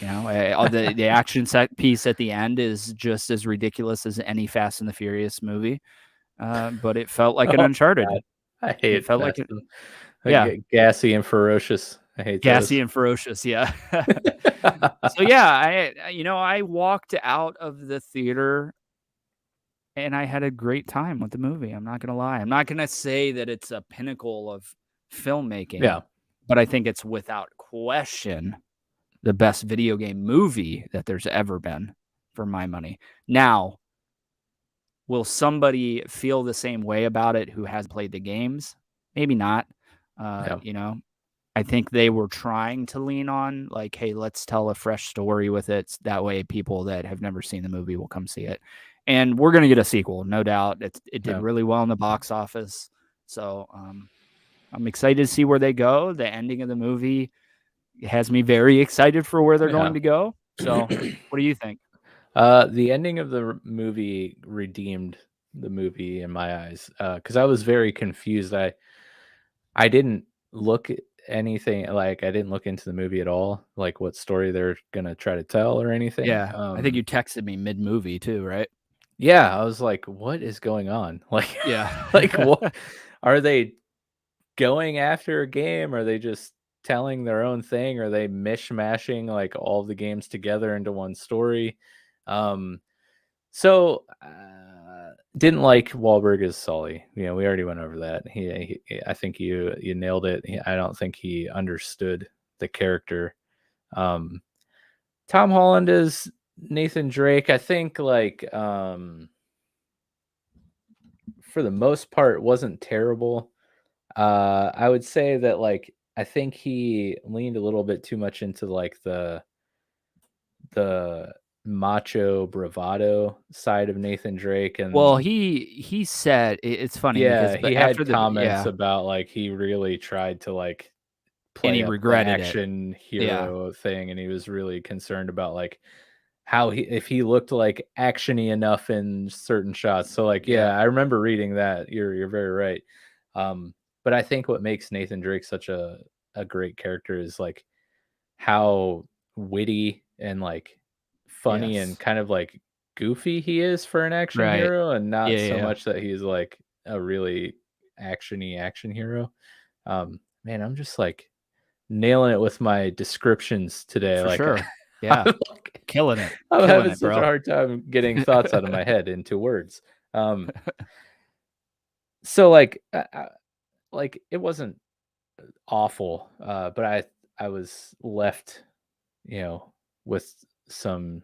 The action set piece at the end is just as ridiculous as any Fast and the Furious movie. But it felt like an Uncharted. God. I hate it. Felt like gassy and ferocious. I hate gassy and ferocious. Yeah. So yeah, I walked out of the theater and I had a great time with the movie. I'm not gonna lie. I'm not gonna say that it's a pinnacle of filmmaking. Yeah. But I think it's without question the best video game movie that there's ever been, for my money. Now, will somebody feel the same way about it who has played the games? Maybe not. I think they were trying to lean on like, hey, let's tell a fresh story with it. That way people that have never seen the movie will come see it. And we're going to get a sequel, no doubt. It did really well in the box office. So I'm excited to see where they go. The ending of the movie has me very excited for where they're going to go. So what do you think? The ending of the movie redeemed the movie in my eyes, because I was very confused. I didn't look at anything, like I didn't look into the movie at all, like what story they're gonna try to tell or anything. Yeah, I think you texted me mid-movie too, right? Yeah, I was like, what is going on? Like, yeah, like what are they going after a game? Are they just telling their own thing? Are they mishmashing like all the games together into one story? So didn't like Wahlberg as Sully. We already went over that. I think you nailed it. I don't think he understood the character. Tom Holland is Nathan Drake. I think like for the most part wasn't terrible. I would say that like I think he leaned a little bit too much into like the macho bravado side of Nathan Drake. And well, he said it's funny. Yeah, because he had comments about like he really tried to like play and he regretted action hero thing, and he was really concerned about like how if he looked like actiony enough in certain shots. So like I remember reading that. You're very right. But I think what makes Nathan Drake such a great character is like how witty and like funny and kind of like goofy he is for an action hero, and not so much that he's like a really actiony action hero. Man, I'm just like nailing it with my descriptions today. For like sure. Yeah. like, killing it. I'm killing having it, such bro. a hard time getting thoughts out of my head into words. So like like it wasn't awful, but I was left, with some,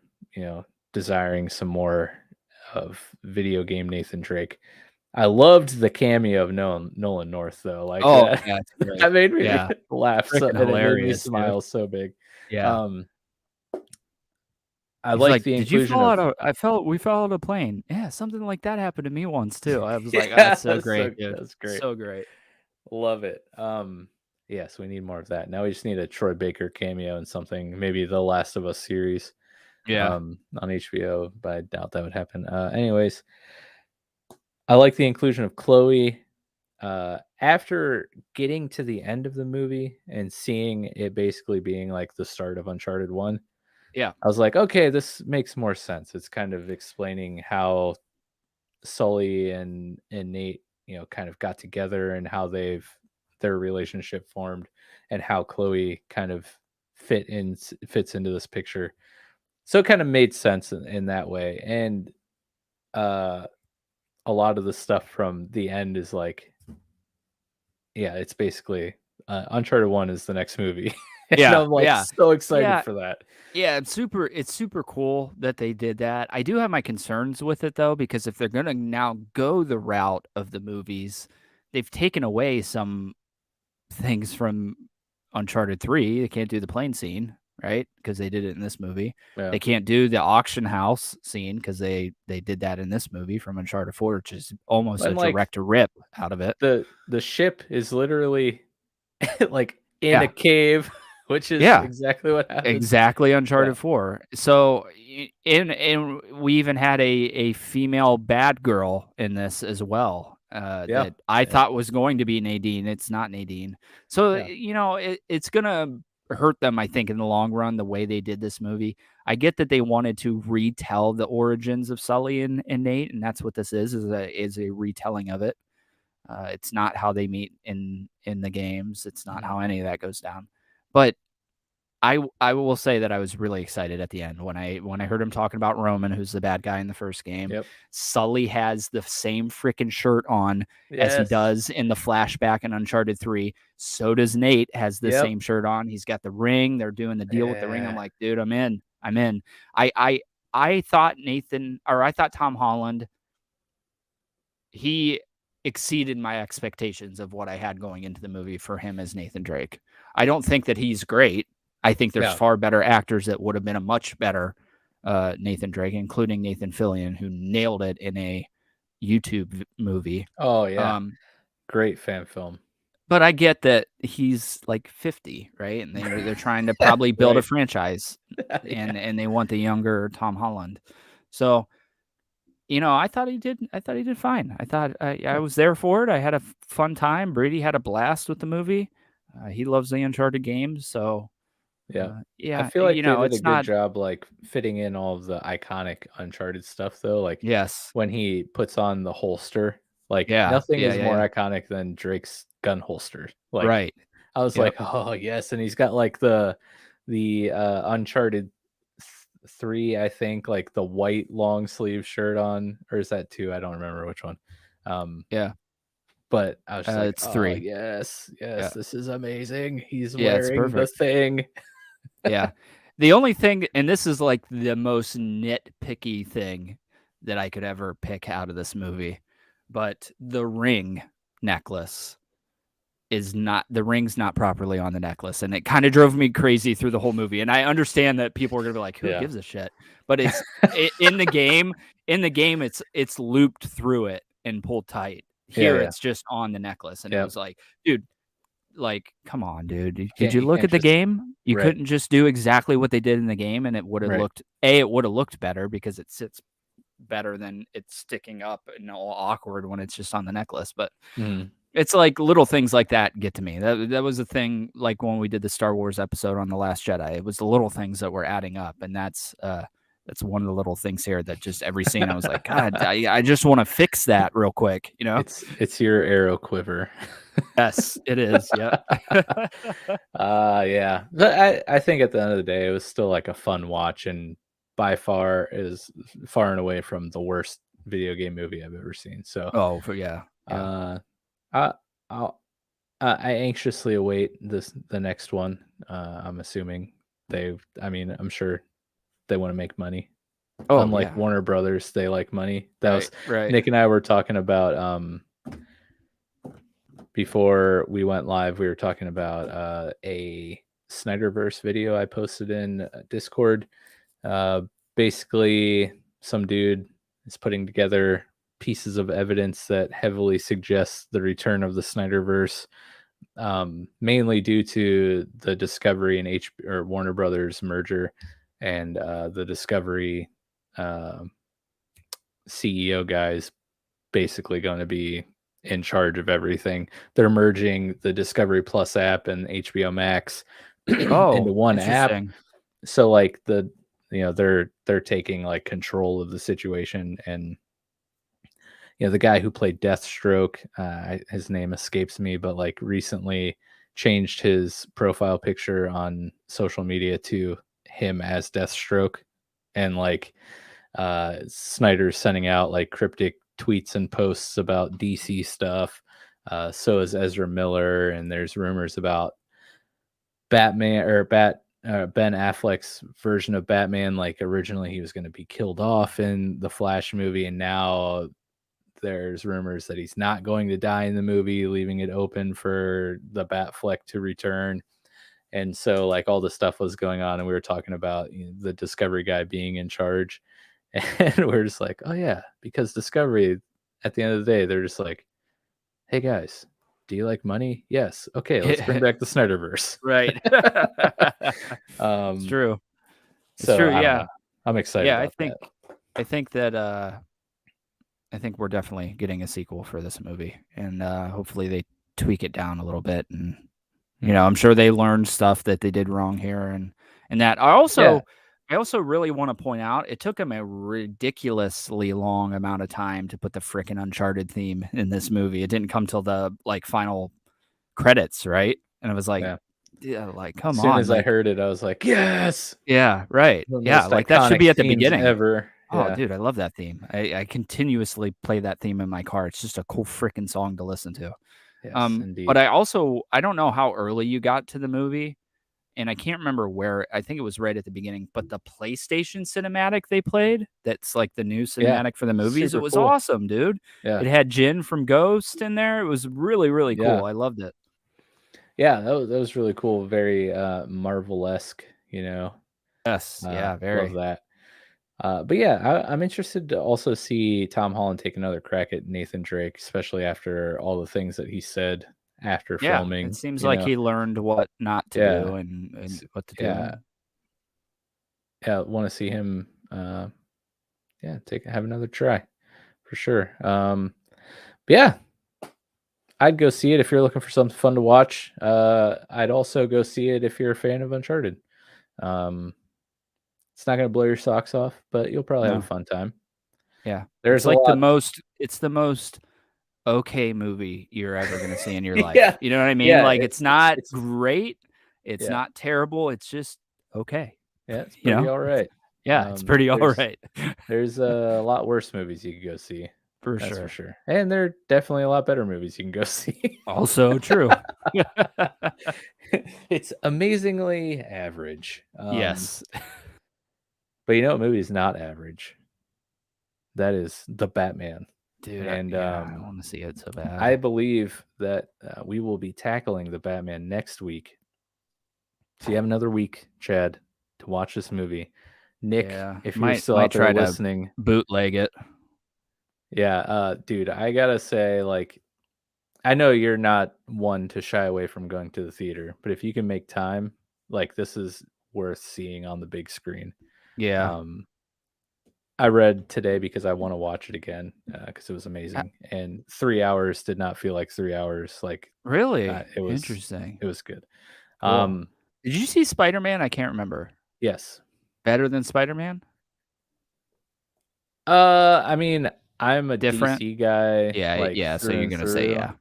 desiring some more of video game Nathan Drake. I loved the cameo of Nolan North though. Like that made me laugh. So, and it made me smile so big. Yeah. I like the inclusion. Did you fall out we fell out of a plane. Yeah, something like that happened to me once too. I was like, that's so great, dude. That's great. So great. Love it. Yes, we need more of that. Now we just need a Troy Baker cameo in something, maybe the Last of Us series. On HBO, but I doubt that would happen. Anyways, I like the inclusion of Chloe. After getting to the end of the movie and seeing it basically being like the start of Uncharted 1, I was like, okay, this makes more sense. It's kind of explaining how Sully and Nate, kind of got together and how they've their relationship formed and how Chloe kind of fits into this picture. So it kind of made sense in that way. And a lot of the stuff from the end is like, yeah, it's basically Uncharted 1 is the next movie. And I'm like so excited for that. Yeah, it's super cool that they did that. I do have my concerns with it though, because if they're gonna now go the route of the movies, they've taken away some things from Uncharted 3. They can't do the plane scene, right? Because they did it in this movie. Yeah. They can't do the auction house scene because they did that in this movie from Uncharted 4, which is almost a direct rip out of it. The ship is literally like in a cave, which is exactly what happened. Exactly Uncharted 4. So and we even had a female bad girl in this as well. That I thought was going to be Nadine. It's not Nadine. So it's gonna hurt them, I think, in the long run, the way they did this movie. I get that they wanted to retell the origins of Sully and Nate, and that's what this is a retelling of it. It's not how they meet in the games. It's not how any of that goes down. But I will say that I was really excited at the end when I heard him talking about Roman, who's the bad guy in the first game. Yep. Sully has the same freaking shirt on as he does in the flashback in Uncharted 3. So does Nate, has the same shirt on. He's got the ring. They're doing the deal with the ring. I'm like, dude, I'm in. I thought Tom Holland, he exceeded my expectations of what I had going into the movie for him as Nathan Drake. I don't think that he's great. I think there's far better actors that would have been a much better Nathan Drake, including Nathan Fillion, who nailed it in a YouTube movie. Oh, yeah. Great fan film. But I get that he's like 50, right? And they're trying to probably build a franchise, and they want the younger Tom Holland. So, I thought he did fine. I thought I was there for it. I had a fun time. Brady had a blast with the movie. He loves the Uncharted games, so yeah. I feel like they did a good job like fitting in all of the iconic Uncharted stuff though. Like when he puts on the holster, like nothing is more iconic than Drake's gun holster. Like right. I was like, oh yes, and he's got like the Uncharted 3, I think, like the white long sleeve shirt on, or is that 2? I don't remember which one. But I was just like, it's 3. Yes, this is amazing. He's wearing the thing. Yeah. The only thing, and this is like the most nitpicky thing that I could ever pick out of this movie, but the ring necklace the ring's not properly on the necklace, and it kind of drove me crazy through the whole movie. And I understand that people are gonna be like, who gives a shit? But it's in the game it's looped through it and pulled tight. Here it's just on the necklace, and it was like, dude, like, come on, dude. Did you look at the game? You couldn't just do exactly what they did in the game, and it would have looked better because it sits better than it's sticking up and all awkward when it's just on the necklace. But it's like little things like that get to me. That was the thing, like when we did the Star Wars episode on The Last Jedi. It was the little things that were adding up, and that's one of the little things here that just every scene I was like, God, I just want to fix that real quick. It's your arrow quiver. Yes, it is. Yeah. Yeah. But I think at the end of the day, it was still like a fun watch, and by far is far and away from the worst video game movie I've ever seen. So, I anxiously await the next one. I'm assuming I'm sure they want to make money. Unlike Warner Brothers, they like money. That was Nick and I were talking about before we went live. We were talking about a Snyderverse video I posted in Discord. Basically, some dude is putting together pieces of evidence that heavily suggests the return of the Snyderverse, mainly due to the Discovery and Warner Brothers merger, and the Discovery CEO guys basically going to be in charge of everything. They're merging the Discovery Plus app and HBO Max into one app. So like they're taking like control of the situation, and the guy who played Deathstroke, his name escapes me, but like recently changed his profile picture on social media to him as Deathstroke, and like Snyder's sending out like cryptic tweets and posts about DC stuff. So is Ezra Miller, and there's rumors about Batman or Ben Affleck's version of Batman. Like originally he was going to be killed off in the Flash movie, and now there's rumors that he's not going to die in the movie, leaving it open for the Batfleck to return. And so like all this stuff was going on, and we were talking about the Discovery guy being in charge, and we're just like, oh yeah, because Discovery at the end of the day, they're just like, hey guys, do you like money? Yes. Okay, let's bring back the Snyderverse. Right. It's true. It's So true. I don't Yeah. know. I'm excited. Yeah. about that. I think we're definitely getting a sequel for this movie, and hopefully they tweak it down a little bit. And I'm sure they learned stuff that they did wrong here, and that. I also really want to point out it took them a ridiculously long amount of time to put the frickin' Uncharted theme in this movie. It didn't come till the like final credits, right? And I was like, yeah, like come on. As soon as like, I heard it, I was like, yes. Yeah, right. The Yeah, most like that should be iconic at the themes beginning. ever. Oh, Yeah. dude, I love that theme. I continuously play that theme in my car. It's just a cool freaking song to listen to. Yes, indeed. But I don't know how early you got to the movie, and I can't remember where. I think it was right at the beginning. But the PlayStation cinematic they played, that's like the new cinematic for the movies. super It was cool. awesome, dude. Yeah. It had Jin from Ghost in there. It was really, really cool. Yeah. I loved it. Yeah, that was really cool. Very Marvel-esque, Yes, yeah, very. Love that. But yeah, I'm interested to also see Tom Holland take another crack at Nathan Drake, especially after all the things that he said after filming. It seems like he learned what not to do and what to do. Yeah, want to see him have another try for sure. But yeah, I'd go see it if you're looking for something fun to watch. I'd also go see it if you're a fan of Uncharted. It's not going to blow your socks off, but you'll probably have a fun time. Yeah. There's it's the most okay movie you're ever going to see in your life. Yeah. You know what I mean? Yeah, like it's not great. It's not terrible. It's just okay. Yeah, it's pretty all right. Yeah, it's pretty all right. There's a lot worse movies you could go see. That's for sure. And there are definitely a lot better movies you can go see. Also true. It's amazingly average. Yes. But you know what movie is not average? That is The Batman. Dude, and I want to see it so bad. I believe that we will be tackling The Batman next week. So you have another week, Chad, to watch this movie. Nick, if you're still out there listening, bootleg it. Yeah, dude, I gotta say, like, I know you're not one to shy away from going to the theater, but if you can make time, like, this is worth seeing on the big screen. Yeah. I read today because I want to watch it again because it was amazing, and 3 hours did not feel like 3 hours. Like, really, it was interesting. It was good. Cool. Did you see Spider-Man? I can't remember. Yes. Better than Spider-Man? I mean, I'm a different DC guy. Yeah. So you're gonna say yeah.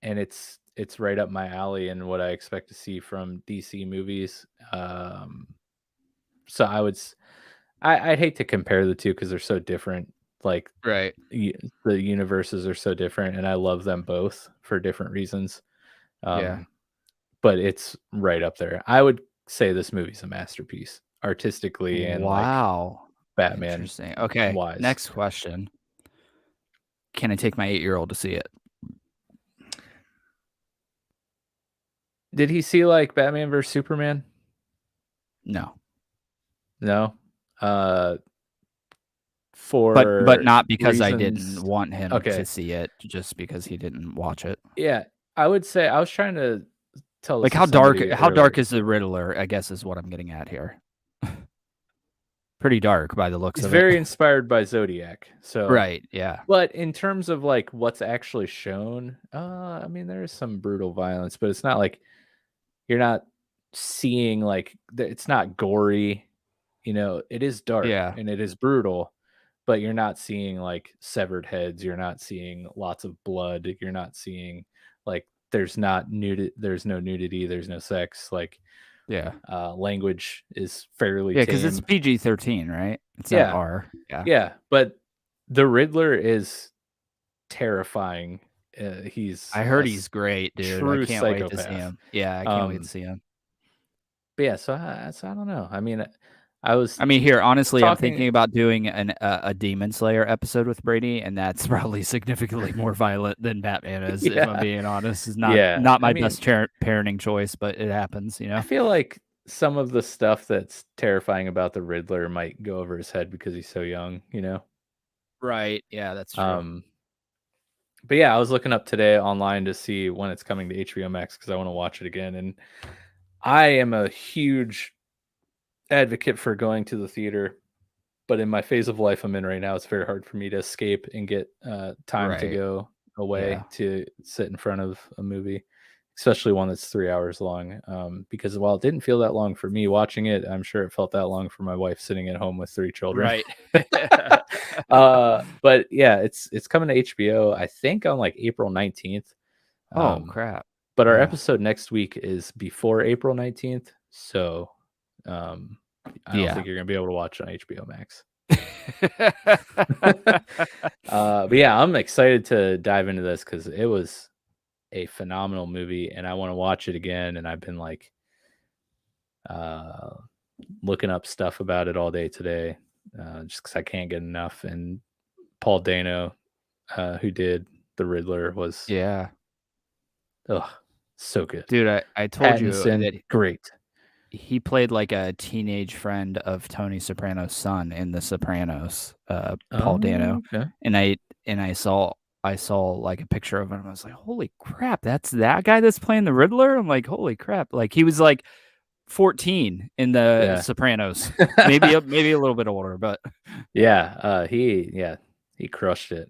And it's right up my alley and what I expect to see from DC movies. So I'd hate to compare the two because they're so different. Like, right, the universes are so different, and I love them both for different reasons. But it's right up there. I would say this movie's a masterpiece artistically and like Batman. Interesting. Okay. Wise. Next question. Can I take my 8-year-old to see it? Did he see like Batman vs Superman? No. But not because reasons... I didn't want him to see it, just because he didn't watch it. Yeah, I would say I was trying to tell like how dark is the Riddler, I guess is what I'm getting at here. Pretty dark by the looks of it. It's very inspired by Zodiac. So right, yeah. But in terms of like what's actually shown, I mean there is some brutal violence, but it's not like you're not seeing like it's not gory. It is dark and it is brutal, but you're not seeing like severed heads. You're not seeing lots of blood. You're not seeing like there's no nudity. There's no sex. Like language is fairly because tame. it's PG-13, right? It's Yeah. not R. Yeah, but the Riddler is terrifying. I heard he's great, dude. True I can't wait to see psychopath. him. Yeah, I can't wait to see him. But yeah, so I don't know. I mean, here, honestly, I'm talking- thinking about doing a Demon Slayer episode with Brady, and that's probably significantly more violent than Batman is, if I'm being honest. It's not my best parenting choice, but it happens, you know? I feel like some of the stuff that's terrifying about the Riddler might go over his head because he's so young, you know? Right. Yeah, that's true. But yeah, I was looking up today online to see when it's coming to HBO Max because I want to watch it again. And I am a huge advocate for going to the theater, but in my phase of life I'm in right now, it's very hard for me to escape and get time to go away to sit in front of a movie, especially one that's 3 hours long. Because while it didn't feel that long for me watching it, I'm sure it felt that long for my wife sitting at home with 3 children. Right. But yeah, it's coming to HBO, I think on like April 19th. Oh crap. But our episode next week is before April 19th. So I don't think you're gonna be able to watch it on HBO Max. But yeah, I'm excited to dive into this because it was a phenomenal movie and I want to watch it again. And I've been like looking up stuff about it all day today, just because I can't get enough. And Paul Dano, who did the Riddler, was so good. Dude, I told you that great. He played like a teenage friend of Tony Soprano's son in The Sopranos, Paul Dano. Okay. And I saw like a picture of him. I was like, holy crap, that's that guy that's playing the Riddler? I'm like, holy crap. Like he was like 14 in the Sopranos. maybe a little bit older, but he crushed it.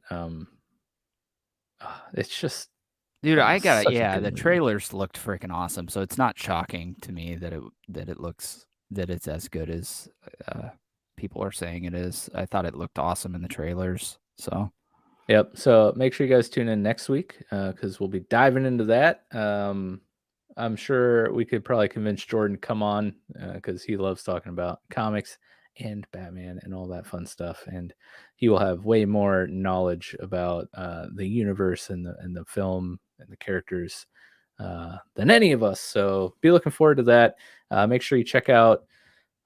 It's just, dude, the trailers looked freaking awesome. So it's not shocking to me that it's as good as people are saying it is. I thought it looked awesome in the trailers. So yep. So make sure you guys tune in next week because we'll be diving into that. I'm sure we could probably convince Jordan to come on because he loves talking about comics and Batman and all that fun stuff, and he will have way more knowledge about the universe and the film and the characters than any of us. So be looking forward to that. Make sure you check out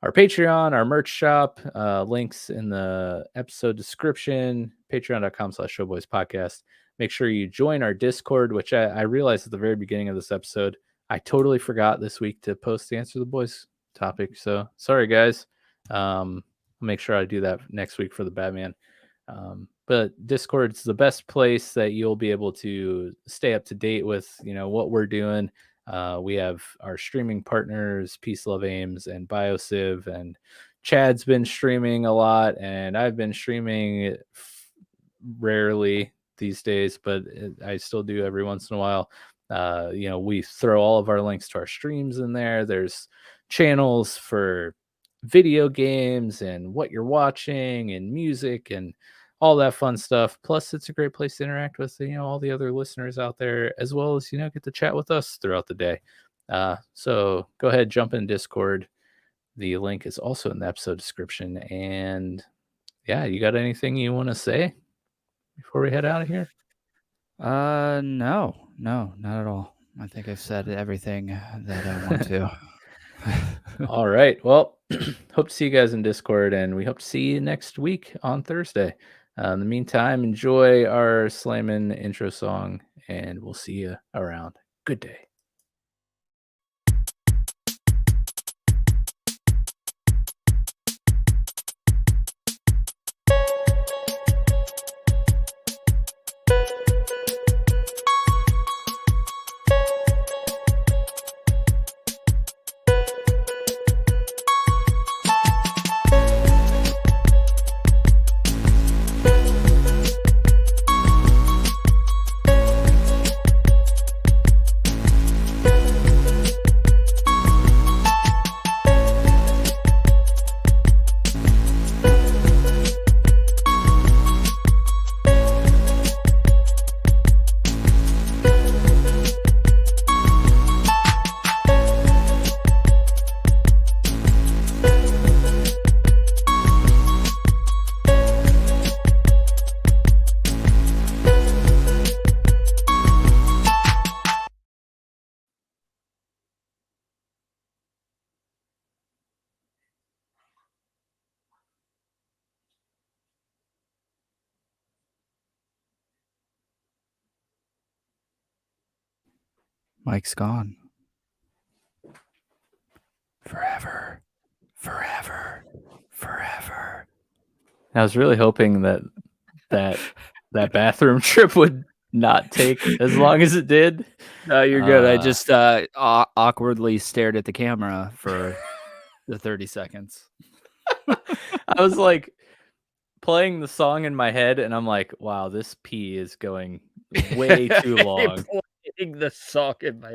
our Patreon, our merch shop, links in the episode description, patreon.com/showboyspodcast. Make sure you join our Discord, which I realized at the very beginning of this episode, I totally forgot this week to post the Answer the Boys topic. So sorry, guys. I'll make sure I do that next week for the Batman. But Discord's the best place that you'll be able to stay up to date with, what we're doing. We have our streaming partners, Peace, Love, Ames, and BioCiv, and Chad's been streaming a lot, and I've been streaming rarely these days, but I still do every once in a while. We throw all of our links to our streams in there. There's channels for video games and what you're watching and music and all that fun stuff. Plus, it's a great place to interact with, all the other listeners out there, as well as, get to chat with us throughout the day. So go ahead, jump in Discord. The link is also in the episode description. And yeah, you got anything you want to say before we head out of here? No, not at all. I think I've said everything that I want to. All right. Well, hope to see you guys in Discord, and we hope to see you next week on Thursday. In the meantime, enjoy our Slayman intro song, and we'll see you around. Good day. Mike's gone. Forever. Forever. Forever. I was really hoping that bathroom trip would not take as long as it did. No, you're good. I just awkwardly stared at the camera for the 30 seconds. I was like playing the song in my head, and I'm like, wow, this pee is going way too long. Playing the song in my